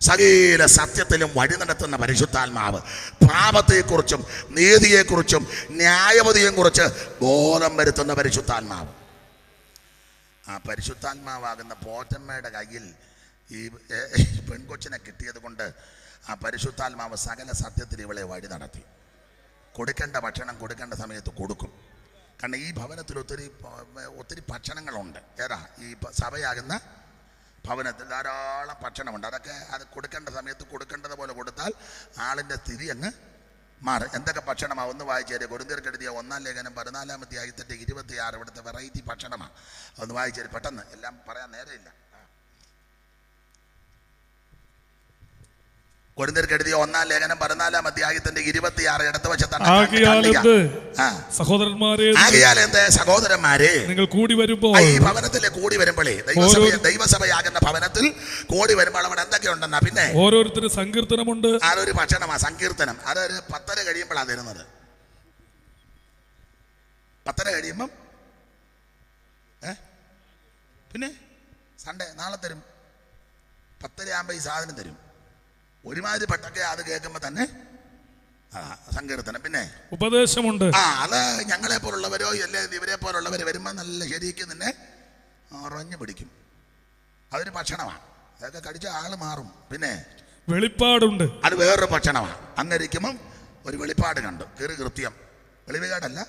സകല സത്യത്തിലും വഴി നടത്തുന്ന പരിശുദ്ധാത്മാവ്. പാപത്തെക്കുറിച്ചും നീതിയെക്കുറിച്ചും ന്യായവതിയെയും കുറിച്ച് ബോധം വരുത്തുന്ന പരിശുദ്ധാത്മാവ്. ആ പരിശുദ്ധാത്മാവാകുന്ന പോറ്റമ്മയുടെ കയ്യിൽ ഈ പെൺകൊച്ചിനെ കിട്ടിയത് കൊണ്ട് ആ പരിശുദ്ധാത്മാവ് സകല സത്യത്തിൽ ഇവളെ വഴി നടത്തി. കൊടുക്കേണ്ട ഭക്ഷണം കൊടുക്കേണ്ട സമയത്ത് കൊടുക്കും. കാരണം ഈ ഭവനത്തിൽ ഒത്തിരി ഭക്ഷണങ്ങളുണ്ട്. ഏതാ? ഈ സഭയാകുന്ന ഭവനത്തിൽ ധാരാളം ഭക്ഷണമുണ്ട്. അതൊക്കെ അത് കൊടുക്കേണ്ട സമയത്ത് കൊടുക്കേണ്ടത് പോലെ കൊടുത്താൽ ആളിൻ്റെ സ്ഥിതി അങ്ങ് മാറും. എന്തൊക്കെ ഭക്ഷണമാണ്? ഒന്ന് വായിച്ചേരെ. കൊരിന്ത്യർക്ക് എഴുതിയ 1-ാം ലേഖനം 14-ാം അധ്യായത്തിന്റെ 26 ഇവിടുത്തെ വെറൈറ്റി ഭക്ഷണമാണ്. ഒന്ന് വായിച്ചേരെ പെട്ടെന്ന്, എല്ലാം പറയാൻ നേരമില്ല. കൊരിന്ത്യർക്ക് എഴുതിയ 1-ാം ലേഖനം 14-ാം അധ്യായത്തിന്റെ 26 ഇടത്ത് വശത്താണ്. ആകയാൽ എന്ത് സഹോദരന്മാരെ, നിങ്ങൾ കൂടി വരുമ്പോൾ, ഈ ഭവനത്തിൽ കൂടി വരുമ്പോഴേ, ദൈവസഭയാകുന്ന ഭവനത്തിൽ കൂടി വരുമ്പോൾ അവിടെ എന്തൊക്കെയുണ്ടെന്നാ? പിന്നെ ഓരോരുത്തരും സങ്കീർത്തനമുണ്ട്. അതൊരു ഭക്ഷണമാ, സങ്കീർത്തനം. അതൊരു 10 കഴിയുമ്പോഴാണ് തരുന്നത്. 10 കഴിയുമ്പം പിന്നെ സൺഡേ നാളെ തരും. 10 ആകുമ്പോൾ ഈ സാധനം തരും. ഒരുമാതിരി പെട്ടൊക്കെ അത് കേൾക്കുമ്പോ തന്നെ സങ്കീർത്തനം. പിന്നെ ഉപദേശമുണ്ട്. അത് ഞങ്ങളെ പോലുള്ളവരോ അല്ലെ ഇവരെ പോലുള്ളവര് വരുമ്പോ നല്ല ശരിക്കും നിന്നെ ഉറഞ്ഞു പിടിക്കും. അതൊരു ഭക്ഷണമാണ്. അതൊക്കെ കടിച്ച ആള് മാറും. പിന്നെ വെളിപ്പാടുണ്ട്. അത് വേറൊരു ഭക്ഷണമാണ്. അങ്ങിരിക്കുമ്പം ഒരു വെളിപ്പാട് കണ്ടു. കൃത്യം, വെളിവുകാടല്ല,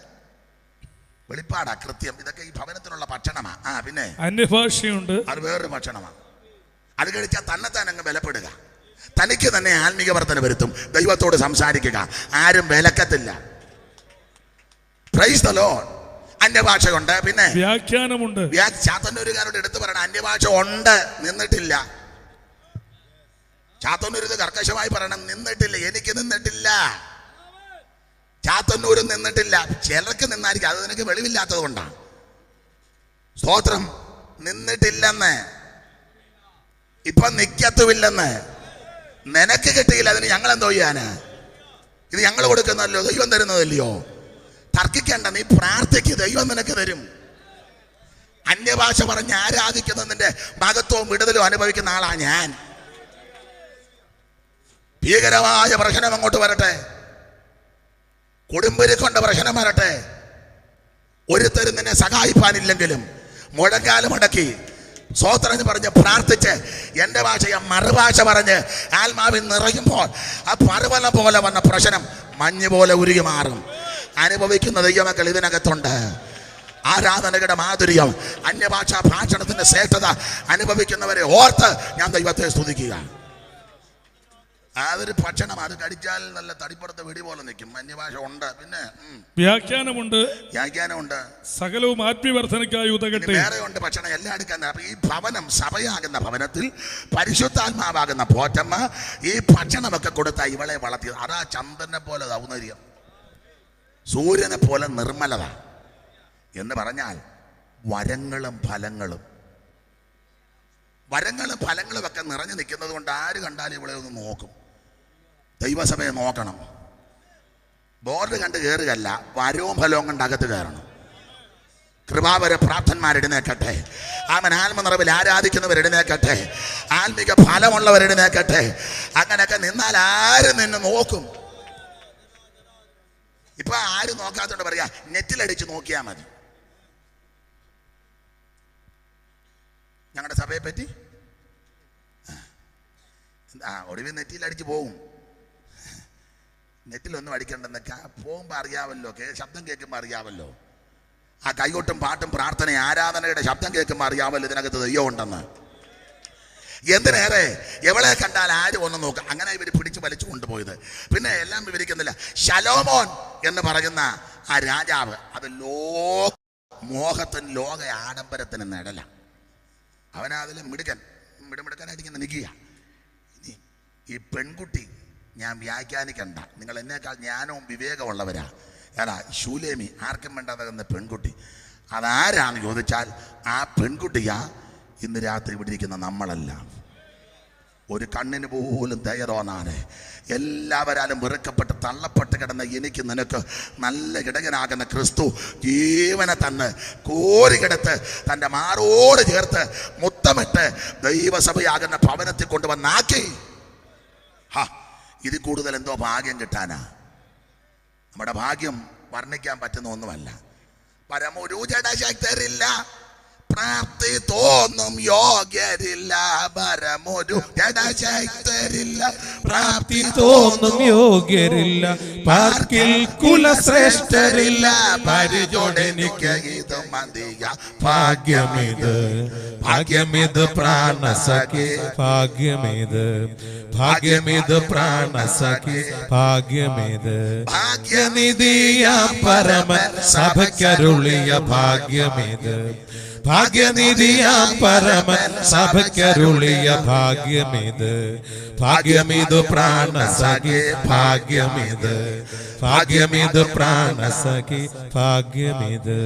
വെളിപ്പാടാ, കൃത്യം. ഇതൊക്കെ ഈ ഭവനത്തിലുള്ള ഭക്ഷണമാണ്. പിന്നെ അന്യഭാഷയുണ്ട്. അത് വേറൊരു ഭക്ഷണമാണ്. അത് കഴിച്ചാൽ തന്നെത്താൻ അങ്ങ് ബലപ്പെടുക, തനിക്ക് തന്നെ ആത്മീക വർധന വരുത്തും. ദൈവത്തോട് സംസാരിക്കുക, ആരും വിലക്കത്തില്ല. Praise the Lord. അന്യഭാഷയുണ്ട്. പിന്നെ വ്യാഖ്യാനമുണ്ട്. ചാത്തന്നൂരുകാരോട് എടുത്തു പറയണം, അന്യഭാഷ ഉണ്ട്, നിന്നിട്ടില്ല. ചാത്തന്നൂർ ഇത് കർക്കശമായി പറയണം, നിന്നിട്ടില്ല. എനിക്ക് നിന്നിട്ടില്ല, ചാത്തന്നൂരും നിന്നിട്ടില്ല. ചിലർക്ക് നിന്നായിരിക്കും, അത് നിനക്ക് വെളിവില്ലാത്തത് കൊണ്ടാണ്. സ്തോത്രം. നിന്നിട്ടില്ലെന്ന്, ഇപ്പൊ നിക്കത്തുമില്ലെന്ന്, നിനക്ക് കിട്ടിയില്ല, അതിന് ഞങ്ങൾ എന്തോ ചെയ്യാന്? ഇത് ഞങ്ങൾ കൊടുക്കുന്നല്ലോ, ദൈവം തരുന്നതല്ലയോ. തർക്കിക്കണ്ട, നീ പ്രാർത്ഥിക്ക്, ദൈവം നിനക്ക് തരും. അന്യഭാഷ പറഞ്ഞ് ആരാധിക്കുന്നതിന്റെ മഹത്വവും വിടുതലും അനുഭവിക്കുന്ന ആളാ ഞാൻ. ഭീകരമായ പ്രശ്നം അങ്ങോട്ട് വരട്ടെ, കൊടുമ്പിരിക്കൊണ്ട പ്രശ്നം വരട്ടെ, ഒരുത്തരും നിന്നെ സഹായിപ്പാനില്ലെങ്കിലും മുഴങ്കാലം മുടക്കി സ്വോത്രം പറഞ്ഞ് പ്രാർത്ഥിച്ച് എൻ്റെ ഭാഷയെ മറുഭാഷ പറഞ്ഞ് ആത്മാവിൽ നിറയുമ്പോൾ ആ പർവ്വതം പോലെ വന്ന പ്രശ്നം മഞ്ഞ് പോലെ ഉരുകി മാറും. അനുഭവിക്കുന്ന ദൈവമക്കൾ ഇതിനകത്തുണ്ട്. ആരാധനയുടെ മാധുര്യം, അന്യഭാഷാ ഭാഷണത്തിന്റെ ശ്രേഷ്ഠത അനുഭവിക്കുന്നവരെ ഓർത്ത് ഞാൻ ദൈവത്തെ സ്തുതിക്കുക. അതൊരു ഭക്ഷണം, അത് കടിച്ചാൽ നല്ല തടിപ്പുറത്ത് വെടി പോലെ നിൽക്കും. അന്യഭാഷ ഉണ്ട്. പിന്നെ വ്യാഖ്യാനമുണ്ട്. സകലവും ആത്മീയവർദ്ധനയ്ക്കായി ഉതകട്ടെ. വേറെ ഉണ്ട് ഭക്ഷണം, എല്ലാം എടുക്കാൻ. അപ്പൊ ഈ ഭവനം, സഭയാകുന്ന ഭവനത്തിൽ പരിശുദ്ധാത്മാവാകുന്ന പോറ്റമ്മ ഈ ഭക്ഷണമൊക്കെ കൊടുത്ത ഇവളെ വളർത്തിയത്. അതാ ചന്ദ്രനെ പോലെ ഔന്നര്യം, സൂര്യനെ പോലെ നിർമ്മലത എന്ന് പറഞ്ഞാൽ വരങ്ങളും ഫലങ്ങളും. വരങ്ങളും ഫലങ്ങളും ഒക്കെ നിറഞ്ഞു നിൽക്കുന്നത് കൊണ്ട് ആര് കണ്ടാലും ഇവിടെ ഒന്ന് നോക്കും. ദൈവസഭയെ നോക്കണം. ബോർഡ് കണ്ട് കയറുകയല്ല, വരവും ഫലവും കണ്ട് അകത്ത് കയറണം. കൃപാവര പ്രാർത്ഥന്മാരെഴുന്നേക്കട്ടെ. ആമൻ. ആത്മനിറവിൽ ആരാധിക്കുന്നവരെഴുന്നേക്കട്ടെ. ആത്മിക ഫലമുള്ളവരെഴുന്നേക്കട്ടെ. അങ്ങനെയൊക്കെ നിന്നാൽ ആരും നിന്നെ നോക്കും. ഇപ്പൊ ആരും നോക്കാത്തോണ്ട് പറയാ, നെറ്റിലടിച്ച് നോക്കിയാൽ മതി. ഞങ്ങളുടെ സഭയെ പറ്റി ഒടുവിൽ നെറ്റിലടിച്ച് പോകും. നെറ്റിലൊന്നും അടിക്കണ്ടെന്നൊക്കെ പോകുമ്പോൾ അറിയാമല്ലോ, ശബ്ദം കേൾക്കുമ്പോൾ അറിയാമല്ലോ. ആ കൈകൊട്ടും പാട്ടും പ്രാർത്ഥന ആരാധനയുടെ ശബ്ദം കേൾക്കുമ്പോൾ അറിയാമല്ലോ ഇതിനകത്ത് ദൈവം ഉണ്ടെന്ന്. എന്തിനേറെ എവളെ കണ്ടാൽ ആരും ഒന്ന് നോക്കുക. അങ്ങനെ ഇവർ പിടിച്ച് വലിച്ചു കൊണ്ടുപോയത്. പിന്നെ എല്ലാം വിവരിക്കുന്നില്ല. ശലോമോൻ എന്ന് പറയുന്ന ആ രാജാവ് അത് മോഹത്തിന് ലോക ആഡംബരത്തിന് നിഴല. അവനതിൽ മിടുക്കനായിട്ട് നിൽക്കുക. ഇനി ഈ പെൺകുട്ടി ഞാൻ വ്യാഖ്യാനിക്കണ്ട, നിങ്ങൾ എന്നേക്കാൾ ജ്ഞാനവും വിവേകമുള്ളവരാ. ഏടാ ശൂലേമി, ആർക്കും വേണ്ടാകുന്ന പെൺകുട്ടി. അതാരാന്ന് ചോദിച്ചാൽ ആ പെൺകുട്ടിയാ ഇന്ന് രാത്രി ഇവിടെ ഇരിക്കുന്ന നമ്മളല്ല. ഒരു കണ്ണിന് പോലും ദയ തോന്നാതെ എല്ലാവരാലും വെറുക്കപ്പെട്ട് തള്ളപ്പെട്ട് കിടന്ന എനിക്ക് നിനക്ക് നല്ല ഇടയനാകുന്ന ക്രിസ്തു ജീവനെ തന്ന് കോരികിടത്ത് തൻ്റെ മാറോട് ചേർത്ത് മുത്തമിട്ട് ദൈവസഭയാകുന്ന ഭവനത്തിൽ കൊണ്ടുവന്നാക്കി. ഇതിൽ കൂടുതൽ എന്തോ ഭാഗ്യം കിട്ടാനാ? നമ്മുടെ ഭാഗ്യം വർണ്ണിക്കാൻ പറ്റുന്ന ഒന്നുമല്ല. പരമൊരു ജഡശക്തരില്ല, പ്രാപ്തി തോന്നും യോഗ്യരില്ല. പരമൊരു ജഡശക്തരില്ല, പ്രാപ്തി തോന്നും യോഗ്യരില്ല. പാർക്കിൽ കുലശ്രേഷ്ഠരില്ല. പരിചോടെനിക്ക് ഇത് മതിയ. ഭാഗ്യമിത്, ഭാഗ്യമിത് പ്രാണസഖി. ഭാഗ്യമിത്, ഭാഗ്യമിത് പ്രാണസഖി. ഭാഗ്യമിത് ഭാഗ്യനിധിയ പരമൻ സഭയ്ക്കരുളിയ. ഭാഗ്യമിത് ഭാഗ്യനിധിയ പരമൻ സഭയ്ക്കരുളിയ. ഭാഗ്യമിത്, ഭാഗ്യമിത് പ്രാണസഖി. ഭാഗ്യമിത്, ഭാഗ്യമിത് പ്രാണസഖി. ഭാഗ്യമിത്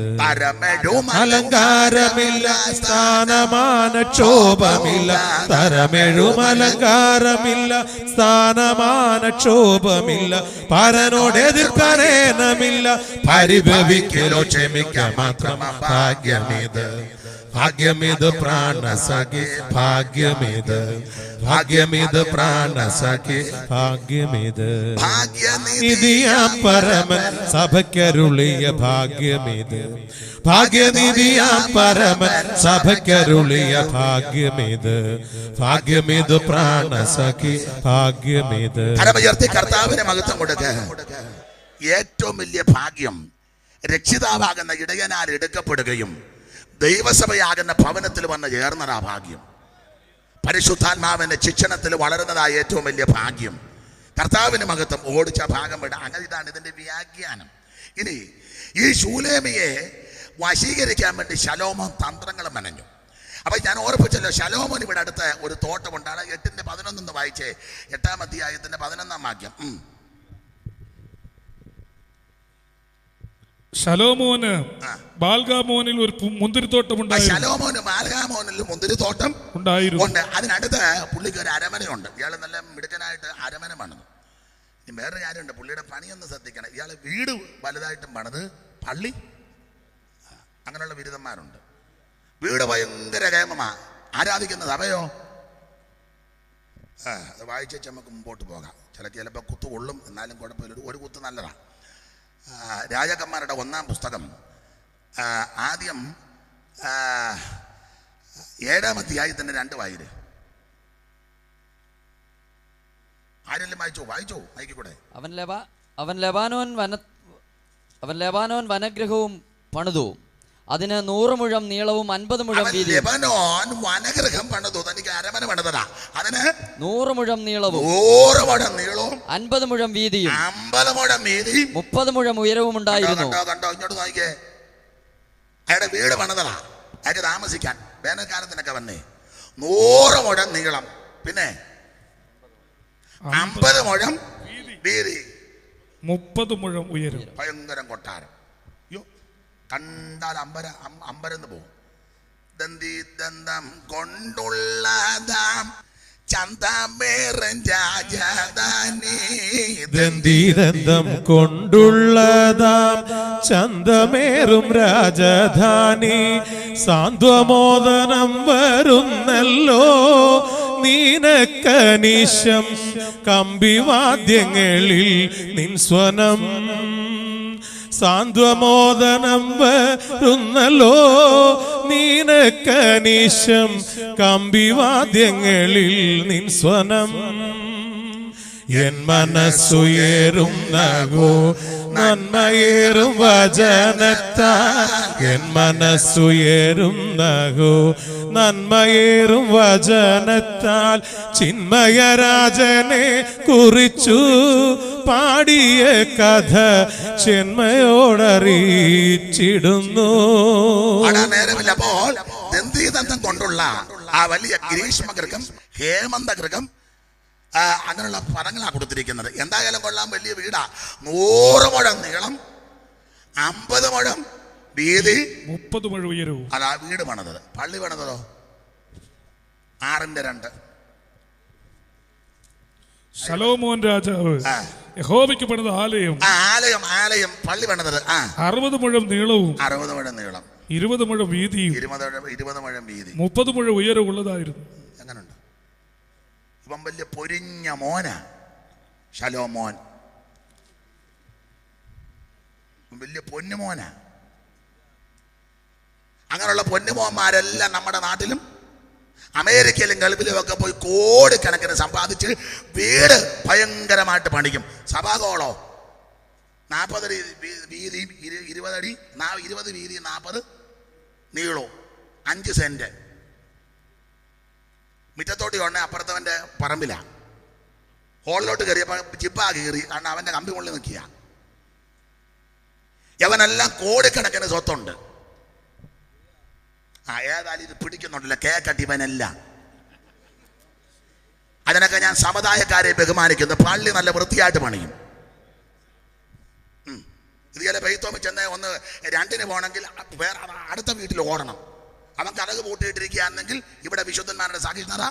അലങ്കാരമില്ല, സ്ഥാനമാന ക്ഷോഭമില്ല. തരമെഴും അലങ്കാരമില്ല, സ്ഥാനമാന ക്ഷോഭമില്ല. പരനോട് എതിർക്കാനേനമില്ല, പരിഭവിക്കലോ ക്ഷമിക്ക മാത്രം. ഭാഗ്യമിത്, ഭാഗ്യമിത് പ്രാണസഖി. ഭാഗ്യമിത്, ഭാഗ്യമിത് പ്രാണസഖി. ഭാഗ്യമിത് ഭാഗ്യനിധിയാം പരമൻ സഭയ്ക്കരുളിയ. ഭാഗ്യമിത്, ഭാഗ്യനിധിയാം പരമൻ സഭയ്ക്കരുളിയ. ഭാഗ്യമിത്, ഭാഗ്യമിത് പ്രാണസഖി. ഭാഗ്യമിത്. കർത്താവിനെ മഹത്വം കൊടുക്കുക. ഏറ്റവും വലിയ ഭാഗ്യം രക്ഷിതാവാകുന്ന ഇടയനാൽ എടുക്കപ്പെടുകയും ദൈവസഭയാകുന്ന ഭവനത്തിൽ വന്ന് ചേർന്നതാ ഭാഗ്യം. പരിശുദ്ധാത്മാവിന്റെ ശിക്ഷണത്തിൽ വളരുന്നതായ ഏറ്റവും വലിയ ഭാഗ്യം. കർത്താവിന് മഹത്വം. ഓടിച്ച ഭാഗം വിട. അങ്ങനെ ഇതാണ് ഇതിന്റെ വ്യാഖ്യാനം. ഇനി ഈ ശൂലേമിയെ വശീകരിക്കാൻ വേണ്ടി ശലോമോൻ തന്ത്രങ്ങൾ മെനഞ്ഞു. അപ്പൊ ഞാൻ ഓർപ്പിച്ചല്ലോ, ശലോമോൻ ഇവിടെ അടുത്ത് ഒരു തോട്ടമുണ്ടാണ്. 8:11 വായിച്ചേ. 8-ാം അധ്യായത്തിന്റെ 11-ാം വാക്യം. ശലോമോന് ബാൽഗാമോനിൽ ഒരു മുന്തിരിത്തോട്ടം ഉണ്ടായിരുന്നു. ശലോമോന് ബാൽഗാമോനിൽ മുന്തിരിത്തോട്ടം ഉണ്ടായിരുന്നു. അതിനടുത്ത് പുള്ളിക്ക് ഒരു അരമനയുണ്ട്. ഇയാൾ നല്ല മിടുക്കനായിട്ട് അരമന പണിതു. ഇനി വേറൊരു കാര്യമുണ്ട്, പുള്ളിയുടെ പണിയൊന്ന് ശ്രദ്ധിക്കണം. ഇയാൾ വീട് വലുതായിട്ടും പണിത് പള്ളി, അങ്ങനെയുള്ള ബിരുദന്മാരുണ്ട്. വീട് ഭയങ്കര കേമമാ. ആരാധിക്കുന്ന സഭയോ അത് വായിച്ച് നമുക്ക് മുമ്പോട്ട് പോകാം. ചിലപ്പോൾ കുത്തു കൊള്ളും, എന്നാലും കുഴപ്പമില്ല. ഒരു കുത്ത് നല്ലതാണ്. രാജാക്കന്മാരുടെ 1-ാം പുസ്തകം ആദ്യം 7-ാം അധ്യായത്തിന്റെ 2 വായിര്. ആരെല്ലാം വായിച്ചോ വായിക്കൂടെ. അവൻ ലെബാനോൻ വനഗ്രഹവും പണിതു. അതിന് 100 മുഴം നീളവും 50 മുഴം വീതിയും. ലെബനോൻ വനഗ്രഹം പണിതു. തനിക്ക് അരമന പണിതടാ. അതിന് 100 മുഴം നീളവും 50 മുഴം വീതിയും 50 മുഴം വീതിയും 30 മുഴം ഉയരവും ഉണ്ടായിരുന്നു. കണ്ടോ ഇങ്ങോട്ട് നോക്കിയേ. അയാളുടെ വീട് പണിതടാ. അയാൾക്ക് താമസിക്കാൻ വേനൽക്കാലത്തിനൊക്കെ വന്നേ. 100 മുഴം നീളം, പിന്നെ 50 മുഴം വീതി, 30 മുഴം ഉയരം. ഭയങ്കരം കൊട്ടാരം. കണ്ടാൽ അമ്പരന്ന് പോകും. ദന്തി ദന്തം കൊണ്ടുള്ളതാം ചന്തമേറും രാജധാനി, ദന്തീദന്തം കൊണ്ടുള്ളതാം ചന്തമേറും രാജധാനി, സാന്ത്വമോദനം വരുന്നല്ലോ നീനക്കനിശം, കമ്പിവാദ്യങ്ങളിൽ നിൻ സ്വനം. സാന്ത്വമോദനം വരുന്നല്ലോ നീനക്കനിശം, കമ്പിവാദ്യങ്ങളിൽ നിൻ സ്വനം. എൻ മനസ്സുയരും നഗോ നന്മയേറും വചനത്താൽ, എൻ മനസ്സുയരും നഗോ നന്മയേറും വചനത്താൽ, ചിന്മയരാജനെ കുറിച്ചു പാടിയ കഥ ചെന്മയോടറിയിച്ചിടുന്നു. നേരമില്ല. അപ്പോൾ ദന്തീദന്തം കൊണ്ടുള്ള ആ വലിയ ഗ്രീഷ്മഗൃഹം, ഹേമന്തഗൃഹം, അങ്ങനെയുള്ള പദങ്ങളാണ് കൊടുത്തിരിക്കുന്നത്. എന്തായാലും കൊള്ളാം, വലിയ വീടാ. 100 മുഴം നീളം, 50 മുഴം വീതി, 30 മുഴം ഉയരവും. അതാ വീട് പണിതത്. പള്ളി പണിതതോ 6:2. ശലോമോൻ രാജാവ് യഹോവയ്ക്ക് പണിത ആലയം, ആലയം പള്ളി പണിതത് 60 മുഴം നീളവും 60 മുഴം നീളം, 20 മുഴം വീതിയും, 20 മുഴം വീതി, 30 മുഴം ഉയരവും ഉള്ളതായിരുന്നു. എങ്ങനുണ്ട്? ഇവൻ വലിയ പൊരിഞ്ഞ മോനാ ശലോമോൻ. വലിയ പൊന്നുമോനാ. അങ്ങനെയുള്ള പൊന്നുമോന്മാരെല്ലാം നമ്മുടെ നാട്ടിലും അമേരിക്കയിലും ഗൾഫിലും ഒക്കെ പോയി കോടിക്കണക്കിന് സമ്പാദിച്ച് വീട് ഭയങ്കരമായിട്ട് പണിക്കും. സഭാഗോളോ 40 വീതി, 20 അടി, 20 വീതി, 40 നീളോ, 5 സെന്റ്. മിറ്റത്തോട്ടി കൊണ്ടേ അപ്പുറത്തവൻ്റെ പറമ്പിലാണ്. ഹോളിലോട്ട് കയറിയപ്പോൾ ചിപ്പാ കയറി, കാരണം അവൻ്റെ കമ്പി മുള്ളിൽ നിൽക്കുക. യവനെല്ലാം കോടിക്കണക്കിന് സ്വത്തുണ്ട്. ഏതായാലും ഇത് പിടിക്കുന്നുണ്ടല്ലോ കേക്കട്ടിവനല്ല. അതിനൊക്കെ ഞാൻ സമുദായക്കാരെ ബഹുമാനിക്കുന്നു. പള്ളി നല്ല വൃത്തിയായിട്ട് പണിയും. ഇതുപോലെ പെയ്ത്തോമി ചെന്ന് 1-2 പോകണമെങ്കിൽ വേറെ അടുത്ത വീട്ടിൽ ഓടണം. അവൻ കടക് പൂട്ടിയിട്ടിരിക്കുകയാണെങ്കിൽ ഇവിടെ വിശുദ്ധന്മാരുടെ സാക്ഷിനറ.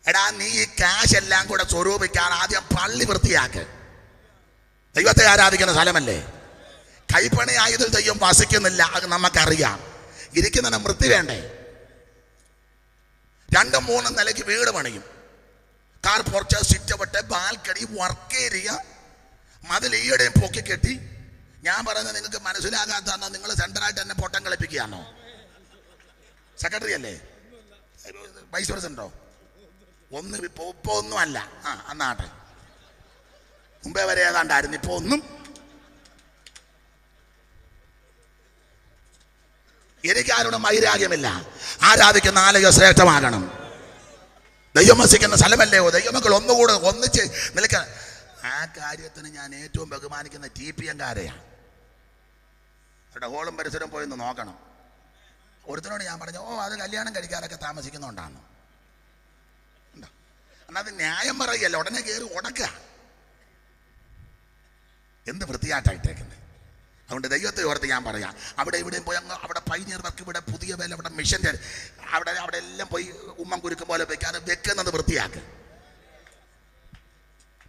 എടാ, നീ ഈ കാശ് എല്ലാം കൂടെ സ്വരൂപിക്കാൻ ആദ്യം പള്ളി വൃത്തിയാക്ക്. ദൈവത്തെ ആരാധിക്കുന്ന സ്ഥലമല്ലേ. കൈപ്പണി ആയതിൽ ദൈവം വസിക്കുന്നില്ല, അത് നമുക്കറിയാം. ഇരിക്കുന്നതിന് വൃത്തി വേണ്ടേ? 2-3 നിലയ്ക്ക് വീട് പണിയും. Car porch, sitout, balcony, work area, മതിൽ ഈയിടെയും പൊക്കി കെട്ടി. ഞാൻ പറയുന്നത് നിങ്ങൾക്ക് മനസ്സിലാകാത്തതാണോ? നിങ്ങൾ സെൻട്രലായിട്ട് എന്നെ പൊട്ടം കളിപ്പിക്കുകയാണോ? സെക്രട്ടറി അല്ലേ? വൈസ് പ്രസിഡന്റോ? ഇപ്പൊ ഒന്നും അല്ല. അന്നാട്ടെ, മുമ്പേ വരെ ഏതാണ്ടായിരുന്നു. ഇപ്പൊ ഒന്നും. എനിക്കാരോടും വൈരാഗ്യമില്ല. ആരാധിക്കുന്ന ആലയം ശ്രേഷ്ഠമാകണം. ദൈവം വസിക്കുന്ന സ്ഥലമല്ലയോ? ദൈവമക്കൾ ഒന്നുകൂടെ ഒന്നിച്ച് നിൽക്കാൻ. ആ കാര്യത്തിന് ഞാൻ ഏറ്റവും ബഹുമാനിക്കുന്ന TPM-കാരെയാണ്. അവരുടെ ഹോളും പരിസരം പോയിന്ന് നോക്കണം. ഒരുത്തനോട് ഞാൻ പറഞ്ഞു, അത് കല്യാണം കഴിക്കാനൊക്കെ താമസിക്കുന്നുണ്ടാണ്. അത് ന്യായം പറയല്ല, ഉടനെ കയറി ഉടക്കുക. എന്ത് വൃത്തിയായിട്ടേക്കുന്നത്. അതുകൊണ്ട് ദൈവത്തെ ഓർത്ത് ഞാൻ പറയാം, അവിടെ ഇവിടെയും പോയി അവിടെ പൈനിയർ വർക്ക്, ഇവിടെ പുതിയ വേല, അവിടെ മിഷൻ്റെ അവിടെ എല്ലാം പോയി ഉമ്മം കുരുക്കും പോലെ വെക്കാതെ വെക്കുന്നത് വൃത്തിയാക്ക്.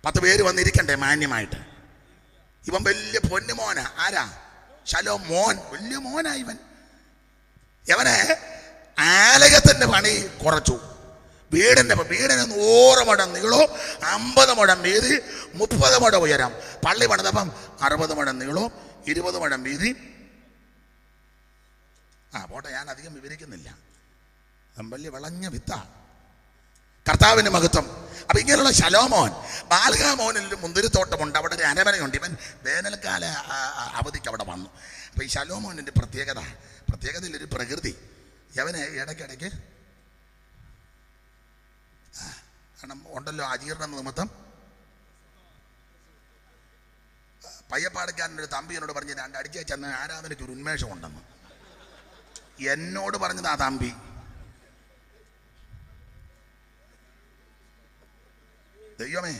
10 പേര് വന്നിരിക്കണ്ടേ മാന്യമായിട്ട്. ഇവൻ വലിയ പൊന്നുമോനാ. ആരാ? ശലോമോൻ. വലിയ മോനാ ഇവൻ. ഇവനെ ആലയത്തിൻ്റെ പണി കുറച്ചു. വീടിന് 100 മുഴം നീളവും 50 മുഴം വീതി, 30 മുഴം ഉയരം. പള്ളി പണിതപ്പം 60 മുഴം നീളവും 20 മുഴം വീതി. പോട്ടെ, ഞാൻ അധികം വിവരിക്കുന്നില്ല. വലിയ വിളഞ്ഞ വിത്താ. കർത്താവിൻ്റെ മഹത്വം. അപ്പൊ ഇങ്ങനെയുള്ള ശലോമോൻ, ബാൽഗാമോനിൽ മുന്തിരിത്തോട്ടമുണ്ട്. അവിടെ ഒരു അരമനയുണ്ട്. ഇവൻ വേനൽക്കാല അവധിക്ക് അവിടെ വന്നു. അപ്പൊ ഈ ശലോമോനിൻ്റെ പ്രത്യേകതയിലൊരു പ്രകൃതി. അവന് ഇടയ്ക്കിടയ്ക്ക് കാരണം ഉണ്ടല്ലോ അജീർണ നിമിത്തം. പയ്യപ്പാടക്കാരൻ്റെ ഒരു തമ്പിയോട് പറഞ്ഞ് 2 അടിച്ച ചെന്ന് ആരാധനയ്ക്ക് ഒരു ഉന്മേഷം ഉണ്ടെന്ന് എന്നോട് പറഞ്ഞത് ആ തമ്പി. ദൈവമേ,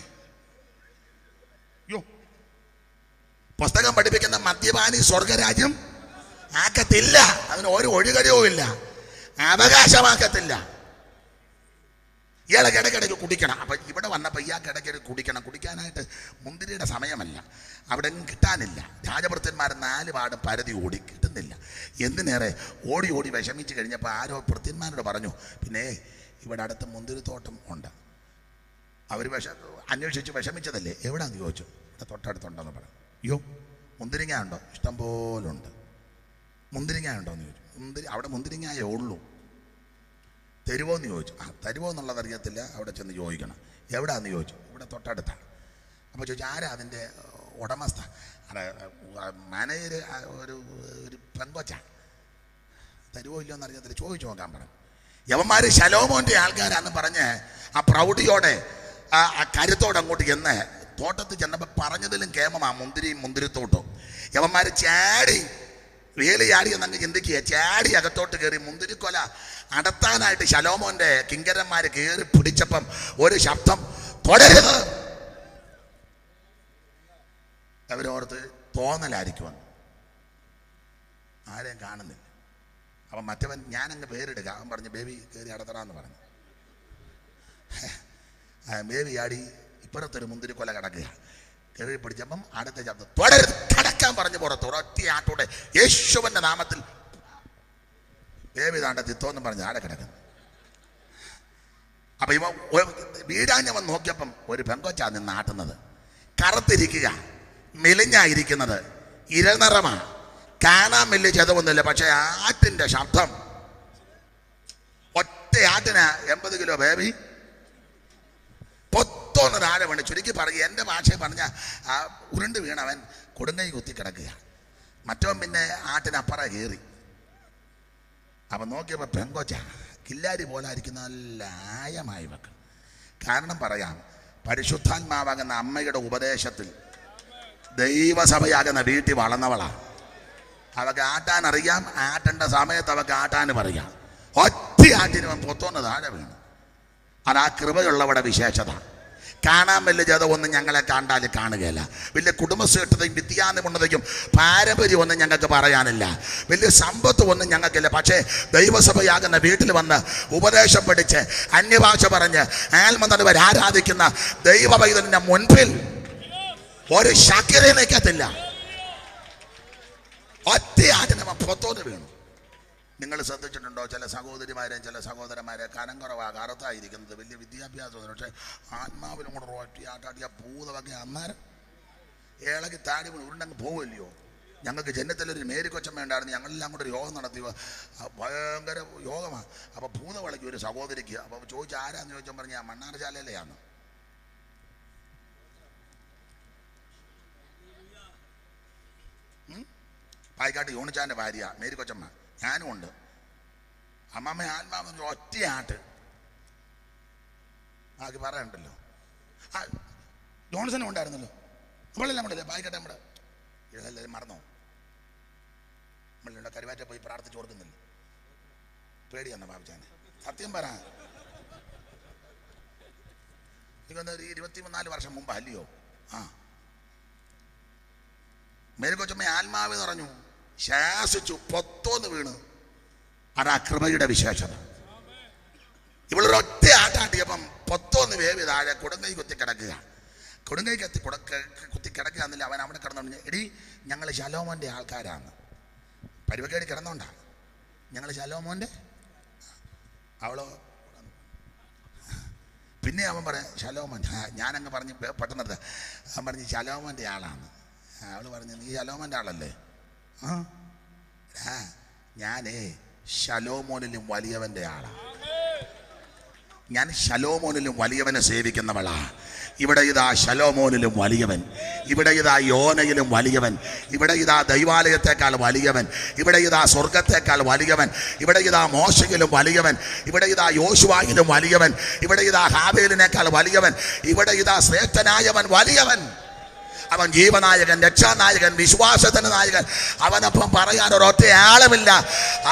പുസ്തകം പഠിപ്പിക്കുന്ന മദ്യപാനി സ്വർഗരാജ്യം ആക്കത്തില്ല. അതിന് ഒരു ഒഴികഴിവും ഇല്ല, അവകാശമാക്കത്തില്ല. ഇയാളെ ഇടയ്ക്കിടയ്ക്ക് കുടിക്കണം. അപ്പം ഇവിടെ വന്നപ്പോൾ ഇയാൾക്ക് ഇടയ്ക്കിടയ്ക്ക് കുടിക്കാനായിട്ട് മുന്തിരിയുടെ സമയമല്ല, അവിടെ കിട്ടാനില്ല. രാജഭൃത്യന്മാർ 4 പാടും പരതി ഓടി, കിട്ടുന്നില്ല. എന്തിനേറെ ഓടി ഓടി വിഷമിച്ച് കഴിഞ്ഞപ്പോൾ ആരോ ഭൃത്യന്മാരോട് പറഞ്ഞു, പിന്നെ ഇവിടെ അടുത്ത് മുന്തിരിത്തോട്ടം ഉണ്ട്. അവർ അന്വേഷിച്ച് വിഷമിച്ചതല്ലേ, എവിടെയാണെന്ന് ചോദിച്ചു. ഇവിടെ തൊട്ടടുത്തുണ്ടെന്ന് പറഞ്ഞു. അയ്യോ, മുന്തിരിങ്ങ ഉണ്ടോ? ഇഷ്ടം പോലെ ഉണ്ട്. മുന്തിരിങ്ങ ഉണ്ടോയെന്ന് ചോദിച്ചു. അവിടെ മുന്തിരിങ്ങായേ ഉള്ളൂ. തരുവോ എന്ന് ചോദിച്ചു. തരുവോ എന്നുള്ളത് അറിയത്തില്ല, അവിടെ ചെന്ന് ചോദിക്കണം. എവിടെയാണെന്ന് ചോദിച്ചു. ഇവിടെ തൊട്ടടുത്താണ്. അപ്പോൾ ചോദിച്ചു, ആരാ അതിൻ്റെ ഉടമസ്ഥ? മാനേജർ ഒരു പെങ്കൊച്ച. തരുവോ ഇല്ലയോ എന്ന് അറിയത്തില്ല, ചോദിച്ചു നോക്കാൻ പറഞ്ഞു. യവന്മാർ ശലോമോൻ്റെ ആൾക്കാരാന്ന് പറഞ്ഞ് ആ പ്രൗഢിയോടെ ആ കരുത്തോടെ അങ്ങോട്ട് ചെന്ന് തോട്ടത്തിൽ ചെന്നപ്പോൾ പറഞ്ഞതിലും കേമമാ മുന്തിരിത്തോട്ടം. യവന്മാർ ചാടി വേലി ചാടി എന്നങ്ങ് ചിന്തിക്കുക. ചാടി അകത്തോട്ട് കയറി മുന്തിരിക്കൊല അടത്താനായിട്ട് ശലോമോന്റെ കിങ്കരന്മാർ കയറി പിടിച്ചപ്പം ഒരു ശബ്ദം, തുടരുത്. അവരോർത്ത് തോന്നലായിരിക്കുമെന്ന്. ആരെയും കാണുന്നില്ല. അപ്പം മറ്റവൻ ഞാനങ്ങ് പേരിടുക. അവൻ പറഞ്ഞു, ബേബി കയറി അടത്തടാന്ന് പറഞ്ഞു. ബേബി ആടി ഇപ്പുറത്തൊരു മുന്തിരിക്കൊല കിടക്കുക. കയറി പിടിച്ചപ്പം അടുത്ത ശബ്ദം, തുടരുത്, കടക്കാൻ പറഞ്ഞു പുറത്ത്. ഒരൊറ്റ ആട്ടോടെ യേശുവിൻ്റെ നാമത്തിൽ ബേബി താണ്ട തിത്തോന്ന് പറഞ്ഞ് ആടെ കിടക്കുന്നു. അപ്പം ഇവ വീടാഞ്ഞവൻ നോക്കിയപ്പം ഒരു പെങ്കൊച്ചാ നിന്ന് ആട്ടുന്നത്. കറുത്തിരിക്കുക, മെലിഞ്ഞായിരിക്കുന്നത്, ഇരനിറമാ, കാണാൻ വലിയ ചെതവൊന്നുമില്ല. പക്ഷെ ആട്ടിൻ്റെ ശബ്ദം, ഒറ്റ ആട്ടിന് 80 കിലോ ബേബി പൊത്തോന്ന് താഴെ വേണ്ട. ചുരുക്കി പറയുക, എൻ്റെ ഭാഷയിൽ പറഞ്ഞ ആ ഉരുണ്ട് വീണവൻ കൊടുങ്കൈ കുത്തി കിടക്കുക. മറ്റവൻ പിന്നെ ആട്ടിനപ്പുറ കയറി. അപ്പം നോക്കിയപ്പോൾ പെങ്കൊച്ച കില്ലാരി പോലായിരിക്കുന്ന നല്ല ആയമായി വെക്കണം. കാരണം പറയാം, പരിശുദ്ധാത്മാവാകുന്ന അമ്മയുടെ ഉപദേശത്തിൽ ദൈവസഭയാകുന്ന വീട്ടിൽ വളർന്നവളാണ്. അവൾക്ക് ആട്ടാൻ അറിയാം, ആട്ടേണ്ട സമയത്ത് അവൾക്ക് ആട്ടാനും അറിയാം. ഒറ്റ ആട്ടിന് പൊത്തോന്ന് താഴെ വീണു. അത് ആ കൃപയുള്ളവരുടെ വിശേഷത. കാണാൻ വലിയ ജതമൊന്നും ഞങ്ങളെ കണ്ടാൽ കാണുകയില്ല. വലിയ കുടുംബശ്രേഷ്ഠതയും വിദ്യാനിപുണതയും പാരമ്പര്യമൊന്നും ഞങ്ങൾക്ക് പറയാനില്ല. വലിയ സമ്പത്തും ഒന്നും ഞങ്ങൾക്കില്ല. പക്ഷേ ദൈവസഭയാകുന്ന വീട്ടിൽ വന്ന് ഉപദേശം പഠിച്ച് അന്യഭാഷ പറഞ്ഞ് ആത്മനിർഭർ ആരാധിക്കുന്ന ദൈവവൈതലിന്റെ മുൻപിൽ ഒരു ശക്തിയെ നിൽക്കത്തില്ല. ഒറ്റ ആട്ടിന് പുറത്തോട്ട് വീണു. നിങ്ങൾ ശ്രദ്ധിച്ചിട്ടുണ്ടോ? ചില സഹോദരിമാരെയും ചില സഹോദരന്മാരെ കനം കുറവാ, കറുത്തായിരിക്കുന്നത്, വലിയ വിദ്യാഭ്യാസം, പക്ഷേ ആത്മാവിലും കൂടെ ഒറ്റയാട്ടാട്ടിയ ഭൂതമൊക്കെ അന്നേരം ഏളക്ക് താടി ഉരുണ്ടങ്ങ് പോവില്ലയോ? ഞങ്ങൾക്ക് ജന്മത്തിലൊരു മേരിക്കൊച്ചമ്മ ഉണ്ടായിരുന്നു. ഞങ്ങളെല്ലാം കൂടെ ഒരു യോഗം നടത്തി, ഭയങ്കര യോഗമാണ്. അപ്പോൾ ഭൂതവളയ്ക്ക് ഒരു സഹോദരിക്ക്. അപ്പോൾ ചോദിച്ചാൽ ആരാന്ന് ചോദിച്ചാൽ പറഞ്ഞ ആ മണ്ണാർശാലയിലെയാണ്. പായിക്കാട്ട് യൂണിച്ചാൻ്റെ ഭാര്യ മേരിക്കൊച്ചമ്മ, ഞാനും ഉണ്ട്. അമ്മമ്മ ആത്മാവെന്ന് ഒറ്റയാട്ട് ബാക്കി പറയണ്ടല്ലോ. ആ ജോൺസനും ഉണ്ടായിരുന്നല്ലോ. നമ്മളെല്ലാം നമ്മളില്ലേ പായിക്കട്ടെ, നമ്മുടെ ഇതെല്ലാവരും മറന്നോ? നമ്മളിവിടെ കരുവാറ്റ പോയി പ്രാർത്ഥിച്ച് കൊടുക്കുന്നില്ല. പേടിയെന്ന ബാബുച്ചാനെ, സത്യം പറ. ഇതൊന്നൊരു 24 വർഷം മുമ്പ് അല്ലയോ? ആ മേരിക്കൊച്ചമ്മ ആത്മാവ് നിറഞ്ഞു, ശാസിച്ചു, പൊത്തോന്ന് വീണ്. അതാ കൃപയുടെ വിശേഷത. ഇവളൊരൊറ്റ ആട്ടാട്ടിയപ്പം പൊത്തോന്ന് വേവി താഴെ കൊടുങ്കൈ കുത്തി കിടക്കുക. കൊടുങ്കൈ കുത്തി കിടക്കുക എന്നില്ല. അവൻ അവിടെ കിടന്നു, എടി ഞങ്ങൾ ശലോമോൻ്റെ ആൾക്കാരാണ്. പരിവക്കേടി കിടന്നോണ്ടാ ഞങ്ങൾ ശലോമോൻ്റെ. അവളോ പിന്നെ അവൻ പറയാം ശലോമോൻ. ഞാനങ്ങ് പറഞ്ഞ് പെട്ടെന്ന് അവൻ പറഞ്ഞ് ശലോമോൻ്റെ ആളാണ്. അവൾ പറഞ്ഞു, നീ ശലോമോൻ്റെ ആളല്ലേ? ആ ഞാനേ ശലോമോനിലും വലിയവൻ്റെ ആളാണ്. ഞാൻ ശലോമോനിലും വലിയവനെ സേവിക്കുന്നവളാ. ഇവിടെ ഇതാ ശലോമോനിലും വലിയവൻ, ഇവിടെ ഇതാ യോനയിലും വലിയവൻ, ഇവിടെ ഇതാ ദൈവാലയത്തെക്കാൾ വലിയവൻ, ഇവിടെ ഇതാ സ്വർഗത്തെക്കാൾ വലിയവൻ, ഇവിടെ ഇതാ മോശയിലും വലിയവൻ, ഇവിടെ ഇതാ യോശുവായിലും വലിയവൻ, ഇവിടെ ഇതാ ഹാബേലിനേക്കാൾ വലിയവൻ, ഇവിടെ ഇതാ ശ്രേഷ്ഠനായവൻ വലിയവൻ. അവൻ ജീവനായകൻ, രക്ഷാനായകൻ, വിശ്വാസത്തിന് നായകൻ. അവനൊപ്പം പറയാൻ ഒരൊറ്റ ആളുമില്ല.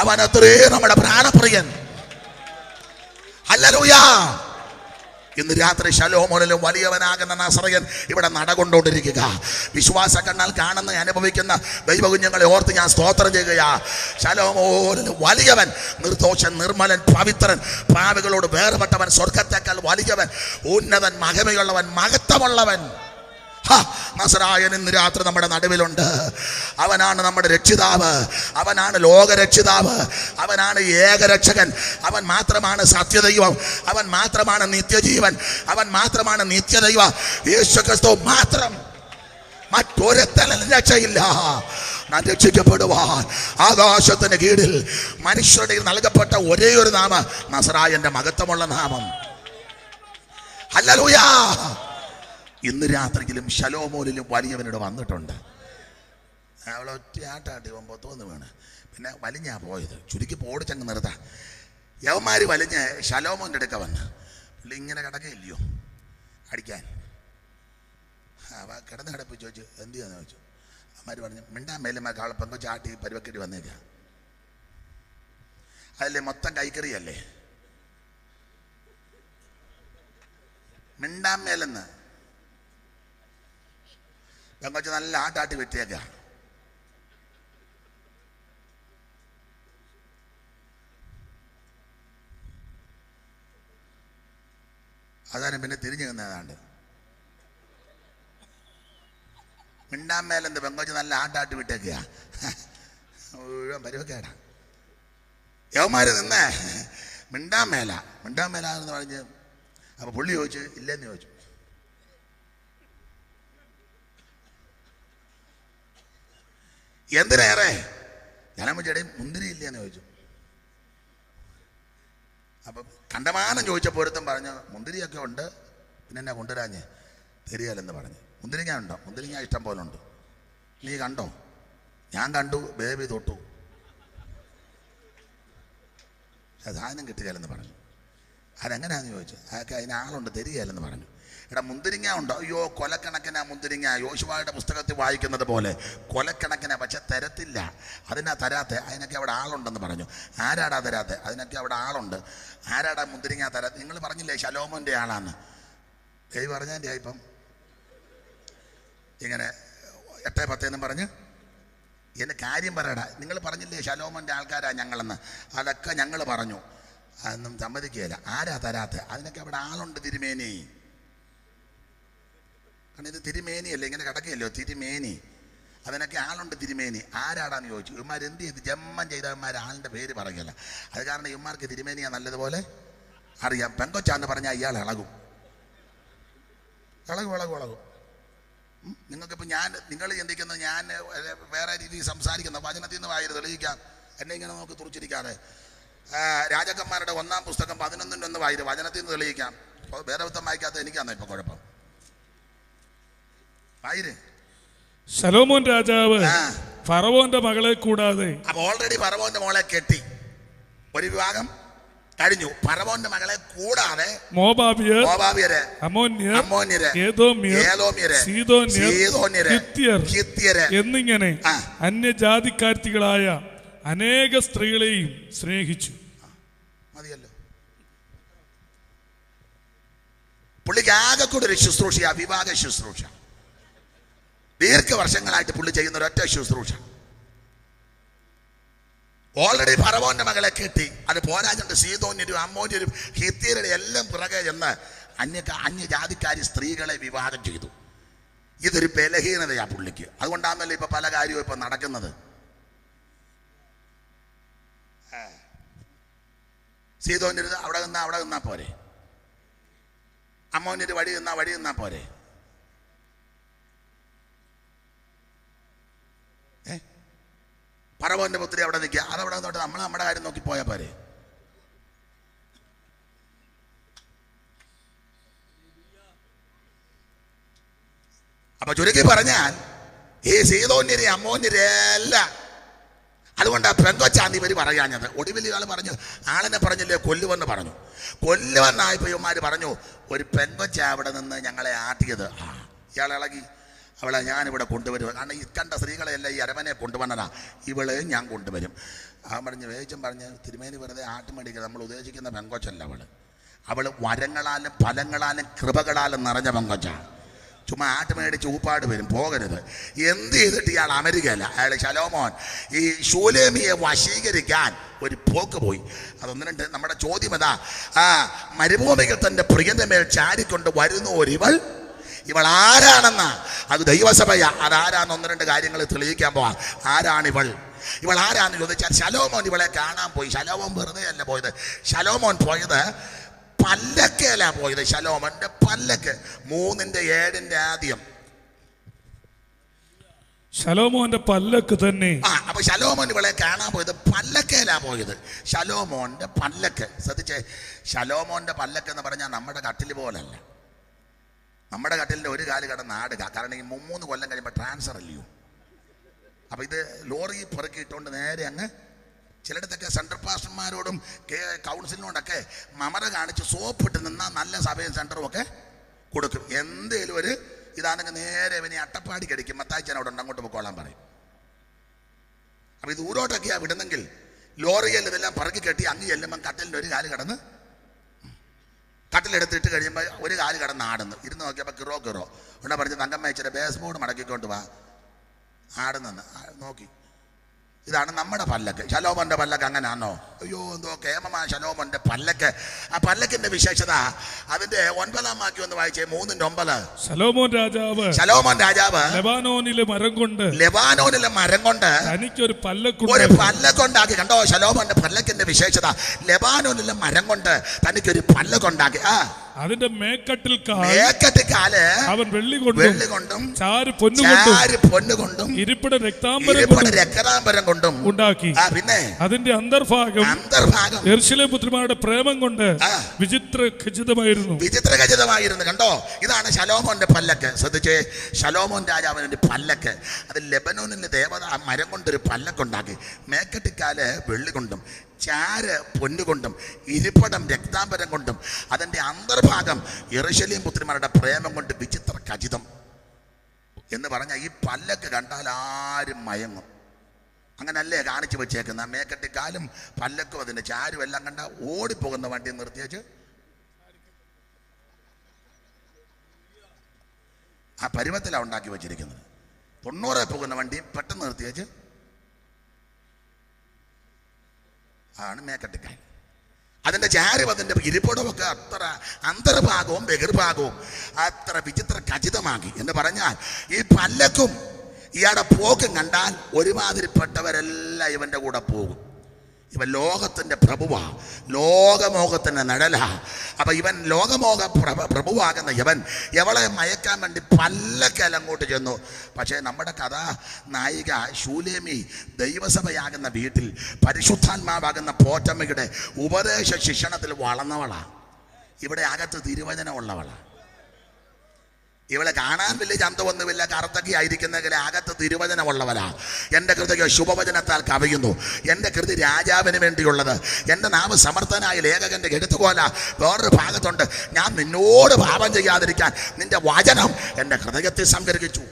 അവൻ അത്രയും നമ്മുടെ പ്രാണപ്രിയൻ. ഹല്ലേലൂയ. ഇന്ന് രാത്രി ശലോമോനിലും വലിയവനാകുന്ന നസറയൻ ഇവിടെ നടകൊണ്ടുകൊണ്ടിരിക്കുക. വിശ്വാസ കണ്ണാൽ കാണുന്ന അനുഭവിക്കുന്ന ദൈവകുഞ്ഞുങ്ങളെ ഓർത്ത് ഞാൻ സ്തോത്രം ചെയ്യുകയാ. ശലോമോനിലും വലിയവൻ, നിർദോഷൻ, നിർമ്മലൻ, പവിത്രൻ, പാപികളോട് വേർപെട്ടവൻ, സ്വർഗത്തേക്കാൾ വലിയവൻ, ഉന്നതൻ, മഹിമയുള്ളവൻ, മഹത്വമുള്ളവൻ നസറായൻ ഇന്ന് രാത്രി നമ്മുടെ നടുവിലുണ്ട്. അവനാണ് നമ്മുടെ രക്ഷിതാവ്, അവനാണ് ലോകരക്ഷിതാവ്, അവനാണ് ഏകരക്ഷകൻ, അവൻ മാത്രമാണ് സത്യദൈവം, അവൻ മാത്രമാണ് നിത്യജീവൻ, അവൻ മാത്രമാണ് നിത്യദൈവ. യേശുക്രിസ്തു മാത്രം, മറ്റൊരുത്തനും രക്ഷയില്ല. ഞാൻ രക്ഷിക്കപ്പെടുവാൻ ആകാശത്തിന് കീഴിൽ മനുഷ്യരുടെ നൽകപ്പെട്ട ഒരേ ഒരു നാമം നസറായന്റെ മഹത്വമുള്ള നാമം. ഹല്ലേലൂയ. ഇന്ന് രാത്രിയിലും ശലോമോനിലും വലിയവനോട് വന്നിട്ടുണ്ട്. അവളെ ഒറ്റയാട്ടാട്ടി പൊത്തോന്ന് വീണ് പിന്നെ വലിഞ്ഞാ പോയത്. ചുരുക്കി പോടിച്ചങ്ങ് നിർത്താം. യവന്മാർ വലിഞ്ഞ് ശലോമോൻ്റെ അടുക്ക വന്ന് പുള്ളി ഇങ്ങനെ കിടക്കയില്ലയോ അടിക്കാൻ. കിടന്ന് കിടപ്പിച്ച് ചോദിച്ചു എന്ത് ചെയ്യാന്ന് ചോദിച്ചു. അവന്മാർ പറഞ്ഞു മിണ്ടാൻ മേലുമാ കാളപ്പങ്കോ ചാട്ടി പരിവക്കേണ്ടി വന്നേക്കാം. അതല്ലേ മൊത്തം കൈക്കറിയല്ലേ, മിണ്ടാൻ മേലെന്ന് പെങ്കൊച്ച് നല്ല ആട്ടാട്ടി വെട്ടിയേക്ക. അതാണ് പിന്നെ തിരിഞ്ഞു നിന്നതാണ്ട്. മിണ്ടാൻ മേലെന്ത് പെങ്കൊച്ച് നല്ല ആട്ടാട്ടി വിട്ടേക്കുക മുഴുവൻ പരിവക്കേടാ. യവന്മാര് നിന്നേ മിണ്ടാൻ മേലാന്ന് പറഞ്ഞ് അപ്പൊ പുള്ളി ചോദിച്ചു ഇല്ലെന്ന് ചോദിച്ചു. എന്തിനേറെ ജനമുച്ചേടയും മുന്തിരി ഇല്ലെന്ന് ചോദിച്ചു. അപ്പം കണ്ടമാനം ചോദിച്ചപ്പോൾ ഒരുത്തം പറഞ്ഞു മുന്തിരിയൊക്കെ ഉണ്ട്, പിന്നെ എന്നെ കൊണ്ടുവരാഞ്ഞ് തരികയില്ലെന്ന് പറഞ്ഞു. മുന്തിരിങ്ങ ഉണ്ടോ? മുന്തിരിങ്ങ ഇഷ്ടം പോലെ ഉണ്ട്, നീ കണ്ടോ? ഞാൻ കണ്ടു, ബേബി തൊട്ടു, സാധനം കിട്ടുകയില്ലെന്ന് പറഞ്ഞു. അതെങ്ങനെയാണെന്ന് ചോദിച്ചു. അതൊക്കെ അതിന് ആളുണ്ട്, തരികയില്ലെന്ന് പറഞ്ഞു. എടാ മുന്തിരിങ്ങ ഉണ്ടോ? അയ്യോ കൊലക്കണക്കിനാ മുന്തിരിങ്ങ, യോശുവയുടെ പുസ്തകത്തിൽ വായിക്കുന്നത് പോലെ കൊലക്കണക്കിനാ, പക്ഷെ തരത്തില്ല. അതിനാ തരാത്തെ, അതിനൊക്കെ അവിടെ ആളുണ്ടെന്ന് പറഞ്ഞു. ആരാടാ തരാത്തെ? അതിനൊക്കെ അവിടെ ആളുണ്ട്. ആരാടാ മുന്തിരിങ്ങ തരാത്തെ? നിങ്ങൾ പറഞ്ഞില്ലേ ശലോമോൻ്റെ ആളാന്ന്. ദൈവം പറഞ്ഞതിൻ്റെ ഇപ്പം ഇങ്ങനെ 8-10 എന്നും പറഞ്ഞ് എൻ്റെ കാര്യം പറയടാ. നിങ്ങൾ പറഞ്ഞില്ലേ ശലോമോൻ്റെ ആൾക്കാരാ ഞങ്ങളെന്ന്. അതൊക്കെ ഞങ്ങൾ പറഞ്ഞു, അതൊന്നും സമ്മതിക്കുകയില്ല. ആരാ തരാത്തെ? അതിനൊക്കെ അവിടെ ആളുണ്ട് തിരുമേനി. കാരണം ഇത് തിരുമേനിയല്ലേ, ഇങ്ങനെ കിടക്കുകയല്ലോ തിരുമേനി, അതിനൊക്കെ ആളുണ്ട് തിരുമേനി. ആരാടാന്ന് ചോദിച്ചു. ഇവന്മാർ എന്ത് ചെയ്ത് ജന്മം ചെയ്തവന്മാർ ആളിൻ്റെ പേര് പറയുകയല്ല. അത് കാരണം ഇവന്മാർക്ക് തിരുമേനിയാ നല്ലതുപോലെ അറിയാം. പെങ്കൊച്ചാന്ന് പറഞ്ഞാൽ ഇയാൾ ഇളകും. നിങ്ങൾക്കിപ്പോൾ നിങ്ങൾ ചിന്തിക്കുന്നത് ഞാൻ വേറെ രീതിയിൽ സംസാരിക്കുന്ന വചനത്തിൽ നിന്ന് വായന തെളിയിക്കാം. എന്നെ ഇങ്ങനെ നോക്കി തുറച്ചിരിക്കാതെ രാജാക്കന്മാരുടെ 1-ാം പുസ്തകം 11-1 വായന വചനത്തിൽ നിന്ന് തെളിയിക്കാം. വേറെ വൃത്തം വായിക്കാത്ത എനിക്കാണ് ഇപ്പൊ കുഴപ്പം. വായിര്. ശലോമോൻ രാജാവ് ഫറവോന്റെ മകളെ കൂടാതെ, അപ്പൊ ഓൾറെഡി ഫറവോന്റെ മോളെ കെട്ടി, ഒരു വിവാഹം കഴിഞ്ഞു. ഫറവോന്റെ മകളെ കൂടാതെ മോവാബ്യരെ, അമ്മോന്യരെ, ഏദോമ്യരെ, സീദോന്യരെ, ഹിത്യരെ എന്നിങ്ങനെ അന്യജാതിക്കാർത്തികളായ അനേക സ്ത്രീകളെയും സ്നേഹിച്ചു. മതിയല്ലോ. പുള്ളിക്ക് ആകെ കൂടെ ഒരു ശുശ്രൂഷ, വിവാഹ ശുശ്രൂഷ. ദീർഘവർഷങ്ങളായിട്ട് പുള്ളി ചെയ്യുന്ന ഒരൊറ്റ ശുശ്രൂഷ. ഓൾറെഡി ഫറവോന്റെ മകളെ കെട്ടി, അത് പോരാഞ്ഞിട്ട് സീദോന്യരും അമ്മോന്യരും ഹിത്യരുടെ എല്ലാം പിറകെ ചെന്ന് അന്യജാതിക്കാരി സ്ത്രീകളെ വിവാഹം ചെയ്തു. ഇതൊരു ബലഹീനതയാ പുള്ളിക്ക്. അതുകൊണ്ടാണല്ലോ ഇപ്പൊ പല കാര്യവും ഇപ്പൊ നടക്കുന്നത്. സീദോന്യര് അവിടെ നിന്നാ പോരെ, അമ്മോന്യര് വഴി നിന്നാ പോരെ. ഫറവോന്റെ പുത്രി അവിടെ നിൽക്കുക, അതവിടെ നിന്നോട്ട് നമ്മൾ നമ്മുടെ കാര്യം നോക്കി പോയാൽ പോരെ. അപ്പൊ ചുരുക്കി പറഞ്ഞാൽ ഈ സീദോന്യരെ അമ്മോന്യരെല്ലാം അതുകൊണ്ടാ പെങ്കൊച്ചാന്ന് ഇവർ പറയാഞ്ഞത്. ഒടുവിൽ ഇയാൾ പറഞ്ഞു, ആളിനെ പറഞ്ഞില്ലേ കൊല്ലുവെന്ന് പറഞ്ഞു. കൊല്ലുവെന്നായപ്പോ ഇവന്മാർ പറഞ്ഞു ഒരു പെങ്കൊച്ച അവിടെ നിന്ന് ഞങ്ങളെ ആട്ടിയത്. ഇയാൾ ഇളകി, അവളെ ഞാനിവിടെ കൊണ്ടുവരും, കാരണം ഈ കണ്ട സ്ത്രീകളെല്ലാം ഈ അരമനെ കൊണ്ടുവന്നതാ, ഇവളെ ഞാൻ കൊണ്ടുവരും. അവൻ പറഞ്ഞ് വേഗം പറഞ്ഞ് തിരുമേനി വെറുതെ ആട്ടുമടിക്കുക, നമ്മൾ ഉദ്ദേശിക്കുന്ന പെങ്കൊച്ചല്ല അവള്. അവൾ വരങ്ങളാലും ഫലങ്ങളാലും കൃപകളാലും നിറഞ്ഞ പെങ്കൊച്ചാണ്. ചുമ്മാ ആട്ട് മേടിച്ച് ഊപ്പാട് വരും, പോകരുത്. എന്ത് ചെയ്തിട്ട് ഇയാൾ അമരുകയല്ല. അയാൾ ശലോമോൻ ഈ ശൂലേമിയെ വശീകരിക്കാൻ ഒരു പോക്ക് പോയി. അതൊന്നും രണ്ട് നമ്മുടെ ചോദ്യം അതാ, മരുഭൂമികൾ തൻ്റെ പ്രിയന്റെ മേൽ ചാരിക്കൊണ്ട് വരുന്നു ഇവൾ ആരാണെന്നാ? അത് ദൈവസഭയാ. അതാരാന്ന് ഒന്ന് രണ്ട് കാര്യങ്ങൾ തെളിയിക്കാൻ പോവാ. ആരാണിവൾ? ഇവൾ ആരാന്ന് ചോദിച്ചാൽ ശലോമോൻ ഇവളെ കാണാൻ പോയി. ശലോമോൻ വെറുതെ അല്ല പോയത്. ശലോമോൻ പോയത് പല്ലക്കല്ല പോയത്. ശലോമോന്റെ പല്ലക്ക് 3:7 ആദ്യം ശലോമോന്റെ പല്ലക്ക് തന്നെ. അപ്പൊ ശലോമോൻ ഇവളെ കാണാൻ പോയത് പല്ലക്കല പോയത്. ശലോമോന്റെ പല്ലക്ക്. ശ്രദ്ധിച്ചേ, ശലോമോന്റെ പല്ലക്ക് എന്ന് പറഞ്ഞാൽ നമ്മുടെ കട്ടിൽ പോലല്ല. നമ്മുടെ കട്ടിലിന്റെ ഒരു കാല് കടന്ന് ആടുക. കാരണം ഈ 3 കൊല്ലം കഴിയുമ്പോൾ ട്രാൻസ്ഫർ അല്ലയോ. അപ്പൊ ഇത് ലോറി പെറുക്കിയിട്ടുകൊണ്ട് നേരെ അങ്ങ് ചിലയിടത്തൊക്കെ സെൻട്രൽ പാസ്റ്റർമാരോടും കൗൺസിലിനോടൊക്കെ മമത കാണിച്ച് സോപ്പിട്ട് നിന്നാൽ നല്ല സഭയും സെൻറ്ററും ഒക്കെ കൊടുക്കും. എന്തേലും ഒരു ഇതാണെങ്കിൽ നേരെ ഇവനെ അട്ടപ്പാടി കടിക്കും. മത്തായിച്ചനോട് അങ്ങോട്ട് പൊക്കോളാൻ പറയും. അപ്പൊ ഇത് ദൂരോട്ടൊക്കെയാണ് വിടുന്നെങ്കിൽ ലോറിയിൽ ഇതെല്ലാം പറക്കി കെട്ടി അങ്ങ് ചെല്ലുമ്പം കട്ടിലിൻ്റെ ഒരു കാല് കടന്ന് കട്ടിലെടുത്തിട്ട് കഴിയുമ്പോൾ ഒരു കാല് കടന്ന് ആടുന്നു. ഇരുന്ന് നോക്കിയപ്പോൾ കിറോ ഉടനെ പറഞ്ഞ് തങ്കമ്മ ബേസ് ബോർഡ് മടക്കിക്കൊണ്ട് വാ ആടുന്നെന്ന് നോക്കി. ഇതാണ് നമ്മുടെ പല്ലക്ക്. ശലോമോന്റെ പല്ലക്ക് അങ്ങനെയാണോ? അയ്യോ എന്തോ കേമമാ ശലോമോന്റെ പല്ലക്ക്. ആ പല്ലക്കിന്റെ വിശേഷത അതിന്റെ 9-ാം വാക്യം ഒന്ന് വായിച്ചേ. 3:9. ശലോമോൻ രാജാവ് ലെബാനോനിലെ മരം കൊണ്ട് തനിക്കൊരു പല്ലക്കുണ്ടാക്കി. കണ്ടോ ചലോമോന്റെ പല്ലക്കിന്റെ വിശേഷത? ലെബാനോനിലെ മരം കൊണ്ട് തനിക്കൊരു പല്ലക്കുണ്ടാക്കി. അതിന്റെ മേക്കട്ടിൽ കാല് അവൻ വെള്ളി കൊണ്ടും ചാര് പൊന്നുകൊണ്ടും ഇരിപ്പിട രക്താംബരം കൊണ്ടും ഉണ്ടാക്കി. പിന്നെ അതിന്റെ അന്തർഭാഗം യെരൂശലേം പുത്രിമാരുടെ പ്രേമം കൊണ്ട് വിചിത്ര ഖചിതമായിരുന്നു. കണ്ടോ, ഇതാണ് ശലോമോന്റെ പല്ലക്ക്. ശ്രദ്ധിച്ചേ, ശലോമോൻ രാജാവിന്റെ പല്ലക്ക്. അത് ലെബനോനിലെ ദേവത മരം കൊണ്ടൊരു പല്ലക്കുണ്ടാക്കി. മേക്കട്ടിക്കാല് വെള്ളി കൊണ്ടും ചാര് പൊന്നുകൊണ്ടും ഇരിപ്പടം രക്താംബരം കൊണ്ടും അതിൻ്റെ അന്തർഭാഗം യെരൂശലേം പുത്രിമാരുടെ പ്രേമം കൊണ്ട് വിചിത്ര ഖചിതം എന്ന് പറഞ്ഞാൽ ഈ പല്ലക്ക് കണ്ടാൽ ആരും മയങ്ങും. അങ്ങനല്ലേ കാണിച്ചു വെച്ചേക്കുന്ന. മേക്കട്ടിക്കാലും പല്ലക്കും അതിൻ്റെ ചാരും എല്ലാം കണ്ട ഓടിപ്പോകുന്ന വണ്ടി നിർത്തിയേച്ച് ആ പരുവത്തിലാണ് ഉണ്ടാക്കി വെച്ചിരിക്കുന്നത്. 90 പോകുന്ന വണ്ടിയും പെട്ടെന്ന് നിർത്തിയേച്ച് ആണ് മേക്കട്ടിക്കാൽ. അതിൻ്റെ ചാരും അതിൻ്റെ ഇരിപ്പിടമൊക്കെ അത്ര അന്തർഭാഗവും ബഹിർഭാഗവും അത്ര വിചിത്ര ഖചിതമാക്കി എന്ന് പറഞ്ഞാൽ ഈ പല്ലക്കും ഇയാളുടെ പോക്കും കണ്ടാൽ ഒരുമാതിരിപ്പെട്ടവരെല്ലാം ഇവൻ്റെ കൂടെ പോകും. ഇവൻ ലോകത്തിൻ്റെ പ്രഭുവാ, ലോകമോഹത്തിൻ്റെ നിഴലാ. അപ്പം ഇവൻ ലോകമോഹ പ്രഭുവാകുന്ന ഇവൻ എവളെ മയക്കാൻ വേണ്ടി പല്ലക്കൽ അങ്ങോട്ട് ചെന്നു. പക്ഷേ നമ്മുടെ നായിക ശൂലേമി ദൈവസഭയാകുന്ന വീട്ടിൽ പരിശുദ്ധാത്മാവാകുന്ന പോറ്റമ്മയുടെ ഉപദേശ ശിക്ഷണത്തിൽ വളർന്നവളാ. ഇവിടെ അകത്ത് തിരുവചനമുള്ളവളാ. ഇവളെ കാണാൻ വലിയ ചന്തമൊന്നുമില്ല, കറുത്തൊക്കെ ആയിരിക്കുന്നെങ്കിൽ അകത്ത് തിരുവചനമുള്ളവരാ. എൻ്റെ കൃതിക്ക് ശുഭവചനത്താൽ കവിയുന്നു. എൻ്റെ കൃതി രാജാവിന് വേണ്ടിയുള്ളത്. എൻ്റെ നാമം സമർത്ഥനായ ലേഖകൻ്റെ എടുത്തുപോല. വേറൊരു ഭാഗത്തുണ്ട്, ഞാൻ നിന്നോട് പാപം ചെയ്യാതിരിക്കാൻ നിന്റെ വചനം എൻ്റെ ഹൃദയത്തിൽ സംഗ്രഹിച്ചു.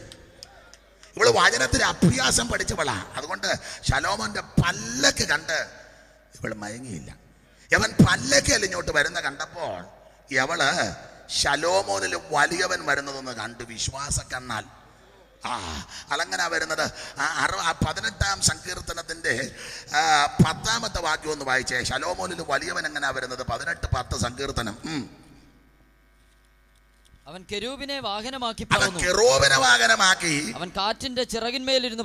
ഇവള് വചനത്തിന് അഭ്യാസം പഠിച്ചവളാ. അതുകൊണ്ട് ശലോമോന്റെ പല്ലക്ക് കണ്ട് ഇവൾ മയങ്ങിയില്ല. ഇവൻ പല്ലക്കൽ ഇങ്ങോട്ട് വരുന്ന കണ്ടപ്പോൾ ഇവള് ശലോമോനിൽ വലിയവൻ വരുന്നതെന്ന് കണ്ടു. വിശ്വാസ കണ്ണാൽ അതങ്ങനെ വരുന്നത്. 18-ാം സങ്കീർത്തനത്തിന്റെ 10-ാമത്തെ വാക്യം ഒന്ന് വായിച്ചേ. ശലോമോനിൽ വലിയവൻ എങ്ങനെയാ വരുന്നത്? 18:10 സങ്കീർത്തനം. അവൻ കെരൂബിനെ വാഹനമാക്കി അവൻ കാറ്റിന്റെ ചിറകിന്മേലിരുന്ന്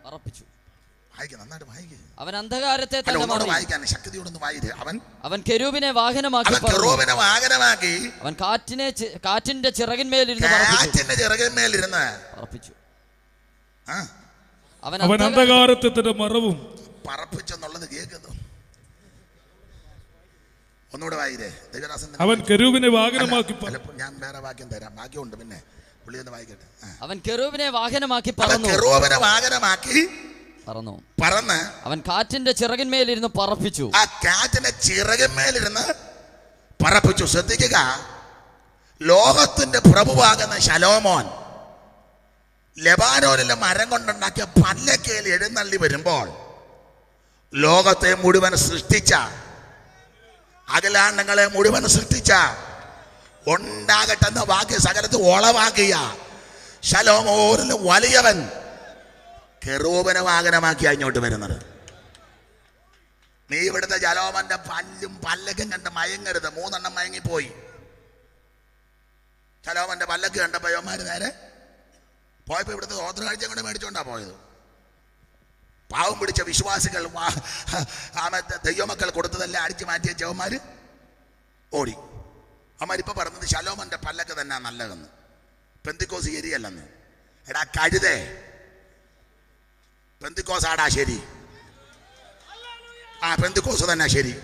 പറപ്പിച്ചു. അവൻ അന്ധകാരത്തെ അവൻ കെരൂബിനെ വാഹനമാക്കി അവൻ കാറ്റിന്റെ ചിറകിന്മേലിരുന്ന് പറപ്പിച്ചു. അവൻ അന്ധകാരത്തെ മറവും പറപ്പിച്ചെന്നുള്ളത് കേൾക്കുന്നു. ഒന്നുകൂടെ വായിരേ. അവൻ കെരൂബിനെ വാഹനമാക്കി. ഞാൻ വേറെ വാക്യം തരാം, വാക്യമുണ്ട്, പിന്നെ പുള്ളി ഒന്ന് വായിക്കട്ടെ. അവൻ കെരൂബിനെ വാഹനമാക്കി പറന്ന് അവൻ കാറ്റിന്റെ ചിറകിന്മേലിരുന്ന് പറപ്പിച്ചു. ആ കാറ്റിന്റെ ചിറകിന്മേലിരുന്ന് പറപ്പിച്ചു. ശ്രദ്ധിക്കുക, ലോകത്തിന്റെ പ്രഭുവാകുന്ന ശലോമോൻ ലെബാനോനിലെ മരം കൊണ്ടുണ്ടാക്കിയ പല്ലക്കയിൽ എഴുന്നള്ളി വരുമ്പോൾ ലോകത്തെ മുഴുവൻ സൃഷ്ടിച്ച അഖിലാണ്ടങ്ങളെ മുഴുവൻ സൃഷ്ടിച്ച ഉണ്ടാകട്ടെന്ന വാക്യ സകലത്ത് ഒളവാക്കിയ ശലോമോനിൽ വലിയവൻ കെറൂബിനെ വാഹനമാക്കി അങ്ങോട്ട് വരുന്നത്. നീ ഇവിടുത്തെ ശലോമോന്റെ പല്ലും പല്ലക്കും കണ്ട് മയങ്ങരുത്. 3 മയങ്ങിപ്പോയി. ശലോമോന്റെ പല്ലക്ക് കണ്ടപ്പോ യവന്മാര് നേരെ പോയപ്പോ ഇവിടുത്തെ സ്വോത്ര കാഴ്ച കൊണ്ട് മേടിച്ചോണ്ടാ പോയത്. പാവം പിടിച്ച വിശ്വാസികൾ ദൈവമക്കൾ കൊടുത്തതെല്ലാം അടിച്ചു മാറ്റിയ ചവന്മാര് ഓടി. അവന്മാരിപ്പോ പറഞ്ഞത് ശലോമോന്റെ പല്ലക്ക് തന്നെ നല്ലതെന്ന്, പെന്തിക്കോസ് ശരിയല്ലെന്ന്. എടാ കഴുതേ, പെന്തിക്കോസ് ആടാ ശരി. പെന്തിക്കോസ് തന്നെ ശരി,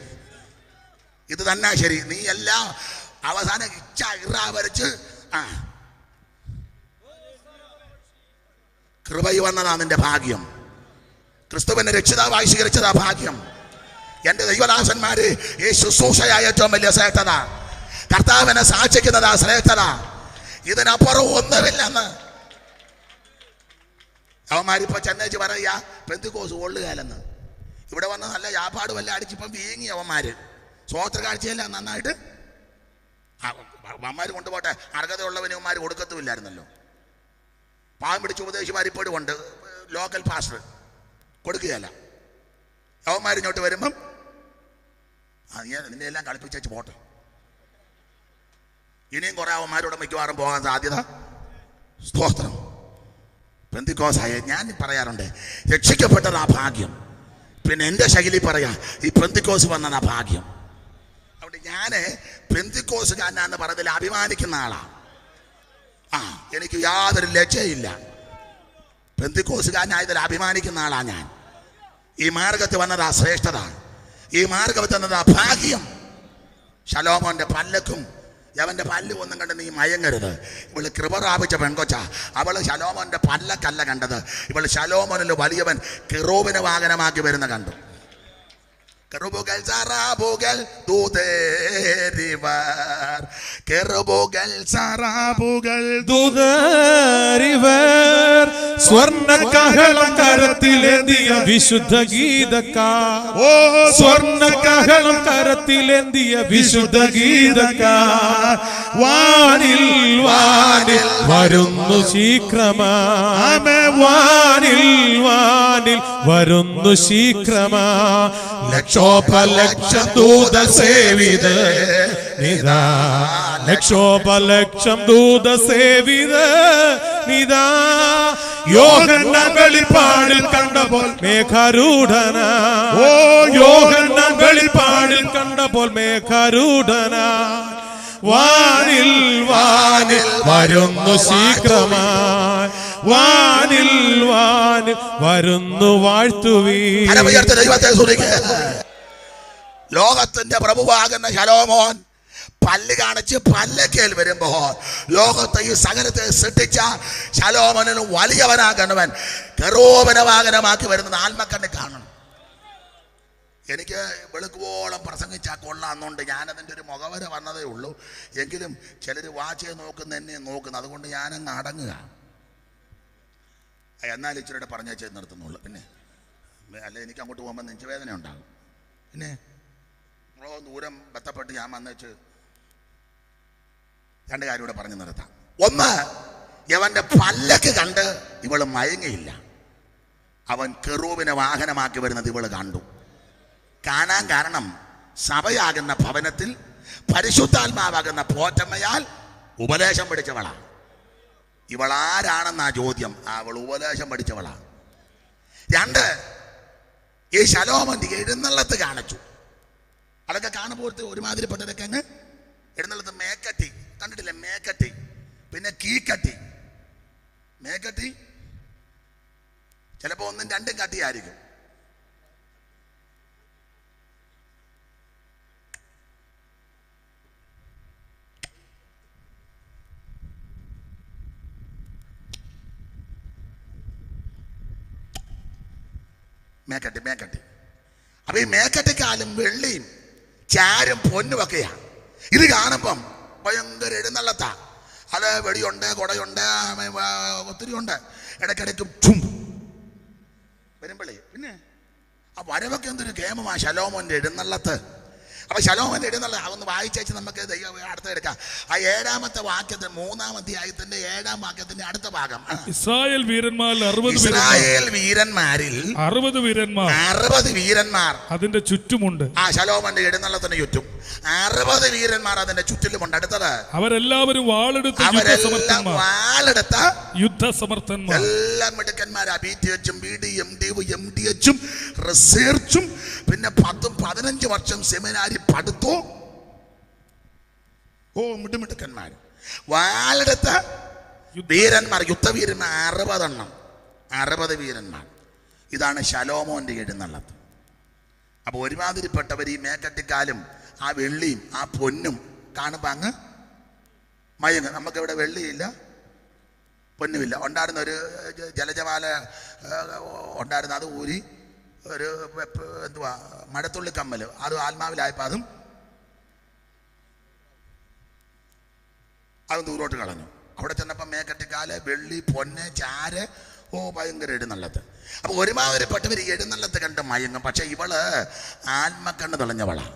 ഇത് തന്നെ ശരി. നീ എല്ലാം അവസാനം വരച്ച് കൃപയി വന്നതാ നിന്റെ ഭാഗ്യം. ക്രിസ്തുവിനെ രക്ഷിതാവായി സ്വീകരിച്ചതാ ഭാഗ്യം. എന്റെ ദൈവദാസന്മാര് ഈ ശുശ്രൂഷയായ ഏറ്റവും വലിയ ശ്രേഷ്ഠത, കർത്താവിനെ സാക്ഷിക്കുന്നതാ ശ്രേഷ്ഠത. ഇതിനപ്പുറം ഒന്നുമില്ലെന്ന് അവന്മാരിപ്പോ ചെന്നേച്ച് പറയാ പെന്തിക്കോസ് കൊള്ളുകയല്ലെന്ന്. ഇവിടെ വന്ന് നല്ല വ്യാപാട് വല്ല അടിച്ചിപ്പം വീങ്ങി അവന്മാര്. സ്വോത്ര കാഴ്ചയെല്ലാം നന്നായിട്ട് അവന്മാര് കൊണ്ടുപോട്ടെ. അർഹതയുള്ളവന്മാര് കൊടുക്കത്തുമില്ലായിരുന്നല്ലോ. പാവം പിടിച്ച ഉപദേശിമാരിപ്പോഴും ഉണ്ട്. Local pastor കൊടുക്കുകയല്ല. അവന്മാരിങ്ങോട്ട് വരുമ്പം നിന്നെ എല്ലാം കളിപ്പിച്ചു പോട്ടെ. ഇനിയും കുറെ അവന്മാരോട് മിക്കവാറും പോകാൻ സാധ്യത. സ്തോത്രം. പെന്തിക്കോസായ ഞാൻ പറയാറുണ്ട്, രക്ഷിക്കപ്പെട്ടതാ ഭാഗ്യം. പിന്നെ എൻ്റെ ശൈലി പറയാ, ഈ പെന്തിക്കോസ് വന്നതാ ഭാഗ്യം. അതുകൊണ്ട് ഞാന് പെന്തിക്കോസുകാരനാന്ന് പറഞ്ഞതിൽ അഭിമാനിക്കുന്ന ആളാ. എനിക്ക് യാതൊരു ലജ്ജയില്ല. പെന്തിക്കോസുകാരനായതിൽ അഭിമാനിക്കുന്ന ആളാ ഞാൻ. ഈ മാർഗത്തിൽ വന്നതാ ശ്രേഷ്ഠത, ഈ മാർഗത്തിൽ വന്നതാ ഭാഗ്യം. ശലോമോന്റെ പല്ലക്കും അവന്റെ പല്ല് ഒന്നും കണ്ട് നീ മയങ്ങരുത്. ഇവള് കൃപ പ്രാപിച്ച പെൺകൊച്ച. അവള് ശലോമോന്റെ പല്ലക്കല്ല കണ്ടത്. ഇവള് ശലോമോനിൽ വലിയവൻ കെറൂബിനെ വാഹനമാക്കി വരുന്ന കണ്ടു. കെറൂബുകൾ സറാബുകൾ ദൂതരിവർ, കെറൂബുകൾ സറാബുകൾ ദൂതരിവർ, സ്വർണ്ണ കഹളം കരത്തിലേന്തിയ വിശുദ്ധ ഗീതക്കാർ. സ്വർണ്ണ കഹളം കരത്തിലേന്തിയ വിശുദ്ധ ഗീതക്കാർ. വാനിൽ വാനിൽ വരുന്നു ശീഘ്രമാ, വാനിൽ വാനിൽ വരുന്നു ശീഘ്രമാ. ലക്ഷോപലക്ഷം ദൂത സേവിത നിതാ, ലക്ഷോപലക്ഷം ദൂത സേവിത നിതാ. യോഹന്നാൻ വെളിപ്പാടിൽ കണ്ടപ്പോൾ മേഘാരൂഢന, യോഹന്നാൻ വെളിപ്പാടിൽ കണ്ടപ്പോൾ മേഘാരൂഢന. വാനിൽ വാനിൽ വരുന്നു ശീഘ്രമായി, വാനിൽ വാനിൽ വരുന്നു വാഴ്ത്തുവീ. ലോകത്തിന്റെ പ്രഭുവാകുന്ന ശലോമോൻ പല്ല് കാണിച്ച് പല്ലക്കേൽ വരുമ്പോ ലോകത്തെ ഈ സകലത്തെ സൃഷ്ടിച്ച ശലോമോനിൽ വലിയവനാകണവൻ കെറൂബിനെ വാഹനമാക്കി വരുന്നത് ആത്മക്കണ്ണിൽ കാണണം. എനിക്ക് വെളുക്കുവോളം പ്രസംഗിച്ചാൽ കൊള്ളാന്നുണ്ട് ഞാനതിൻ്റെ ഒരു മുഖവര വന്നതേ ഉള്ളൂ. എങ്കിലും ചിലർ വാച്ച് നോക്കുന്ന എന്നെ നോക്കുന്നു. അതുകൊണ്ട് ഞാനങ്ങ് അടങ്ങുക. എന്നാൽ ഇച്ചിരിയുടെ പറഞ്ഞേച്ച് നിർത്തുന്നുള്ളൂ. പിന്നെ അല്ലെ എനിക്ക് അങ്ങോട്ട് പോകുമ്പോൾ നെഞ്ചുവേദന ഉണ്ടാകും. പിന്നെ ദൂരം ബന്ധപ്പെട്ട് ഞാൻ വന്നേച്ച് 2 കാര്യം കൂടെ പറഞ്ഞു നിർത്താം. ഒന്ന്, ഇവന്റെ പല്ലക്ക് കണ്ട് ഇവള് മയങ്ങിയില്ല. അവൻ കെറൂബിനെ വാഹനമാക്കി വരുന്നത് ഇവള് കണ്ടു. കാണാൻ കാരണം സഭയാകുന്ന ഭവനത്തിൽ പരിശുദ്ധാത്മാവാകുന്ന പോറ്റമ്മയാൽ ഉപദേശം പഠിച്ചവളാ. ഇവളാരാണെന്നാ ചോദ്യം. അവൾ ഉപദേശം പഠിച്ചവളാ. 2, ഈ ശലോമോന്റെ എഴുന്നള്ളത്ത് കാണിച്ചു. അതൊക്കെ കാണുമ്പോഴത്തെ ഒരുമാതിരിപ്പെട്ടതൊക്കെ അങ്ങ് എഴുന്നള്ളത്ത് മേക്കട്ടി കണ്ടിട്ടില്ലേ? മേക്കട്ടി, പിന്നെ കീക്കട്ടി. മേക്കട്ടി ചിലപ്പോ 1ഉം 2ഉം കട്ടിയായിരിക്കും. മേക്കട്ടി മേക്കട്ടി. അപ്പൊ ഈ മേക്കട്ടിക്കാലും വെള്ളിയും ചാരും പൊന്നുമൊക്കെയാ. ഇത് കാണുമ്പം ഭയങ്കര എഴുന്നള്ളത്താ. അത് വെടിയുണ്ട്, കുടയുണ്ട്, ഒത്തിരി ഉണ്ട്. ഇടയ്ക്കിടയ്ക്കും ചും വരുമ്പളേ പിന്നെ ആ വരവൊക്കെ എന്തൊരു കേമമാ ശലോമോന്റെ എഴുന്നള്ളത്ത്. അപ്പൊ ശലോമോന്റെ എഴുന്നള്ള അതൊന്ന് വായിച്ചേച്ച് നമുക്ക് അടുത്ത എടുക്കാം. ആ 7-ാമത്തെ വാക്യത്തിന് 3-ാം അധ്യായത്തിന്റെ 7-ാം വാക്യത്തിന്റെ അടുത്ത ഭാഗം. ഇസ്രായേൽ വീരന്മാരിൽ 60 വീരന്മാർ അതിന്റെ ചുറ്റുമുണ്ട്. ആ ശലോമോന്റെ എഴുന്നള്ളത്തിന് ചുറ്റും 60 വീരന്മാർ അതിന്റെ ചുറ്റിലുമുണ്ട്. അടുത്തത് അവരെല്ലാവരും വാളെടുത്ത യുദ്ധസമർത്ഥന്മാർ, എല്ലാം മിടുക്കന്മാരാ. BTH-ഉം BD-MD-ഉം റിസർച്ചും പിന്നെ 10-15 വർഷം സെമിനാരി പഠിത്തവും. മിടുക്കന്മാർ വാളെടുത്ത വീരന്മാർ, യുദ്ധവീരന്മാർ 60 വീരന്മാർ. ഇതാണ് ശലോമോന്റെ എഴുന്നള്ളത്ത്. അപ്പൊ ഒരുമാതിരിപ്പെട്ടവർ ഈ മേക്കട്ടിക്കാലും ആ വെള്ളിയും ആ പൊന്നും കാണുമ്പോ അങ്ങ് മയങ്ങ്. നമുക്കിവിടെ വെള്ളിയില്ല, പൊന്നുമില്ല. ഉണ്ടായിരുന്ന ഒരു ജലജമാല ഉണ്ടായിരുന്നു, അത് ഊരി ഒരു എന്തുവാ മടത്തുള്ളി കമ്മല്, അത് ആത്മാവിലായപ്പോൾ അതും ദൂരോട്ട് കളഞ്ഞു. അവിടെ ചെന്നപ്പോൾ മേക്കട്ടിക്കാല്, വെള്ളി, പൊന്ന്, ചാര്, ഭയങ്കര എഴുന്നള്ളത്ത്. അപ്പൊ ഒരുമാതിരിപ്പെട്ടവർ എഴുന്നള്ളത്ത് കണ്ട് മയങ്ങും. പക്ഷെ ഇവള് ആത്മക്കണ്ണ് തെളിഞ്ഞവളാ.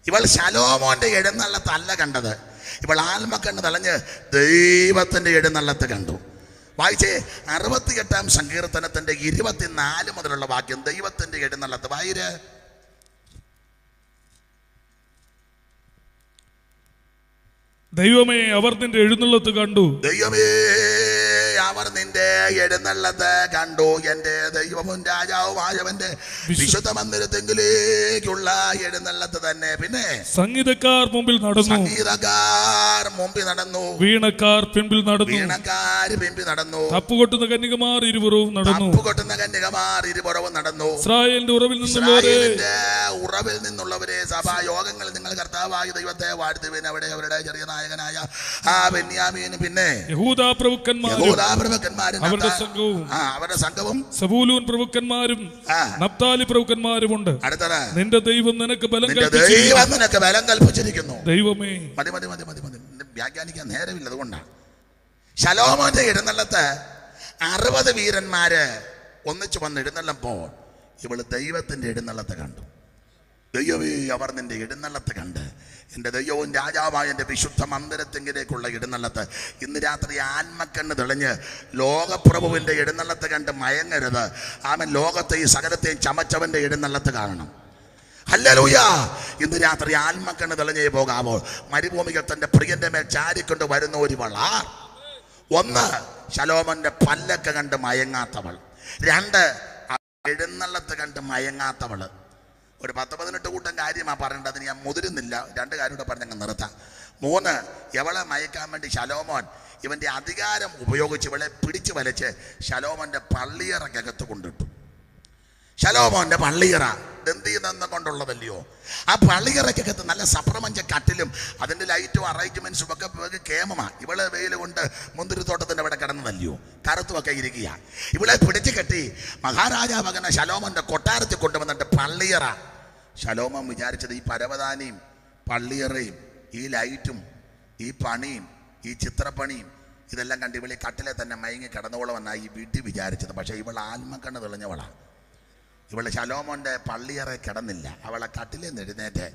ഇവൾ ശലോമോന്റെ എഴുന്നള്ളത്തല്ല കണ്ടത്, ഇവൾ ആത്മക്കണ്ണ് തെളിഞ്ഞ് ദൈവത്തിന്റെ എഴുന്നള്ളത്ത് കണ്ടു. വായിച്ചേ 68-ാം സങ്കീർത്തനത്തിന്റെ 24 മുതലുള്ള വാക്യം. ദൈവത്തിന്റെ എഴുന്നള്ളത്ത് വായിര്. ദൈവമേ അവർ നിന്റെ എഴുന്നള്ളത്ത് കണ്ടു. ദൈവമേ അവർ നിന്റെ എഴുന്നള്ളത്ത് കണ്ടു. എന്റെ ദൈവവും രാജാവുമായവന്റെ വിശുദ്ധ മന്ദിരത്തെങ്കിലേക്കുള്ള എഴുന്നള്ളത്ത് തന്നെ. പിന്നെ സംഗീതക്കാർ മുമ്പിൽ നടന്നു, വീണക്കാർ പിമ്പിൽ നടന്നു, തപ്പുകൊട്ടുന്ന കന്യകമാർ ഇരുപുറവും നടന്നു. ഇസ്രായേലിന്റെ ഉറവിൽ നിന്നുള്ളവരെ സഭായോഗങ്ങളിൽ നിങ്ങൾ കർത്താവായ ദൈവത്തെ വാഴ്ത്തുവിൻ. അവിടെ അവരുടെ ചെറിയ നായകനായ ആ ബെന്യാമീൻ, പിന്നെ യഹൂദാ പ്രഭുക്കന്മാരും അവരുടെ സംഘവും സബൂലൂൻ പ്രഭുക്കന്മാരും നപ്താലി പ്രഭുക്കന്മാരുമുണ്ട്. നിന്റെ ദൈവം നിനക്ക് ബലം കൽപ്പിച്ചിരിക്കുന്നു. ദൈവമേ മതി വ്യാഖ്യാനിക്കാൻ നേരമില്ല. അതുകൊണ്ടാണ് ശലോമോന്റെ എഴുന്നള്ളത്ത് 60 വീരന്മാര് ഒന്നിച്ചു വന്ന് എഴുന്നള്ളപ്പോൾ ഇവള് ദൈവത്തിന്റെ എഴുന്നള്ളത്ത് കണ്ടു. ദൈവമേ അവർ നിന്റെ എഴുന്നള്ളത്ത് കണ്ട്, എൻ്റെ ദൈവവും രാജാവായ എൻ്റെ വിശുദ്ധ മന്ദിരത്തെങ്കിലേക്കുള്ള എഴുന്നള്ളത്ത്. ഇന്ന് രാത്രി ആത്മക്കണ്ണ് തെളിഞ്ഞ് ലോകപ്രഭുവിൻ്റെ എഴുന്നള്ളത്ത് കണ്ട് മയങ്ങരുത്. ആമൻ. ലോകത്തെ ഈ സകലത്തെയും ചമച്ചവൻ്റെ എഴുന്നള്ളത്ത് കാണണം. ഹല്ലേലൂയ. ഇന്ന് രാത്രി ആത്മക്കണ്ണ് തെളിഞ്ഞേ പോകാമോ? മരുഭൂമികൾ തൻ്റെ പ്രിയന്റെ മേൽ ചാരിക്കൊണ്ട് വരുന്ന ഒരു വളാർ. 1 ശലോമോന്റെ പല്ലൊക്കെ കണ്ട് മയങ്ങാത്തവൾ. 2 എഴുന്നള്ളത്ത് കണ്ട് മയങ്ങാത്തവള്. ഒരു 10-18 കൂട്ടം കാര്യമാണ് പറയേണ്ടത്, ഞാൻ മുതിരുന്നില്ല. 2 കാര്യം കൂടെ പറഞ്ഞങ്ങ് നിർത്താം. 3 ഇവളെ മയക്കാൻ വേണ്ടി ശലോമോൻ ഇവന്റെ അധികാരം ഉപയോഗിച്ച് ഇവളെ പിടിച്ചു വലിച്ച് ശലോമോന്റെ പള്ളിയറക്കകത്ത് കൊണ്ടിട്ടു. ശലോമോന്റെ പള്ളിയറ ദന്തി നിന്ന് കൊണ്ടുള്ളതല്ലയോ? ആ പള്ളിയറക്കകത്ത് നല്ല സപ്രമഞ്ച കട്ടിലും അതിന്റെ ലൈറ്റും അറേഞ്ച്മെന്റ്സും ഒക്കെ കേമമാണ്. ഇവള് വെയിൽ കൊണ്ട് മുന്തിരിത്തോട്ടത്തിന്റെ അവിടെ കിടന്നതല്ലയോ? കറുത്തുമൊക്കെ ഇരിക്കുക. ഇവളെ പിടിച്ചു കെട്ടി മഹാരാജാവകന ശലോമോന്റെ കൊട്ടാരത്തിൽ കൊണ്ടുവന്നിട്ട് പള്ളിയറ. ശലോമോൻ വിചാരിച്ചത് ഈ പരവതാനിയും പള്ളിയറയും ഈ ലൈറ്റും ഈ പണിയും ഈ ചിത്രപ്പണിയും ഇതെല്ലാം കണ്ട് ഇവളെ കട്ടിലെ തന്നെ മയങ്ങി കിടന്നോളമെന്നാണ് ഈ വീട്ടിൽ വിചാരിച്ചത്. പക്ഷേ ഇവൾ ആത്മക്കണ്ണ് തെളിഞ്ഞവളാണ്. ഇവളെ ശലോമോന്റെ പള്ളിയറെ കിടന്നില്ല, അവളെ കട്ടിലിൽ നിന്ന് എഴുന്നേറ്റ്.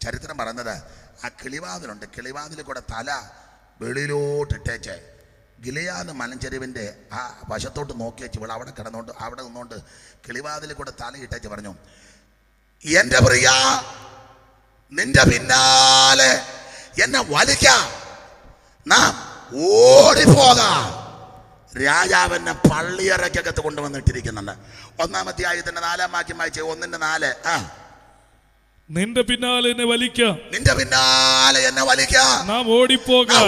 ചരിത്രം പറയുന്നത് ആ കിളിവാതിലുണ്ട്, കിളിവാതിൽ കൂടെ തല വെളിയിലോട്ടിട്ടേച്ച് ഗിലിയാദ് മലഞ്ചെരുവിൻ്റെ ആ വശത്തോട്ട് നോക്കി വെച്ച് ഇവൾ അവിടെ കിടന്നുകൊണ്ട് അവിടെ നിന്നുകൊണ്ട് കിളിവാതിൽ കൂടെ തല ഇട്ടേച്ച് പറഞ്ഞു, എൻ്റെ പ്രിയ നിന്റെ പിന്നാലെ എന്നെ വലിക്കാം, നാം ഓടിപ്പോകാം. രാജാവിനെ പള്ളിയറക്കകത്ത് കൊണ്ടുവന്നിട്ടിരിക്കുന്നുണ്ട്. 1-ാം അധ്യായത്തിന്റെ 4-ാം വാക്യം വായിച്ചേ. 1:4. നിന്റെ പിന്നാലെ എന്നെ വലിക്കാം, നിന്റെ പിന്നാലെ എന്നെ വലിക്കാം, നാം ഓടിപ്പോകാം.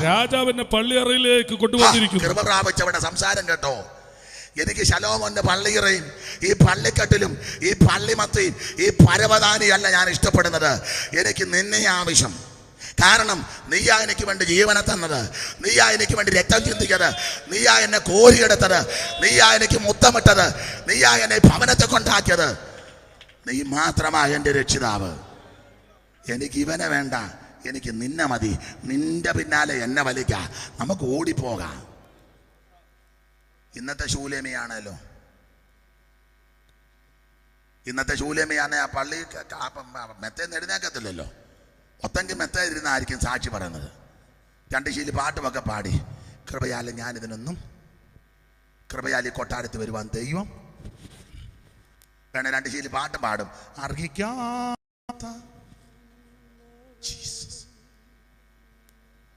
രാജാവിനെ പള്ളിയറയിലേക്ക് കൊണ്ടുവന്നിരിക്കുന്നു. കൃപ പ്രാപിച്ചവരുടെ സംസാരം കേട്ടോ. എനിക്ക് ശലോമോന്റെ പള്ളിയറയും ഈ പള്ളിക്കെട്ടിലും ഈ പള്ളിമത്തിയും ഈ പരവതാനിയല്ല ഞാൻ ഇഷ്ടപ്പെടുന്നത്. എനിക്ക് നിന്നെ ആവശ്യം. കാരണം നീയാ എനിക്ക് വേണ്ടി ജീവനെ തന്നത്, നീയാ എനിക്ക് വേണ്ടി രക്തം ചിന്തിച്ചത്, നീയാ എന്നെ കോരിയെടുത്തത്, നീയാ എനിക്ക് മുത്തമിട്ടത്, നീയാ എന്നെ ഭവനത്തെ കൊണ്ടാക്കിയത്. നീ മാത്രമാ എൻ്റെ രക്ഷിതാവ്. എനിക്ക് ഇവനെ വേണ്ട, എനിക്ക് നിന്നെ മതി. നിന്റെ പിന്നാലെ എന്നെ വലിക്കാം, നമുക്ക് ഓടിപ്പോകാം. ഇന്നത്തെ ശൂലേമിയാണല്ലോ. ഇന്നത്തെ ശൂലേമയാണ് ആ പള്ളി മെത്തേന്ന് എഴുന്നേക്കത്തില്ലല്ലോ. ഒന്നെങ്കിൽ മെത്തേരുന്നായിരിക്കും സാക്ഷി പറയുന്നത്. 2 ശീലി പാട്ടുമൊക്കെ പാടി, കൃപയാലും ഞാനിതിനൊന്നും, കൃപയാൽ ഈ കൊട്ടാരത്തിൽ വരുവാൻ ദൈവം വേണേ 2 ശീലി പാട്ട് പാടും. അർഹിക്കാത്ത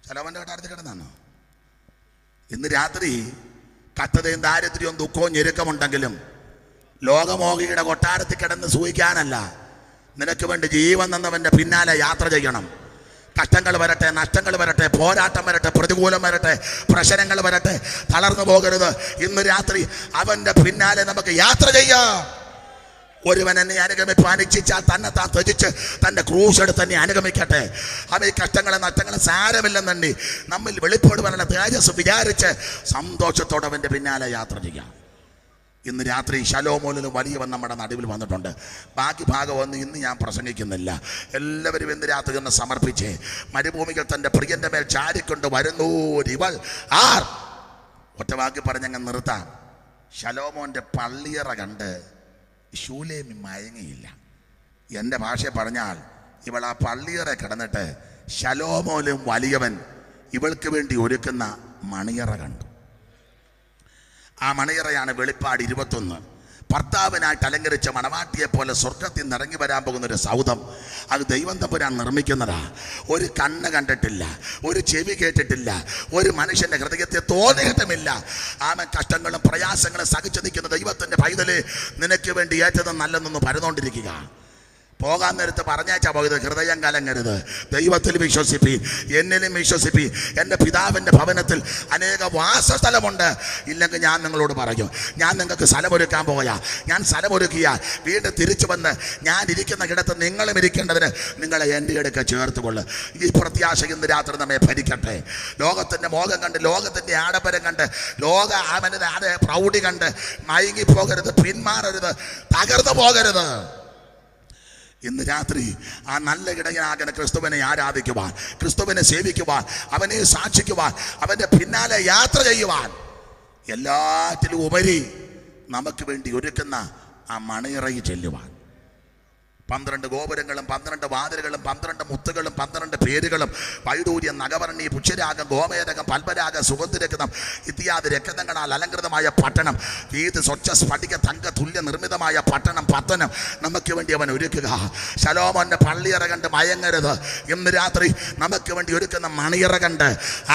ശലോമോന്റെ കൊട്ടാരത്തിൽ കിടന്നാണോ? ഇന്ന് രാത്രി കത്തതയും ദാരിദ്ര്യവും ദുഃഖവും ഞെരുക്കമുണ്ടെങ്കിലും ലോകമോഹിയുടെ കൊട്ടാരത്തിൽ കിടന്ന് സൂഹിക്കാനല്ല, നിനക്ക് വേണ്ടി ജീവൻ തന്നവന്റെ പിന്നാലെ യാത്ര ചെയ്യണം. കഷ്ടങ്ങൾ വരട്ടെ, നഷ്ടങ്ങൾ വരട്ടെ, പോരാട്ടം വരട്ടെ, പ്രതികൂലം വരട്ടെ, പ്രശ്നങ്ങൾ വരട്ടെ, തളർന്നു പോകരുത്. ഇന്ന് രാത്രി അവന്റെ പിന്നാലെ നമുക്ക് യാത്ര ചെയ്യാം. ഒരുവൻ എന്നെ അനുഗമിപ്പാൻ ഇച്ഛിച്ചാൽ തന്നെ താൻ ത്യജിച്ച് തൻ്റെ ക്രൂശ് എടുത്ത് തന്നെ അനുഗമിക്കട്ടെ. അവൻ ഈ കഷ്ടങ്ങളും നഷ്ടങ്ങളും സാരമില്ലെന്നുണ്ടി നമ്മിൽ വെളിപ്പെടുവാനുള്ള തേജസ് വിചാരിച്ച് സന്തോഷത്തോടെ അവൻ്റെ പിന്നാലെ യാത്ര ചെയ്യാം. ഇന്ന് രാത്രി ശലോമോനിലും വലിയവൻ നമ്മുടെ നടുവിൽ വന്നിട്ടുണ്ട്. ബാക്കി ഭാഗമൊന്നും ഇന്ന് ഞാൻ പ്രസംഗിക്കുന്നില്ല. എല്ലാവരും ഇന്ന് രാത്രി ഒന്ന് സമർപ്പിച്ച് മരുഭൂമികൾ തൻ്റെ പ്രിയൻ്റെ മേൽ ചാരിക്കൊണ്ട് വരുന്നൂരിവൾ ആർ. ഒറ്റ വാക്കി പറഞ്ഞങ്ങ് നിർത്താം. ശലോമോൻ്റെ പള്ളിയറ കണ്ട് ശൂലേമി മയങ്ങിയില്ല. എൻ്റെ ഭാഷയെ പറഞ്ഞാൽ ഇവൾ ആ പള്ളിയറ കിടന്നിട്ട് ശലോമോനും വലിയവൻ ഇവൾക്ക് വേണ്ടി ഒരുക്കുന്ന മണിയറ കണ്ടു. ആ മണിയറയാണ് വെളിപ്പാട് 21. ഭർത്താവിനായിട്ട് അലങ്കരിച്ച മണവാട്ടിയെ പോലെ സ്വർഗത്തിൽ നിന്ന് ഇറങ്ങി വരാൻ പോകുന്നൊരു സൗധം. അത് ദൈവം തമ്പുരാൻ നിർമ്മിക്കുന്നതാ. ഒരു കണ്ണ് കണ്ടിട്ടില്ല, ഒരു ചെവി കേട്ടിട്ടില്ല, ഒരു മനുഷ്യന്റെ ഹൃദയത്തെ തോന്നിയിട്ടുമില്ല. ആമൻ കഷ്ടങ്ങളും പ്രയാസങ്ങളും സഹിച്ചു നിൽക്കുന്ന ദൈവത്തിന്റെ പൈതല് നിനക്ക് വേണ്ടി ഏറ്റവും നല്ലതെന്ന് പരന്നുകൊണ്ടിരിക്കുക. പോകാൻ നേരത്ത് പറഞ്ഞാച്ചാ പോയത്, ഹൃദയം കലങ്ങരുത്, ദൈവത്തിൽ വിശ്വസിപ്പി, എന്നിലും വിശ്വസിപ്പി. എൻ്റെ പിതാവിൻ്റെ ഭവനത്തിൽ അനേക വാസസ്ഥലമുണ്ട്. ഇല്ലെങ്കിൽ ഞാൻ നിങ്ങളോട് പറയും, ഞാൻ നിങ്ങൾക്ക് സ്ഥലമൊരുക്കാൻ പോയാ, ഞാൻ സ്ഥലമൊരുക്കിയാൽ വീണ്ടും തിരിച്ചു വന്ന് ഞാൻ ഇരിക്കുന്ന കിടത്ത് നിങ്ങളും ഇരിക്കേണ്ടതിന് നിങ്ങളെ എൻ്റെ അടുക്ക ചേർത്തുകൊള്ളു. ഈ പ്രത്യാശ ഇന്ന് രാത്രി നമ്മെ ഭരിക്കട്ടെ. ലോകത്തിൻ്റെ മോഹം കണ്ട്, ലോകത്തിൻ്റെ ആഡംബരം കണ്ട്, ലോക ആമനയുടെ പ്രൗഢി കണ്ട് മയങ്ങിപ്പോകരുത്, പിന്മാറരുത്, തകർന്നു പോകരുത്. ഇന്ന് രാത്രി ആ നല്ല ഇടയനാകുന്ന ക്രിസ്തുവിനെ ആരാധിക്കുവാൻ, ക്രിസ്തുവിനെ സേവിക്കുവാൻ, അവനെ സാക്ഷിക്കുവാൻ, അവൻ്റെ പിന്നാലെ യാത്ര ചെയ്യുവാൻ, എല്ലാറ്റിലും ഉപരി നമുക്ക് വേണ്ടി ഒരുക്കുന്ന ആ മണിയറയിൽ ചെല്ലുവാൻ. 12 ഗോപുരങ്ങളും 12 വാതിലുകളും 12 മുത്തുകളും 12 പേരുകളും വൈഡൂര്യം, നഗവർണി, പുഷ്യരാഗം, ഗോമേരകം, പൽപരാഗം, സുഗന്ധരക്തം ഇത്യാദി രക്തങ്ങളാൽ അലങ്കൃതമായ പട്ടണം, വീത് സ്വച്ഛ സ്ഫടിക തങ്ക തുല്യ നിർമ്മിതമായ പട്ടണം പത്തനം നമുക്ക് വേണ്ടി അവൻ ഒരുക്കുക. ശലോമോന്റെ പള്ളിയറ കണ്ട് മയങ്ങരുത്. ഇന്ന് രാത്രി നമുക്ക് വേണ്ടി ഒരുക്കുന്ന മണിയറ കണ്ട്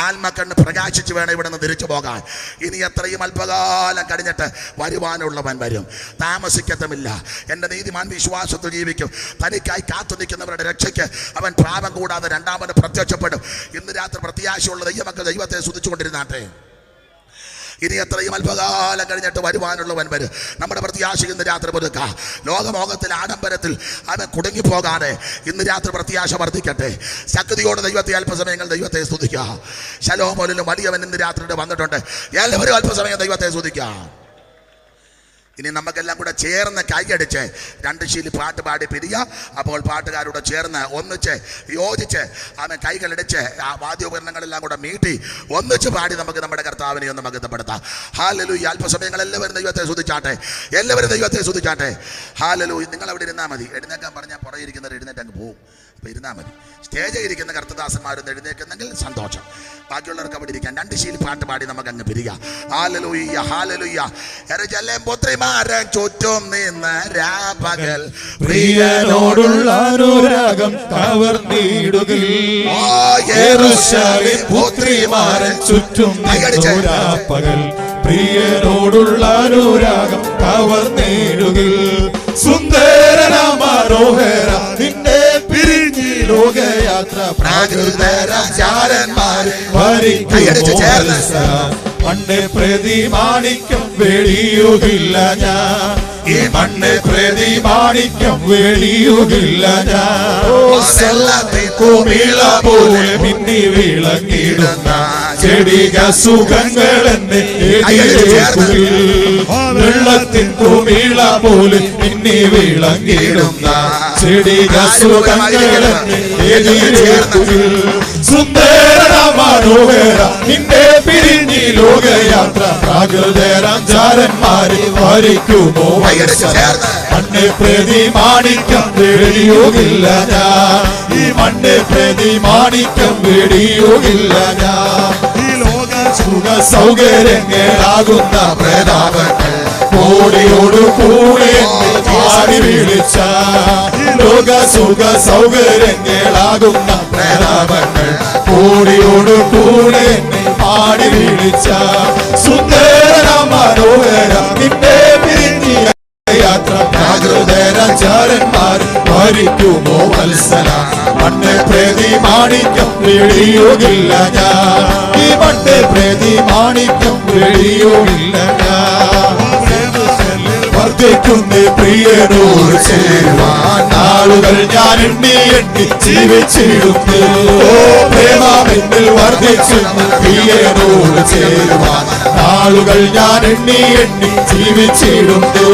ആത്മക്കണ്ണ് പ്രകാശിച്ച് വേണം ഇവിടെ നിന്ന് തിരിച്ചു പോകാൻ. ഇനി എത്രയും അല്പകാലം കഴിഞ്ഞിട്ട് വരുവാനുള്ളവൻ വരും, താമസിക്കത്തുമില്ല. എൻ്റെ നീതിമാൻ വിശ്വാസത്തിൽ ജീവിക്കും. തനിക്കായി കാത്തു നിൽക്കുന്നവരുടെ രക്ഷയ്ക്ക് അവൻ പാപം കൂടാതെ രണ്ടാമത് പ്രത്യക്ഷപ്പെടും. ഇന്ന് രാത്രി പ്രത്യാശയുള്ള ദൈവമക്കൾ ദൈവത്തെ സ്തുതിച്ചുകൊണ്ടിരുന്നാട്ടെ. ഇനി എത്രയും അല്പകാലം കഴിഞ്ഞിട്ട് വരുവാനുള്ളവൻ വരും. നമ്മുടെ പ്രത്യാശ ഇന്ന് രാത്രി പുതുക്കാം. ലോകമോഹത്തിൽ ആഡംബരത്തിൽ അവൻ കുടുങ്ങിപ്പോകാതെ ഇന്ന് രാത്രി പ്രത്യാശ വർദ്ധിക്കട്ടെ. ശക്തിയോടെ ദൈവത്തെ അല്പസമയങ്ങൾ ദൈവത്തെ സ്തുതിക്കുക. ശലോമോനിലും വലിയവൻ ഇന്ന് രാത്രി വന്നിട്ടുണ്ട്. എല്ലാവരും അല്പസമയം ദൈവത്തെ സ്തുതിക്കുക. ഇനി നമുക്കെല്ലാം കൂടെ ചേർന്ന് കൈയടിച്ച് 2 ശീലി പാട്ട് പാടി പിരിയുക. അപ്പോൾ പാട്ടുകാരോട് ചേർന്ന് ഒന്നിച്ച് യോജിച്ച് അവൻ കൈകളിടിച്ച് ആ വാദ്യോപകരണങ്ങളെല്ലാം കൂടെ മീട്ടി ഒന്നിച്ച് പാടി നമുക്ക് നമ്മുടെ കർത്താവിനെ ഒന്ന് മഹത്വപ്പെടുത്താം. ഹല്ലേലൂയ. അല്പസമയങ്ങൾ എല്ലാവരും ദൈവത്തെ സ്തുതിച്ചാട്ടെ, എല്ലാവരും ദൈവത്തെ സ്തുതിച്ചാട്ടെ. ഹല്ലേലൂയ. നിങ്ങൾ അവിടെ ഇരുന്നാൽ മതി. എഴുന്നേക്കാൻ പറഞ്ഞാൽ പുറകെ ഇരിക്കുന്നവർ എഴുന്നേറ്റ് അങ്ങ് പോകും. അപ്പോൾ ഇരുന്നാൽ മതി. സ്റ്റേജിൽ ഇരിക്കുന്ന കർത്തദാസന്മാരൊന്ന് എഴുന്നേക്കുന്നെങ്കിൽ സന്തോഷം. ബാക്കിയുള്ളവർക്ക് അവിടെ ഇരിക്കാൻ 2 ശീലി പാട്ട് പാടി നമുക്ക് അങ്ങ് പിരിക. Hallelujah, hallelujah. യെരൂശലേം പുത്രിമാരൻ ചുറ്റും നിന്ന് രാപകൽ പ്രിയനോടുള്ള അനുരാഗം കവർന്നിടുകിൽ. യെരൂശലേം പുത്രിമാരൻ ചുറ്റും നിന്നു രാപകൽ പ്രിയനോടുള്ള അനുരാഗം കവർന്നിടുകിൽ. സുന്ദരന മനോഹര നിന്നെ പിരിഞ്ഞി ലോകയാത്ര പ്രാകൃതരാചാരന്മാരെ മണ്ണ് പ്രതിമാണിക്കം വെളിയുകില്ല ഞാൻ, ഈ മണ്ണ് പ്രതിമാണിക്കം വെളിയുകില്ല ഞാൻ. കുമിള പോലെ മിന്നി വിളങ്ങിടുന്ന ചെടിക സുഖങ്ങൾ എന്നെ വെള്ളത്തിൻ കുമിള പോലെ മിന്നി വിളങ്ങിടുന്ന ചെടിക സുഖങ്ങൾ എന്നെ സുന്ദരമാണ് മനോഹര നിന്നെ പിരിഞ്ഞി ലോകയാത്ര പ്രാകൃതരാചാരന്മാരെ ഭരിക്കുമോ മണ്ണ് പ്രതി മാണിക്കം വെടിയുകില്ല ഞാൻ ഈ മണ്ണ് പ്രതി മാണിക്കം വെടിയുകില്ല ഞാൻ ഈ ലോക സുഖ സൗകര്യങ്ങളാകുന്ന പ്രതാപങ്ങൾ കോടിയോട് കൂടി പാടി വിളിച്ച ഈ ലോക സുഖ സൗകര്യങ്ങളാകുന്ന പ്രതാപങ്ങൾ കോടിയോട് കൂടി പാടി വിളിച്ച സുന്ദര മനോഹര നിന്നെ പിരിഞ്ഞി യാത്ര പ്രാകൃതരാചാരന്മാർ ഭരിക്കുമോ വത്സല മണ്ണ് പ്രതി മാണിക്കം വെടിയുകില്ല ഞാൻ ഈ മണ്ണ് പ്രതി മാണിക്കം വെടിയുകില്ല ഞാൻ വർദ്ധിക്കുന്ന പ്രിയനോട് ചേരുവാൻ നാളുകൾ ഞാൻ എണ്ണി എണ്ണി ജീവിച്ചിടുന്നു ഓ പ്രേമാമെന്നിൽ വർദ്ധിച്ചു പ്രിയനോട് ചേരുവാൻ നാളുകൾ ഞാൻ എണ്ണി എണ്ണി ജീവിച്ചിടുന്നു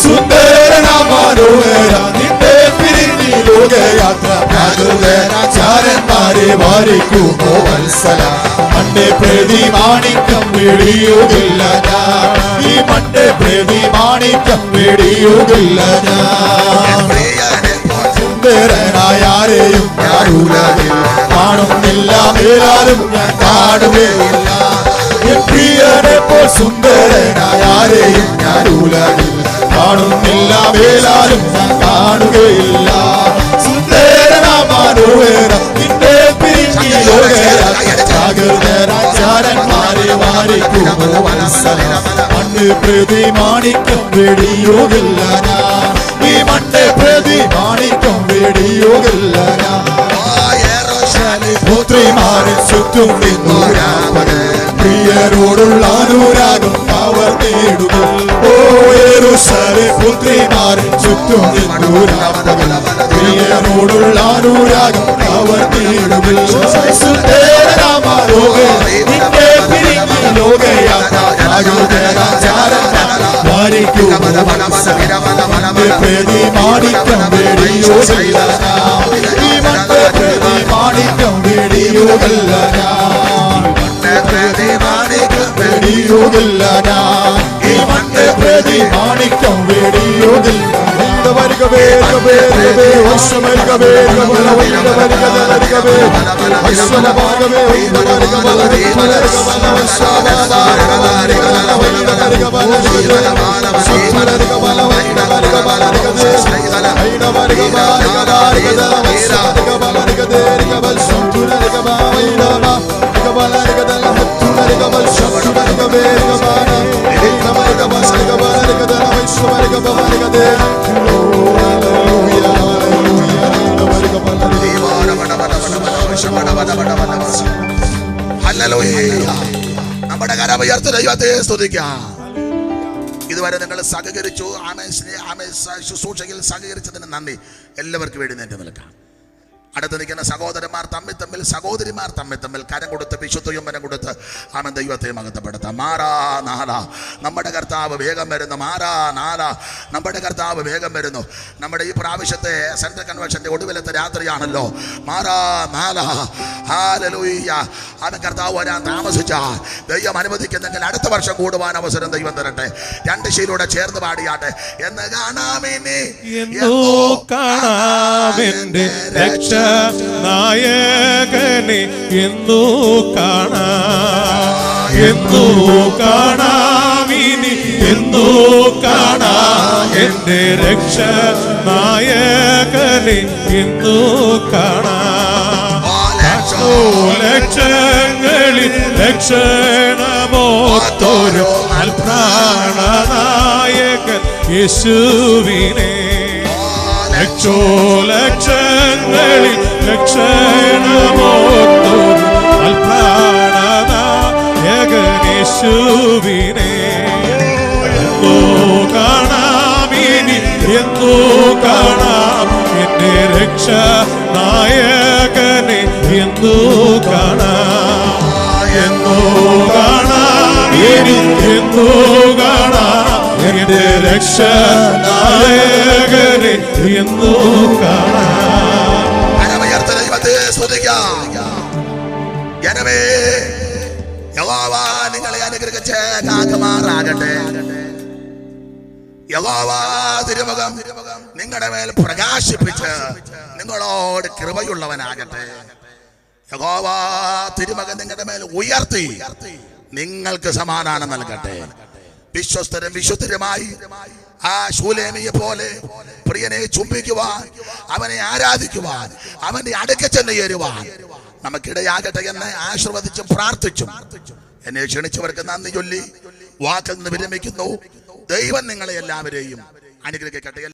സുന്ദര മനോഹര നിന്നെ പിരിഞ്ഞി ലോകയാത്ര പ്രാകൃതരാചാരന്മാരെ ഭരിക്കുമോ വത്സല മണ്ണ് പ്രതി മാണിക്കം വെടിയുകില്ല ഞാൻ ഈ മണ്ണ് പ്രതി മാണിക്കം വെടിയുകില്ല ഞാൻ സുന്ദരനായ ആരെയും ഞാൻ ഉലകിൽ കാണുന്നില്ല മേലാലും ഞാൻ കാണുകയില്ല പ്രിയനെ പോൽ സുന്ദരനായ ആരെയും ഞാൻ ഉലകിൽ കാണുന്നില്ല മേലാലും ഞാൻ കാണുകയില്ല സുന്ദരന മനോഹര നിന്നെ പിരിഞ്ഞി ലോകരാചാരന്മാരെ മാറിക്കുമോ വത്സല മണ്ണ് പ്രതി മാണിക്കം വെടിയുകില്ല ഞാൻ ഈ മണ്ണ് പ്രതി മാണിക്കം വെടിയുകില്ല ഞാൻ പുത്രിമാരെ ചുറ്റും നിന്നു പ്രിയരോടുള്ള അനുരാഗം അവർ തേടുന്നു ഓ യെരൂശലേം പുത്രിമാരെ ചുറ്റും നിന്നു പ്രിയരോടുള്ള അനുരാഗം അവർ തേടുന്നു നിന്നെ പിരിഞ്ഞി ലോകയാത്ര പ്രതി മാണിക്കം വെടിയുകില്ല ഈ മണ്ണ് പ്രതി മാണിക്കം വെടിയുകില്ല വെടിയുകില്ല ഈ മണ്ണ് പ്രതി മാണിക്കം വെടിയുകില്ല നമ്മുടെ കരമുയർത്തി ദൈവത്തെ സ്തുതിക്കാം. ഇതുവരെ നിങ്ങൾ സഹകരിച്ചു, ശുശ്രൂഷയിൽ സഹകരിച്ചതിന് നന്ദി. എല്ലാവർക്കും വേണ്ടി നേരിട്ട് നിൽക്കാം. അടുത്ത് നിൽക്കുന്ന സഹോദരന്മാർ തമ്മിൽ സഹോദരിമാർ തമ്മിൽ കരം കൊടുത്ത് വിശുദ്ധയുമ്പനം കൊടുത്ത് ആമൻ ദൈവത്തെ മഹത്വപ്പെടുത്താം. മാറാ നാല നമ്മുടെ കർത്താവ് വേഗം വരുന്നു. മാറാ നാല നമ്മുടെ കർത്താവ് വേഗം വരുന്നു. നമ്മുടെ ഈ പ്രാവശ്യത്തെ സെൻട്രൽ കൺവെൻഷന്റെ ഒടുവിലത്തെ രാത്രിയാണല്ലോ. മാറാ നാല ഹല്ലേലൂയ. ആമൻ കർത്താവ് വരാൻ താമസിച്ച ദൈവം അനുവദിക്കുന്നെങ്കിൽ അടുത്ത വർഷം കൂടുവാൻ അവസരം ദൈവം തരട്ടെ. രണ്ട് ശീലൂടെ ചേർന്ന് പാടിയാട്ടെ. എന്ന് കാണാമെന്നെ കാണാമെന്റെ രക്ഷ നായകനെ എന്നു കാണാമിനി എന്നു കാണാം എന്റെ രക്ഷ നായകനെ എന്നു കാണാം ലക്ഷങ്ങളിൽ ലക്ഷണമോത്തൊരു അൽപ്രാണനായകൻ യേശുവിനെ ലക്ഷങ്ങളിൽ ലക്ഷണമോത്തൊരു അൽപ്രാണനായകൻ യേശുവിനെ എന്തോ കാണാമിനി എന്തോ കാണാം എന്റെ രക്ഷ നായകനെ എന്തോ കാണാം എന്തോ കാണാം ഇനി എന്തോ കാണാം എന്റെ രക്ഷ നായകനെ എന്തോ കാണാം. ജനമേ, യഹോവ നിങ്ങളെ അനുഗ്രഹിച്ച് കാക്കുമാറാകട്ടെ. യഹോവ തിരുമുഖം നിങ്ങളുടെ മേൽ പ്രകാശിപ്പിച്ച് നിങ്ങളോട് കൃപയുള്ളവനാകട്ടെ. യഹോവ തിരുമുഖം നിങ്ങളുടെ മേൽ ഉയർത്തി നിങ്ങൾക്ക് സമാധാനം നൽകട്ടെ. വിശ്വസ്തരും വിശുദ്ധരുമായി ആ ശൂലേമിയെ പോലെ പ്രിയനെ ചുംബിക്കുവാൻ, അവനെ ആരാധിക്കുവാൻ, അവന്റെ അടുക്ക ചെന്ന് ചേരുവാൻ നമുക്കിടയാകട്ടെ എന്ന് ആശീർവദിച്ചും പ്രാർത്ഥിച്ചും എന്നെ ക്ഷണിച്ചവർക്ക് നന്ദി ചൊല്ലി വാക്കിൽ നിന്ന് വിരമിക്കുന്നു. ദൈവം നിങ്ങളെ എല്ലാവരെയും അനുഗ്രഹിക്കട്ടെ.